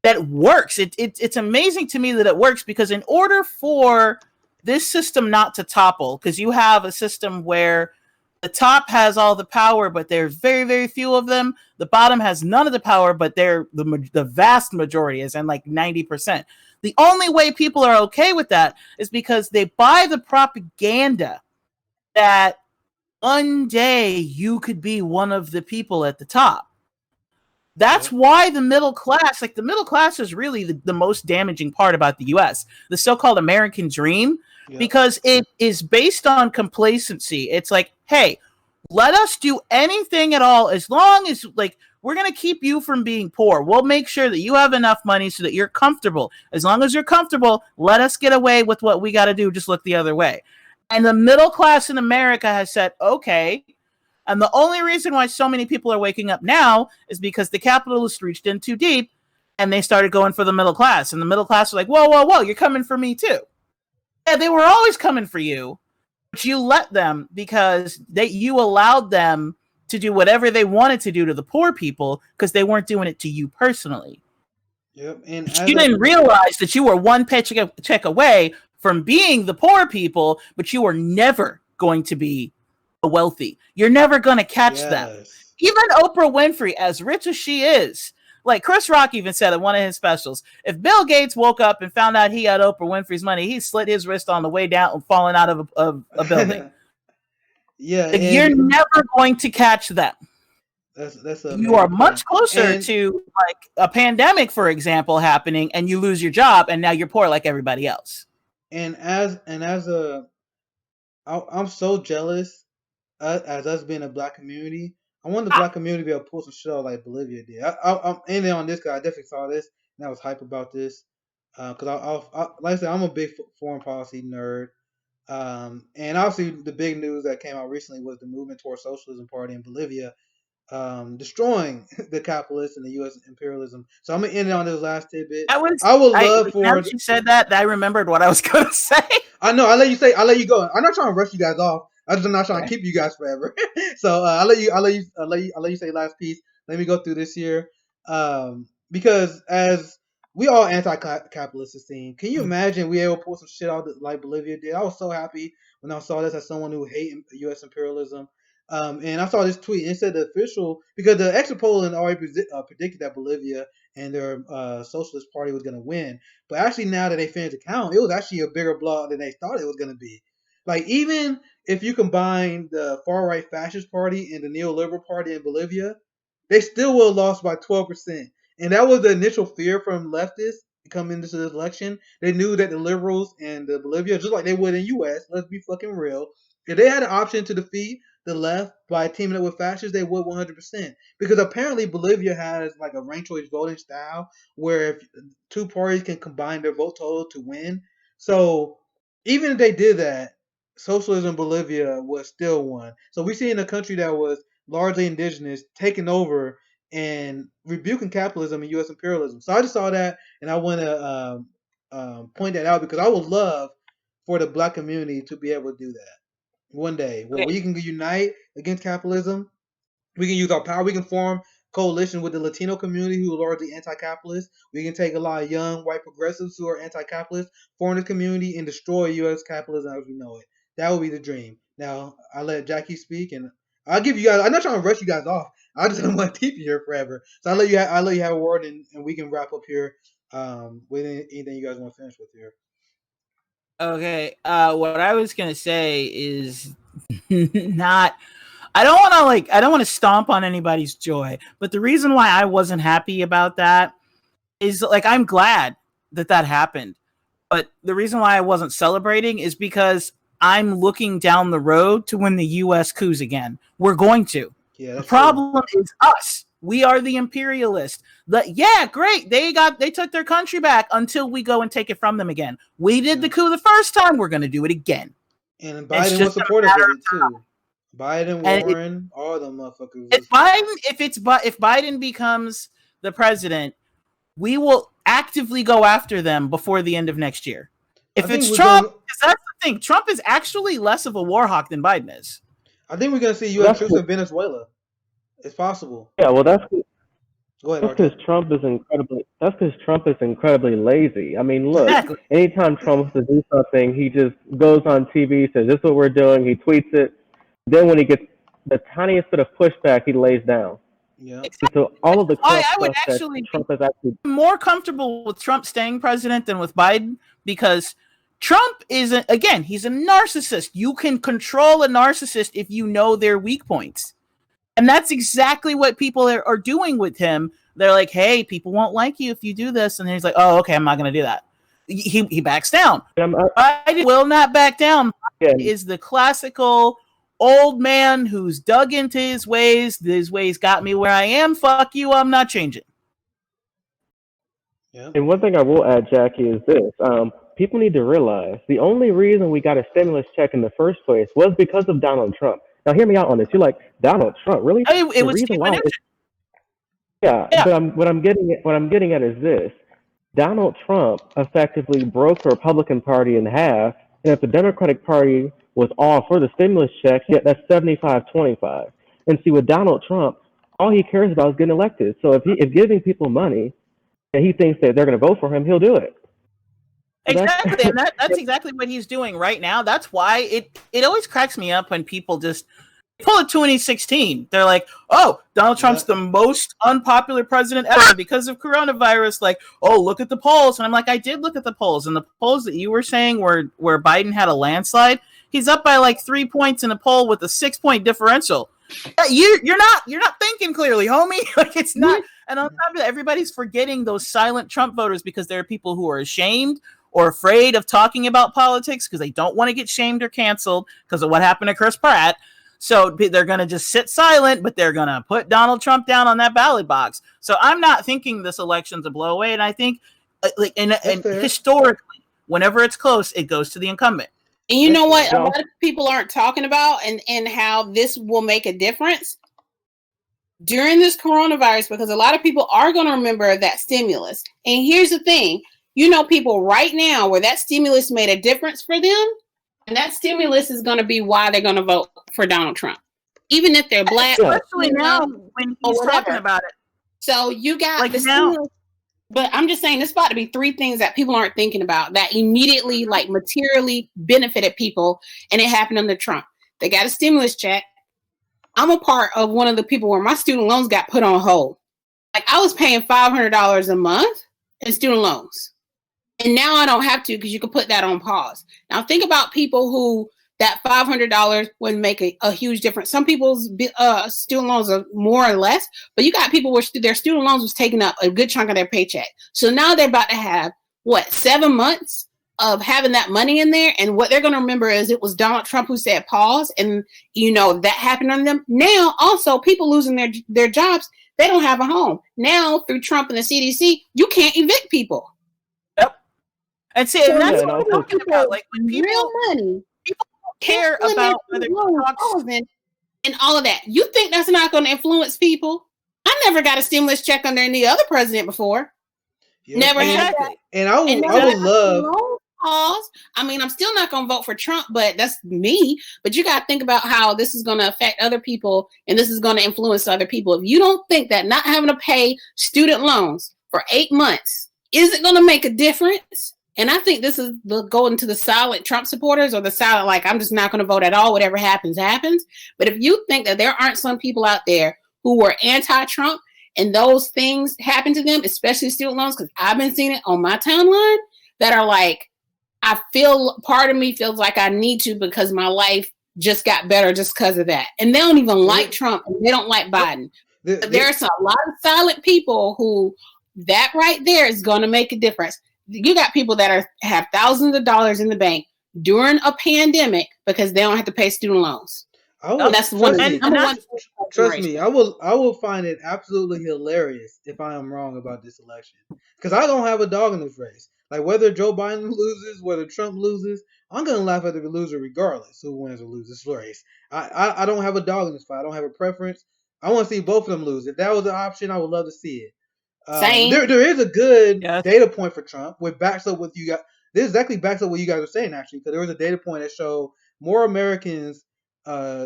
S6: that works. It's amazing to me that it works because in order for this system not to topple, because you have a system where the top has all the power, but there's very, very few of them. The bottom has none of the power, but they're the vast majority, is in like 90%. The only way people are okay with that is because they buy the propaganda that one day you could be one of the people at the top. That's why the middle class is really the most damaging part about the US, the so-called American dream, because it is based on complacency. It's like, hey, let us do anything at all as long as like we're going to keep you from being poor. We'll make sure that you have enough money so that you're comfortable. As long as you're comfortable, let us get away with what we got to do. Just look the other way. And the middle class in America has said, okay. And the only reason why so many people are waking up now is because the capitalists reached in too deep and they started going for the middle class. And the middle class was like, whoa, whoa, whoa, you're coming for me too. Yeah, they were always coming for you, but you let them because you allowed them to do whatever they wanted to do to the poor people because they weren't doing it to you personally.
S1: Yep. And
S6: you didn't realize that you were one paycheck away from being the poor people, but you were never going to be wealthy. You're never going to catch them. Even Oprah Winfrey, as rich as she is, like Chris Rock even said in one of his specials, if Bill Gates woke up and found out he had Oprah Winfrey's money, he slit his wrist on the way down and falling out of a building.
S1: Yeah,
S6: like, you're never going to catch them. You are much closer to like a pandemic, for example, happening, and you lose your job, and now you're poor like everybody else.
S1: I'm so jealous as us being a black community. I want the black community to be able to pull some shit out like Bolivia did. I'm ending on this because I definitely saw this and I was hype about this because like I said, I'm a big foreign policy nerd. And obviously the big news that came out recently was the movement towards socialism party in Bolivia. destroying the capitalists and the U.S. imperialism. So I'm gonna end it on this last tidbit.
S6: That was
S1: I would love
S6: now
S1: for.
S6: that you said that, I remembered what I was gonna say.
S1: I know. I'll let you say. I'll let you go. I'm not trying to rush you guys off. I'm just not trying to keep you guys forever. So I'll let you say last piece. Let me go through this here. Because as we all anti-capitalist esteem, can you imagine we able to pull some shit out like Bolivia did? I was so happy when I saw this as someone who hate U.S. imperialism. And I saw this tweet and it said the official, because the exit poll already predicted that Bolivia and their socialist party was going to win. But actually, now that they finished the count, it was actually a bigger blow than they thought it was going to be. Like, even if you combine the far right fascist party and the neoliberal party in Bolivia, they still would have lost by 12%. And that was the initial fear from leftists coming into this election. They knew that the liberals and the Bolivia, just like they would in U.S., let's be fucking real, if they had an option to defeat the left by teaming up with fascists, they would 100%. Because apparently Bolivia has like a ranked choice voting style where if two parties can combine their vote total to win. So even if they did that, socialism in Bolivia was still won. So we see in a country that was largely indigenous taking over and rebuking capitalism and U.S. imperialism. So I just saw that, and I want to point that out because I would love for the black community to be able to do that one day, where we can unite against capitalism. We can use our power. We can form coalition with the Latino community who are largely anti-capitalist. We can take a lot of young white progressives who are anti-capitalist, form the community, and destroy U.S. capitalism as we know it. That would be the dream. Now, I'll let Jackie speak, and I'll give you guys. I'm not trying to rush you guys off. I just don't want to keep you here forever. So I'll let you have a word, and we can wrap up here with anything you guys want to finish with here.
S6: Okay. What I was gonna say is not. I don't want to stomp on anybody's joy, but the reason why I wasn't happy about that is like I'm glad that happened, but the reason why I wasn't celebrating is because I'm looking down the road to when the U.S. coups again. We're going to.
S1: Yeah,
S6: the problem is us. We are the imperialists. Great. They took their country back until we go and take it from them again. We did the coup the first time. We're going to do it again.
S1: And Biden was supportive of it too. Biden, Warren, all them motherfuckers.
S6: If Biden becomes the president, we will actively go after them before the end of next year. If it's Trump, because that's the thing. Trump is actually less of a war hawk than Biden is.
S1: I think we're going to see U.S. troops in Venezuela. It's possible.
S4: Yeah, well, that's
S1: because
S4: Trump is incredibly lazy. I mean, look, anytime Trump wants to do something, he just goes on TV, says, "This is what we're doing." He tweets it. Then when he gets the tiniest bit of pushback, he lays down.
S1: Yeah.
S6: Exactly.
S4: So all of the
S6: I would actually
S4: Trump is actually
S6: more comfortable with Trump staying president than with Biden because Trump he's a narcissist. You can control a narcissist if you know their weak points. And that's exactly what people are doing with him. They're like, hey, people won't like you if you do this. And he's like, oh, okay, I'm not going to do that. He backs down. Biden will not back down. Biden is the classical old man who's dug into his ways. His ways got me where I am. Fuck you, I'm not changing.
S1: Yeah.
S4: And one thing I will add, Jackie, is this. People need to realize the only reason we got a stimulus check in the first place was because of Donald Trump. Now, hear me out on this. You're like, Donald Trump, really?
S6: It was
S4: yeah. But what I'm getting at is this: Donald Trump effectively broke the Republican Party in half, and if the Democratic Party was all for the stimulus checks, yet that's 75-25. And see, with Donald Trump, all he cares about is getting elected. So if giving people money, and he thinks that they're going to vote for him, he'll do it.
S6: Exactly, and that's exactly what he's doing right now. That's why it always cracks me up when people just pull a 2016. They're like, oh, Donald Trump's the most unpopular president ever because of coronavirus. Like, oh, look at the polls. And I'm like, I did look at the polls. And the polls that you were saying where Biden had a landslide, he's up by like 3 points in a poll with a 6-point differential. You're not thinking clearly, homie. Like, it's not. And on top of that, everybody's forgetting those silent Trump voters because there are people who are ashamed or afraid of talking about politics because they don't want to get shamed or canceled because of what happened to Chris Pratt. So they're going to just sit silent, but they're going to put Donald Trump down on that ballot box. So I'm not thinking this election's a blowaway. And I think and historically, whenever it's close, it goes to the incumbent.
S2: And you know what a lot of people aren't talking about and how this will make a difference? during this coronavirus, because a lot of people are going to remember that stimulus. And here's the thing, people right now where that stimulus made a difference for them, and that stimulus is going to be why they're going to vote for Donald Trump, even if they're black,
S6: especially now when he's talking about it.
S2: So you got the stimulus. But I'm just saying, it's about to be three things that people aren't thinking about that immediately, like, materially benefited people, and it happened under Trump. They got a stimulus check. I'm a part of one of the people where my student loans got put on hold. Like, I was paying $500 a month in student loans, and now I don't have to because you can put that on pause. Now, think about people who that $500 wouldn't make a huge difference. Some people's student loans are more or less, but you got people where their student loans was taking up a good chunk of their paycheck. So now they're about to have, 7 months of having that money in there. And what they're going to remember is it was Donald Trump who said pause, and, that happened on them. Now, also, people losing their jobs, they don't have a home. Now, through Trump and the CDC, you can't evict people.
S6: Yep. And see, and that's what I'm talking about. Like, when people,
S2: real money,
S6: people care about whether
S2: and all of that. You think that's not going to influence people? I never got a stimulus check under any other president before. Yeah, never had that.
S1: And I would love.
S2: Pause. I mean, I'm still not going to vote for Trump, but that's me. But you got to think about how this is going to affect other people, and this is going to influence other people. If you don't think that not having to pay student loans for 8 months isn't going to make a difference, and I think this is going to the silent Trump supporters, or the silent, like, I'm just not going to vote at all. Whatever happens, happens. But if you think that there aren't some people out there who were anti-Trump and those things happen to them, especially student loans, because I've been seeing it on my timeline, that are like, part of me feels like I need to because my life just got better just because of that. And they don't even like Trump, and they don't like Biden. But there's a lot of silent people who that right there is going to make a difference. You got people that have thousands of dollars in the bank during a pandemic because they don't have to pay student loans. That's one.
S1: Trust me, I will find it absolutely hilarious if I am wrong about this election, because I don't have a dog in this race. Like, whether Joe Biden loses, whether Trump loses, I'm gonna laugh at the loser regardless who wins or loses this race. I don't have a dog in this fight. I don't have a preference. I want to see both of them lose. If that was an option, I would love to see it. There is a good data point for Trump, which backs up what you got. This exactly backs up what you guys were saying, actually, because there was a data point that showed more Americans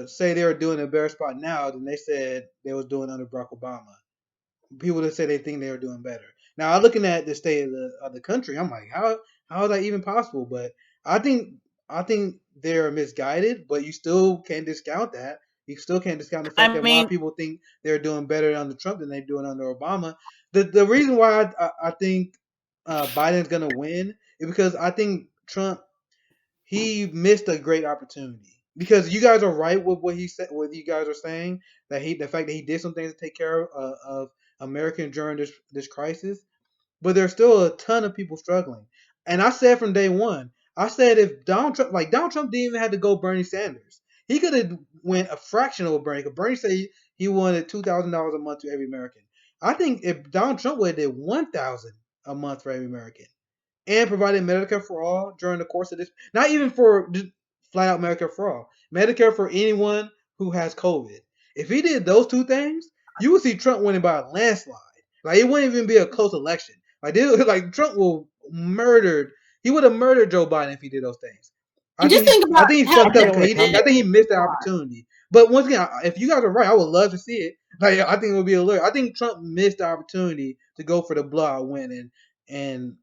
S1: say they are doing a better spot now than they said they was doing under Barack Obama. People that say they think they are doing better. Now, looking at the state of the country, I'm like, how is that even possible? But I think they're misguided, but you still can't discount that. You still can't discount the fact that a lot of people think they're doing better under Trump than they're doing under Obama. The reason why I think Biden's going to win is because I think Trump, he missed a great opportunity. Because you guys are right with what he said, what you guys are saying, that the fact that he did some things to take care of Americans during this crisis, but there's still a ton of people struggling. And I said from day one, I said if Donald Trump didn't even have to go Bernie Sanders, he could have went a fraction of Bernie. Because Bernie said he wanted $2,000 a month to every American. I think if Donald Trump would have did $1,000 a month for every American, and provided Medicare for all during the course of this, not even for just flat out Medicare for all, Medicare for anyone who has COVID. If he did those two things, you would see Trump winning by a landslide. Like, it wouldn't even be a close election. Like Trump he would have murdered Joe Biden if he did those things. I think he fucked up. I think he missed the opportunity. But once again, if you guys are right, I would love to see it. Like, I think it would be hilarious. I think Trump missed the opportunity to go for the blowout win, and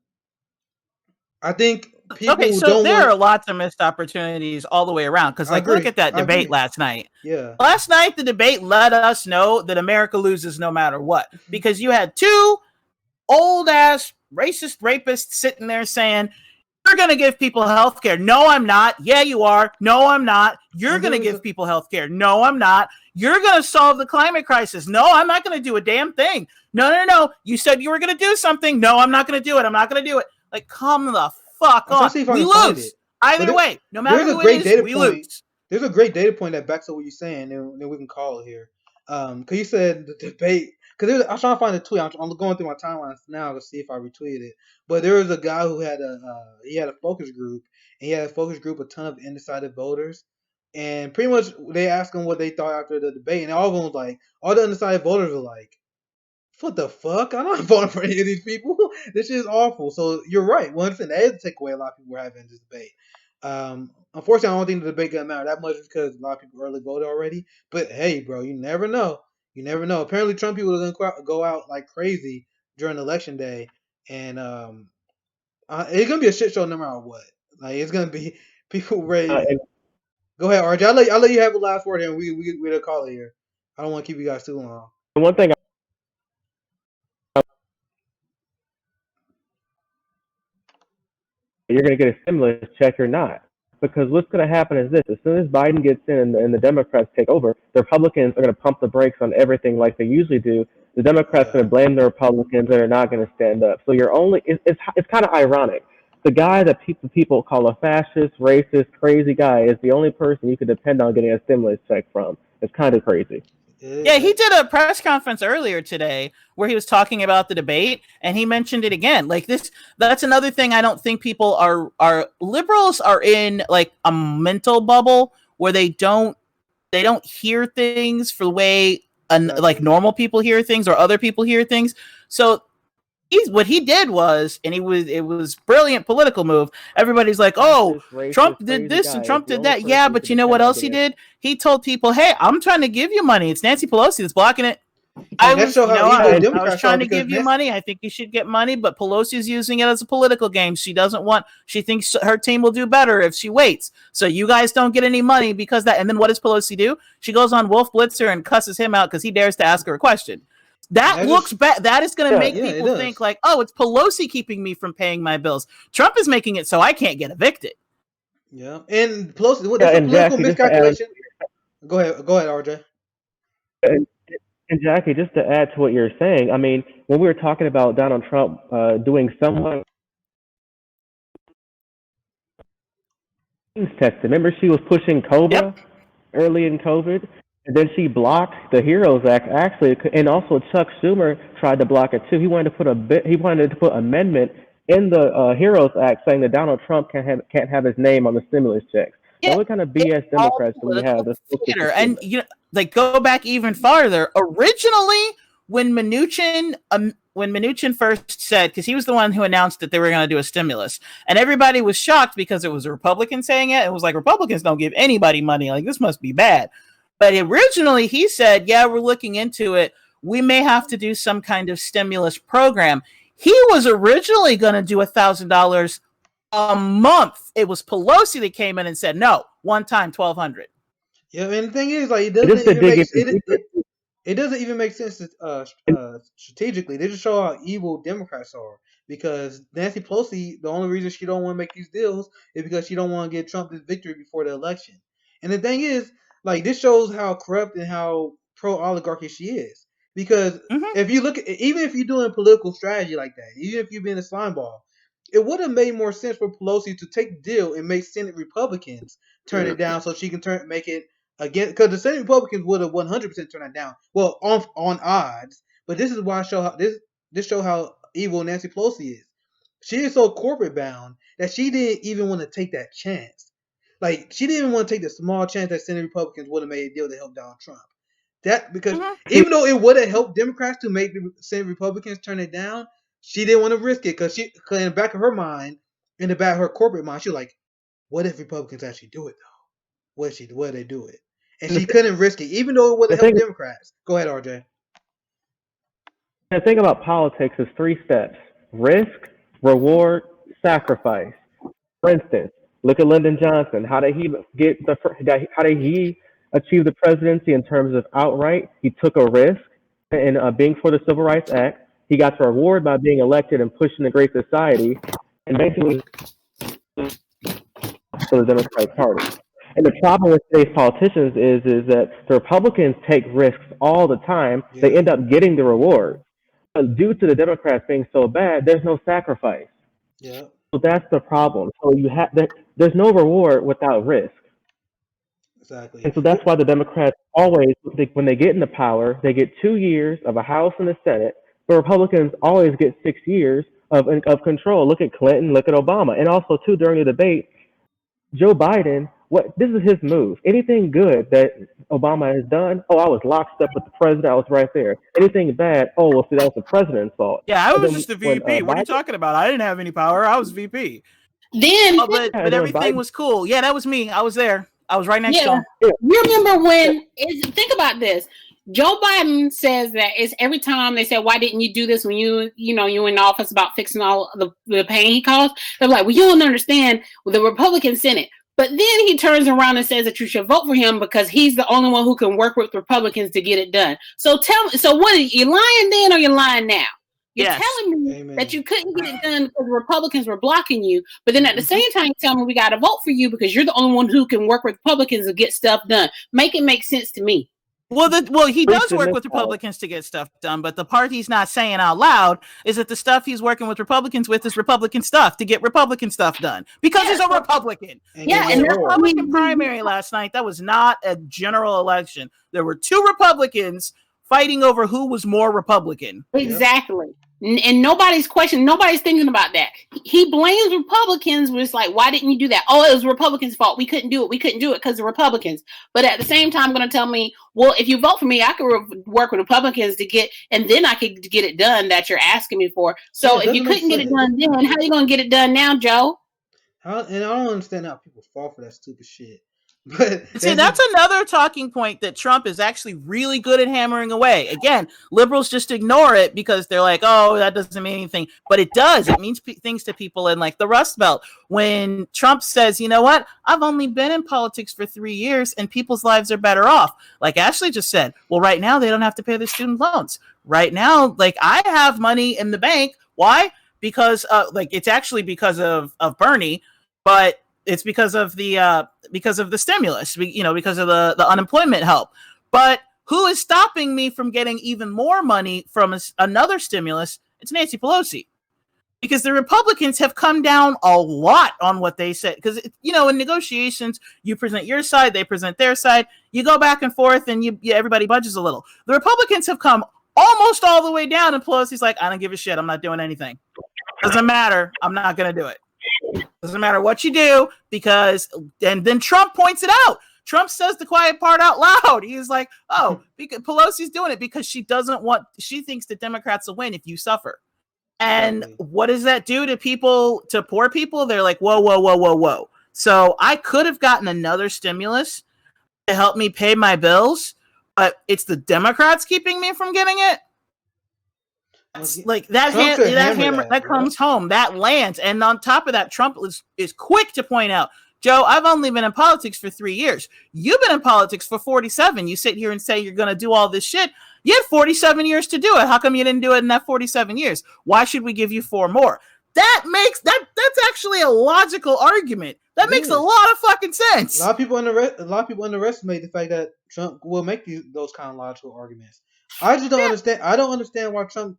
S1: I think people
S6: there are lots of missed opportunities all the way around. Because, look at that debate last night.
S1: Yeah.
S6: Last night, the debate let us know that America loses no matter what. Because you had two old-ass racist rapists sitting there saying, you're going to give people health care. No, I'm not. Yeah, you are. No, I'm not. You're going to give people health care. No, I'm not. You're going to solve the climate crisis. No, I'm not going to do a damn thing. No. You said you were going to do something. No, I'm not going to do it. I'm not going to do it. Like, come the fuck on. We lose. Either way, no matter who it is, we lose.
S1: There's a great data point that backs up what you're saying, and then we can call it here. Because you said the debate. Because I was trying to find a tweet. I'm going through my timelines now to see if I retweeted it. But there was a guy who had a focus group, and he had a focus group, a ton of undecided voters. and pretty much they asked them what they thought after the debate, and all of them was like, all the undecided voters were like, what the fuck? I'm not voting for any of these people. This shit is awful. So you're right. 100%. That is the takeaway a lot of people were having in this debate. Unfortunately, I don't think the debate gonna matter that much because a lot of people early voted already. But hey, bro, you never know. You never know. Apparently, Trump people are gonna go out like crazy during election day, and it's gonna be a shit show no matter what. Like it's gonna be people ready. Go ahead, RJ. I'll let you have the last word here. We'll call it here. I don't want to keep you guys too long.
S4: One thing you're going to get a stimulus check or not. Because what's going to happen is this: as soon as Biden gets in and the Democrats take over, the Republicans are going to pump the brakes on everything like they usually do. The Democrats are going to blame the Republicans and are not going to stand up. So you're only it's kind of ironic. The guy that people call a fascist, racist, crazy guy is the only person you can depend on getting a stimulus check from. It's kind of crazy.
S6: Yeah, he did a press conference earlier today where he was talking about the debate, and he mentioned it again. Like that's another thing I don't think people are liberals are in like a mental bubble where they don't hear things for the way like normal people hear things or other people hear things. So what he did was, and it was brilliant political move. Everybody's like, "Oh, Trump did this and Trump did that." Yeah, but you know what else he did? He told people, "Hey, I'm trying to give you money. It's Nancy Pelosi that's blocking it. I was trying to give you money. I think you should get money, but Pelosi's using it as a political game. She thinks her team will do better if she waits. So you guys don't get any money because that." And then what does Pelosi do? She goes on Wolf Blitzer and cusses him out because he dares to ask her a question. That looks bad. That is going to make people think like, oh, it's Pelosi keeping me from paying my bills. Trump is making it so I can't get evicted.
S1: Yeah, and Pelosi, that's a political miscalculation. Go ahead, RJ.
S4: And Jackie, just to add to what you're saying, I mean, when we were talking about Donald Trump doing somewhat text, remember she was pushing Cobra early in COVID? And then she blocked the HEROES Act, actually, and also Chuck Schumer tried to block it too. He wanted to put amendment in the HEROES Act saying that Donald Trump can't have his name on the stimulus checks. Yeah, so what kind of BS Democrats do we have?
S6: And like go back even farther. Originally, when Mnuchin first said, because he was the one who announced that they were going to do a stimulus, and everybody was shocked because it was a Republican saying it. It was like Republicans don't give anybody money. Like this must be bad. But originally he said, yeah, we're looking into it. We may have to do some kind of stimulus program. He was originally going to do $1,000 a month. It was Pelosi that came in and said, no, one time, $1,200.
S1: Yeah, and the thing is, like, it doesn't even make sense strategically. They just show how evil Democrats are. Because Nancy Pelosi, the only reason she don't want to make these deals is because she don't want to get Trump this victory before the election. And the thing is, like, this shows how corrupt and how pro-oligarchy she is. Because if you look at, even if you're doing political strategy like that, even if you're being a slime ball, it would have made more sense for Pelosi to take the deal and make Senate Republicans turn it down so she can make it again. Because the Senate Republicans would have 100% turned it down. Well, on odds. But this is why this show how evil Nancy Pelosi is. She is so corporate bound that she didn't even want to take that chance. Like, she didn't even want to take the small chance that Senate Republicans would have made a deal to help Donald Trump. Because even though it would have helped Democrats to make the Senate Republicans turn it down, she didn't want to risk it because in the back of her mind, in the back of her corporate mind, she was like, what if Republicans actually do it, though? What if they do it? And she couldn't risk it, even though it would have helped Democrats. Go ahead, RJ.
S4: The thing about politics is 3 steps: risk, reward, sacrifice. For instance, look at Lyndon Johnson. How did he achieve the presidency in terms of outright? He took a risk in being for the Civil Rights Act. He got the reward by being elected and pushing the Great Society, and basically for the Democratic Party. And the problem with today's politicians is that the Republicans take risks all the time. Yeah. They end up getting the reward. But due to the Democrats being so bad, there's no sacrifice.
S1: Yeah.
S4: So that's the problem. So there's no reward without risk.
S1: Exactly.
S4: And so that's why the Democrats always, when they get into power, they get 2 years of a House and a Senate. The Republicans always get 6 years of control. Look at Clinton, look at Obama. And also, too, during the debate, Joe Biden, this is his move. Anything good that Obama has done, oh, I was locked up with the president. I was right there. Anything bad, oh, well, see, that was the president's fault.
S6: Yeah, I
S4: And
S6: was
S4: then
S6: just a
S4: when
S6: VP. What are you
S4: Biden,
S6: talking about? I didn't have any power. I was VP.
S2: Then,
S6: But
S4: and then when
S6: everything
S4: Biden,
S6: was cool. Yeah, that was me. I was there. I was right next to
S2: yeah,
S6: him.
S4: yeah,
S2: you remember when? Think about this. Joe Biden says that it's every time they say, "Why didn't you do this when you were in office about fixing all the pain he caused?" They're like, "Well, you don't understand the Republican Senate." But then he turns around and says that you should vote for him because he's the only one who can work with Republicans to get it done. So tell me, so what are you lying then or you lying now? You're
S6: Yes.
S2: telling me
S1: Amen.
S2: that you couldn't get it done because the Republicans were blocking you, but then at the same time, you tell me we got to vote for you because you're the only one who can work with Republicans to get stuff done. Make it make sense to me.
S6: Well, he does
S4: Preaching
S6: work
S4: this
S6: with
S4: out.
S6: Republicans to get stuff done, but the part he's not saying out loud is that the stuff he's working with Republicans with is Republican stuff to get Republican stuff done because he's a Republican.
S1: And
S2: Yeah,
S1: get
S2: and
S1: more.
S2: that's
S6: Republican primary last night, that was not a general election. There were two Republicans fighting over who was more Republican.
S2: Exactly. And nobody's questioning, nobody's thinking about that. He blames Republicans, was like, why didn't you do that? Oh, it was Republicans' fault. We couldn't do it. We couldn't do it because of Republicans. But at the same time, going to tell me, well, if you vote for me, I could work with Republicans to get, and then I could get it done that you're asking me for. So
S1: Yeah,
S2: if you couldn't get it done then, how are you going to get it done now, Joe?
S1: And I don't understand how people fall for that stupid shit. But
S6: See, that's another talking point that Trump is actually really good at hammering away. Again, liberals just ignore it because they're like, oh, that doesn't mean anything. But it does. It means things to people in like the Rust Belt. When Trump says, you know what, I've only been in politics for 3 years and people's lives are better off. Like Ashley just said, well, right now they don't have to pay their student loans. Right now, like I have money in the bank. Why? Because it's actually because of Bernie, but it's because of the stimulus, because of the unemployment help. But who is stopping me from getting even more money from another stimulus? It's Nancy Pelosi, because the Republicans have come down a lot on what they said. Because in negotiations, you present your side, they present their side, you go back and forth, and everybody budges a little. The Republicans have come almost all the way down, and Pelosi's like, I don't give a shit. I'm not doing anything. Doesn't matter. I'm not going to do it. Doesn't matter what you do, and then Trump points it out. Trump says the quiet part out loud. He's like, oh, because Pelosi's doing it because she thinks the Democrats will win if you suffer. And what does that do to poor people? They're like, whoa, whoa, whoa, whoa, whoa. So I could have gotten another stimulus to help me pay my bills, but it's the Democrats keeping me from getting it. Like that hammer that comes home, that lands. And on top of that, Trump is quick to point out, Joe, I've only been in politics for 3 years. You've been in politics for 47. You sit here and say you're going to do all this shit. You had 47 years to do it. How come you didn't do it in that 47 years? Why should we give you 4 more? That's actually a logical argument. That makes a lot of fucking sense.
S1: A lot of people underestimate the fact that Trump will make those kind of logical arguments. I just don't understand. I don't understand why Trump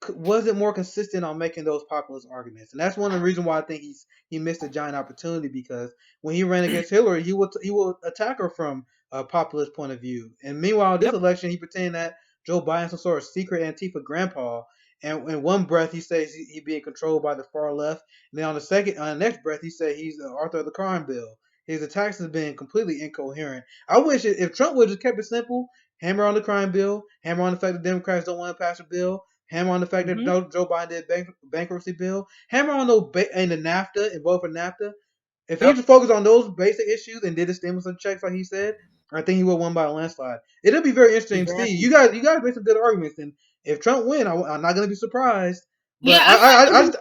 S1: wasn't more consistent on making those populist arguments, and that's one of the reasons why I think he missed a giant opportunity, because when he ran against Hillary, he will attack her from a populist point of view, and meanwhile this election he pretended that Joe Biden's some sort of secret Antifa grandpa, and in one breath he says he being controlled by the far left, and then on the next breath he said he's the author of the crime bill. His attacks have been completely incoherent. I wish if Trump would have just kept it simple, hammer on the crime bill, hammer on the fact that Democrats don't want to pass a bill, hammer on the fact that Joe Biden did bankruptcy bill, hammer on the NAFTA and vote for NAFTA. If he just focused on those basic issues and did the stimulus checks like he said, I think he would have won by a landslide. It'll be very interesting to see. You guys make some good arguments, and if Trump win, I'm not going to be surprised. But yeah,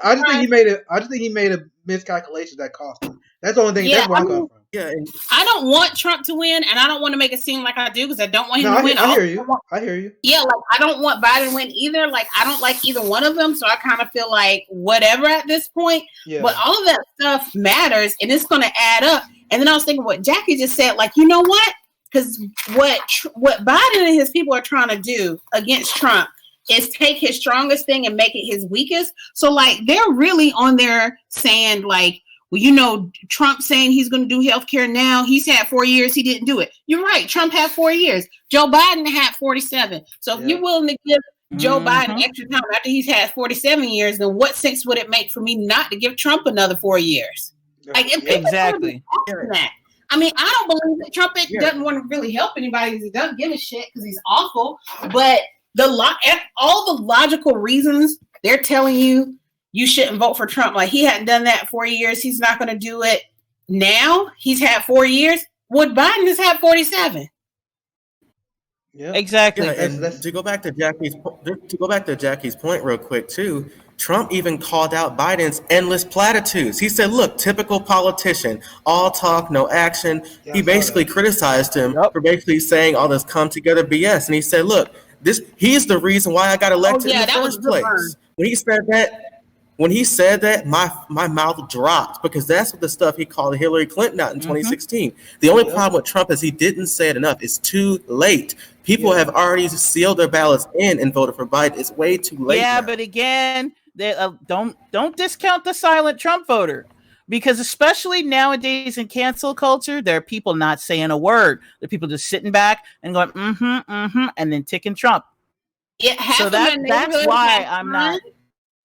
S1: I just think he made a miscalculation that cost him. That's the only thing. That's where I'm coming from.
S2: Yeah, I don't want Trump to win, and I don't want to make it seem like I do because I don't want him to win.
S1: I hear you.
S2: Yeah, like I don't want Biden to win either. Like I don't like either one of them, so I kind of feel like whatever at this point. Yeah. But all of that stuff matters, and it's going to add up. And then I was thinking what Jackie just said. Like, you know what? Because what Biden and his people are trying to do against Trump is take his strongest thing and make it his weakest. So like they're really on there saying like, well, Trump saying he's going to do healthcare now. He's had 4 years. He didn't do it. You're right. Trump had 4 years. Joe Biden had 47. So if you're willing to give Joe Biden extra time after he's had 47 years, then what sense would it make for me not to give Trump another 4 years? Like, if people
S6: Exactly.
S2: asking that. I mean, I don't believe that Trump doesn't want to really help anybody because he doesn't give a shit because he's awful. But all the logical reasons they're telling you shouldn't vote for Trump. Like, he hadn't done that in 4 years. He's not going to do it now. He's had 4 years. Would Biden has had 47?
S1: Yeah,
S6: Exactly.
S11: Yeah, and to go back to Jackie's point real quick too, Trump even called out Biden's endless platitudes. He said, "Look, typical politician, all talk, no action."
S1: Yeah,
S11: He basically criticized him for basically saying all this come together BS, and he said, "Look, he's the reason why I got elected in the first place." When he said that, my mouth dropped because that's what the stuff he called Hillary Clinton out in 2016. The only problem with Trump is he didn't say it enough. It's too late. People have already sealed their ballots in and voted for Biden. It's way too late.
S6: Yeah,
S11: now.
S6: but again, don't discount the silent Trump voter, because especially nowadays in cancel culture, there are people not saying a word. There are people just sitting back and going and then ticking Trump.
S2: So
S6: that's why I'm not.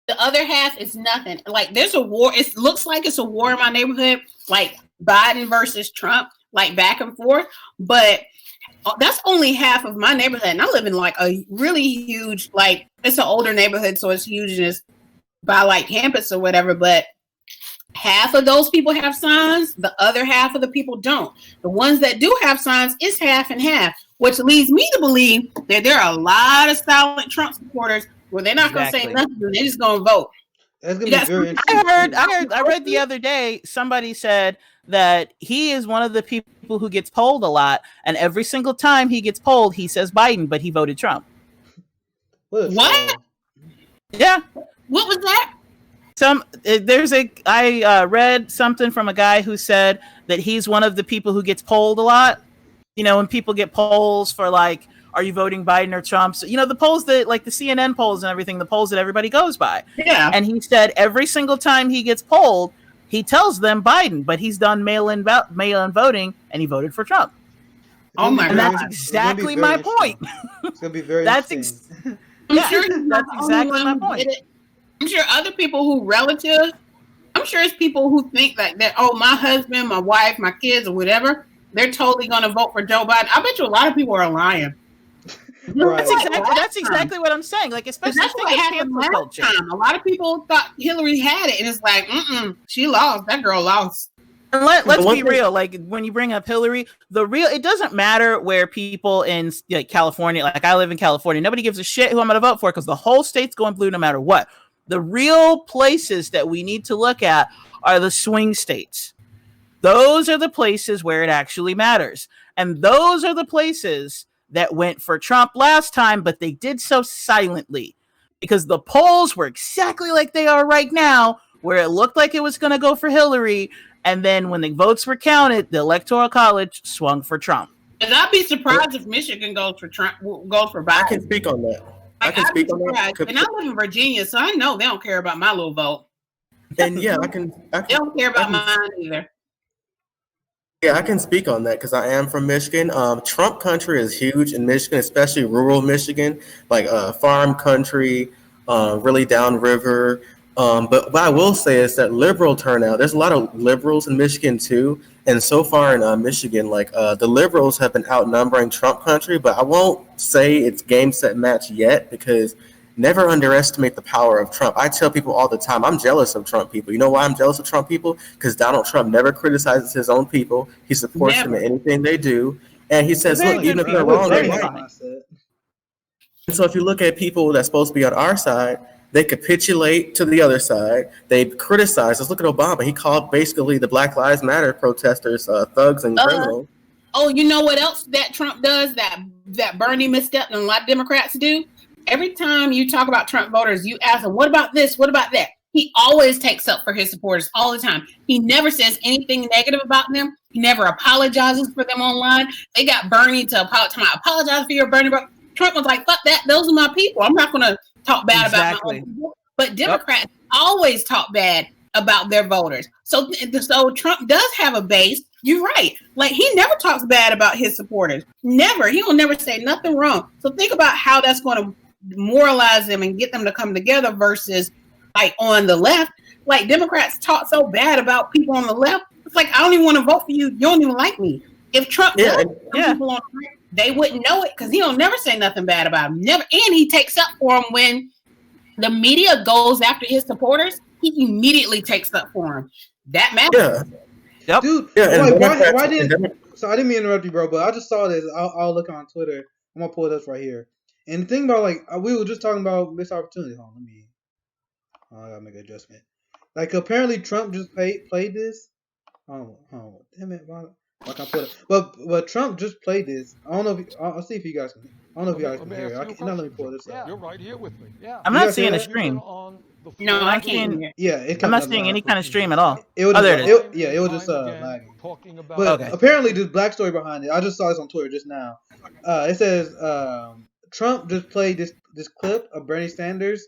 S2: The other half is nothing. Like, there's a war. It looks like it's a war in my neighborhood, like Biden versus Trump, like back and forth. But that's only half of my neighborhood, and I live in like a really huge, like, it's an older neighborhood, so it's huge and it's by like campus or whatever. But half of those people have signs. The other half of the people don't. The ones that do have signs is half and half, which leads me to believe that there are a lot of silent Trump supporters where they're not going to say nothing. They're just going to vote.
S1: That's going to be very interesting.
S6: I read the other day, somebody said that he is one of the people who gets polled a lot, and every single time he gets polled, he says Biden, but he voted Trump.
S2: What?
S6: Yeah.
S2: What was that?
S6: I read something from a guy who said that he's one of the people who gets polled a lot. You know, when people get polls for like, are you voting Biden or Trump? So, you know, the polls that, like the CNN polls and everything, the polls that everybody goes by.
S2: Yeah.
S6: And he said every single time he gets polled, he tells them Biden, but he's done mail-in voting and he voted for Trump.
S2: Oh my God.
S6: And that's exactly my point.
S1: It's going to be very
S6: that's
S1: interesting.
S6: that's exactly my point.
S2: I'm sure other people who relatives, I'm sure it's people who think like that, oh, my husband, my wife, my kids, or whatever, they're totally going to vote for Joe Biden. I bet you a lot of people are lying.
S1: Right.
S6: That's exactly what I'm saying. Like, especially
S2: that's what happened last time. A lot of people thought Hillary had it, and it's like, she lost. That girl lost.
S6: And let's be real. Like, when you bring up Hillary, it doesn't matter where people in like California, like I live in California, nobody gives a shit who I'm going to vote for because the whole state's going blue no matter what. The real places that we need to look at are the swing states. Those are the places where it actually matters. And those are the places that went for Trump last time, but they did so silently because the polls were exactly like they are right now, where it looked like it was going to go for Hillary. And then when the votes were counted, the Electoral College swung for Trump.
S2: And I'd be surprised if Michigan goes for Trump, goes for Biden.
S11: I can speak on that.
S2: Like, I can speak on that. And I live in Virginia, so I know they don't care about my little vote.
S11: And yeah, they
S2: don't care about mine either.
S11: Yeah, I can speak on that because I am from Michigan. Trump country is huge in Michigan, especially rural Michigan, like farm country, really downriver. But what I will say is that liberal turnout, there's a lot of liberals in Michigan too. And so far in Michigan, like the liberals have been outnumbering Trump country, but I won't say it's game, set, match yet because never underestimate the power of Trump. I tell people all the time, I'm jealous of Trump people. You know why I'm jealous of Trump people? Because Donald Trump never criticizes his own people. He supports them in anything they do. And he says, look, even if they're wrong, they're right. And so if you look at people that's supposed to be on our side, they capitulate to the other side. They criticize. Let's look at Obama. He called basically the Black Lives Matter protesters thugs and criminals.
S2: Oh, you know what else that Trump does that Bernie misstepped and a lot of Democrats do? Every time you talk about Trump voters, you ask them, what about this? What about that? He always takes up for his supporters all the time. He never says anything negative about them. He never apologizes for them online. They got Bernie to apologize for your Bernie. Trump was like, fuck that. Those are my people. I'm not going to talk bad about my own people. But Democrats always talk bad about their voters. So Trump does have a base. You're right. Like, he never talks bad about his supporters. Never. He will never say nothing wrong. So think about how that's going to moralize them and get them to come together versus like on the left. Like Democrats talk so bad about people on the left. It's like I don't even want to vote for you. You don't even like me. If Trump does, people on the right, they wouldn't know it because he don't never say nothing bad about him. Never, and he takes up for him when the media goes after his supporters. He immediately takes up for him. That matters.
S6: Yep.
S1: Dude,
S11: Yeah,
S1: like, why didn't? So I didn't mean to interrupt you, bro, but I just saw this. I'll look on Twitter. I'm gonna pull this right here. And the thing about like we were just talking about missed opportunity. Hold on, I gotta make an adjustment. Like apparently Trump just played this. Oh, damn it! Why can't I put it? But Trump just played this. I don't know. I'll see if you guys can. I don't know if you guys can hear it. Let me pull this up.
S12: You're right here with me. Yeah.
S6: I'm not seeing a stream.
S2: No, I can't.
S1: Yeah,
S6: I'm not seeing any kind of stream at all.
S1: It was
S6: there it is.
S1: it was just lagging. But apparently, there's black story behind it. I just saw this on Twitter just now. It says Trump just played this clip of Bernie Sanders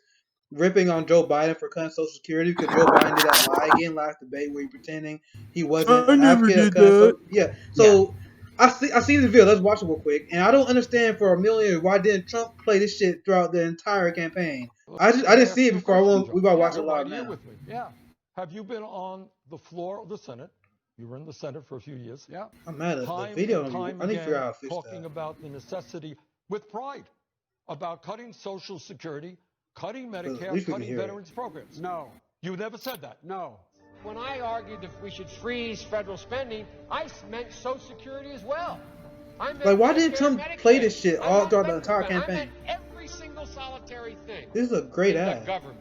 S1: ripping on Joe Biden for cutting Social Security because Joe Biden did that lie again last debate where he pretending he wasn't an advocate of cutting. So I see the video. Let's watch it real quick. And I don't understand for a million years why didn't Trump play this shit throughout the entire campaign. I didn't see it before. We about to watch it live now.
S12: Yeah. Have you been on the floor of the Senate? You were in the Senate for a few years. Yeah.
S1: I'm mad at the video. I need to figure out how to fix
S12: talking about the necessity with pride about cutting Social Security, cutting Medicare, cutting veterans programs.
S13: No.
S12: You never said that.
S13: No. When I argued that we should freeze federal spending, I meant Social Security as well.
S1: Like, why didn't Trump play this shit all throughout the entire campaign?
S13: I meant every single solitary thing.
S1: This is a great ad.
S13: Government.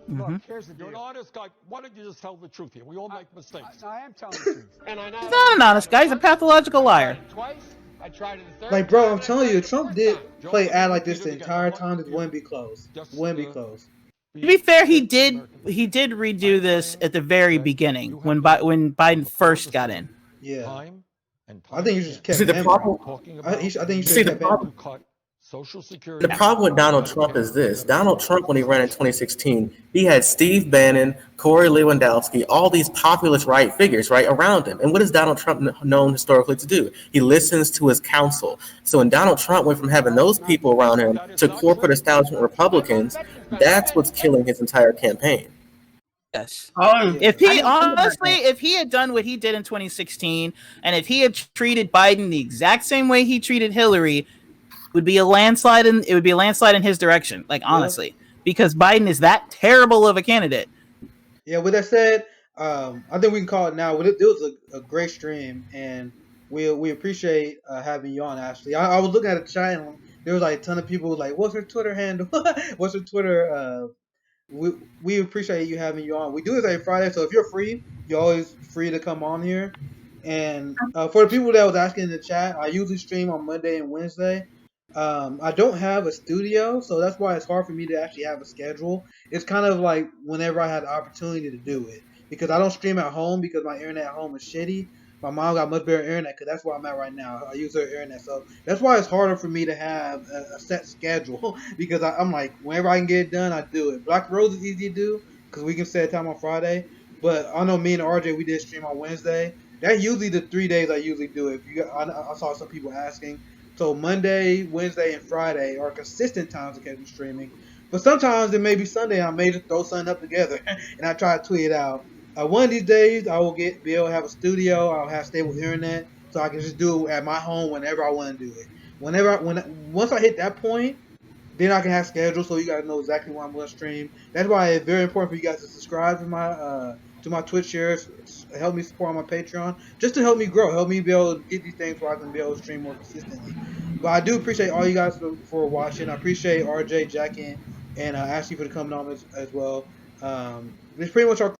S12: Look, here's the deal. You're an honest guy. Why don't you just tell the truth here? We all make mistakes.
S13: I am telling the truth. And I know
S6: He's not an honest guy. He's a pathological liar.
S13: Twice. I tried it a third.
S1: Like, bro, I'm telling you, Trump did play ad like this the entire time. This wouldn't be close. Wouldn't be close.
S6: To be fair, he did redo this at the very beginning when Biden first got in.
S1: Yeah. I think you just kept
S11: the problem.
S1: I think you should have kept
S12: Social Security.
S11: The problem with Donald Trump is this. Donald Trump, when he ran in 2016, he had Steve Bannon, Corey Lewandowski, all these populist right figures right around him. And what is Donald Trump known historically to do? He listens to his counsel. So when Donald Trump went from having those people around him to corporate establishment Republicans, that's what's killing his entire campaign.
S6: Yes. If he had done what he did in 2016, and if he had treated Biden the exact same way he treated Hillary, it would be a landslide in his direction. Like, honestly, because Biden is that terrible of a candidate.
S1: Yeah. With that said, I think we can call it now. It was a great stream, and we appreciate having you on, Ashley. I was looking at the chat, and there was like a ton of people like, "What's her Twitter handle? What's her Twitter?" We appreciate you having you on. We do this every Friday, so if you're free, you're always free to come on here. And for the people that was asking in the chat, I usually stream on Monday and Wednesday. I don't have a studio, so that's why it's hard for me to actually have a schedule. It's kind of like whenever I had the opportunity to do it, because I don't stream at home because my internet at home is shitty. My mom got much better internet because that's where I'm at right now. I use her internet, so that's why it's harder for me to have a set schedule because I'm like, whenever I can get it done, I do it. Black Rose is easy to do because we can set a time on Friday, but I know me and RJ, we did stream on Wednesday. That's usually the 3 days I usually do it. I saw some people asking. So Monday, Wednesday, and Friday are consistent times to catch me streaming. But sometimes it may be Sunday. I may just throw something up together and I try to tweet it out. One of these days, I will be able to have a studio. I'll have stable internet, so I can just do it at my home whenever I want to do it. Once I hit that point, then I can have schedule, so you guys know exactly when I'm going to stream. That's why it's very important for you guys to subscribe to my Twitch shares, help me support on my Patreon, just to help me grow, help me be able to get these things where I can be able to stream more consistently. But I do appreciate all you guys for watching. I appreciate RJ, Jackie, and Ashley for coming on as well. It's pretty much our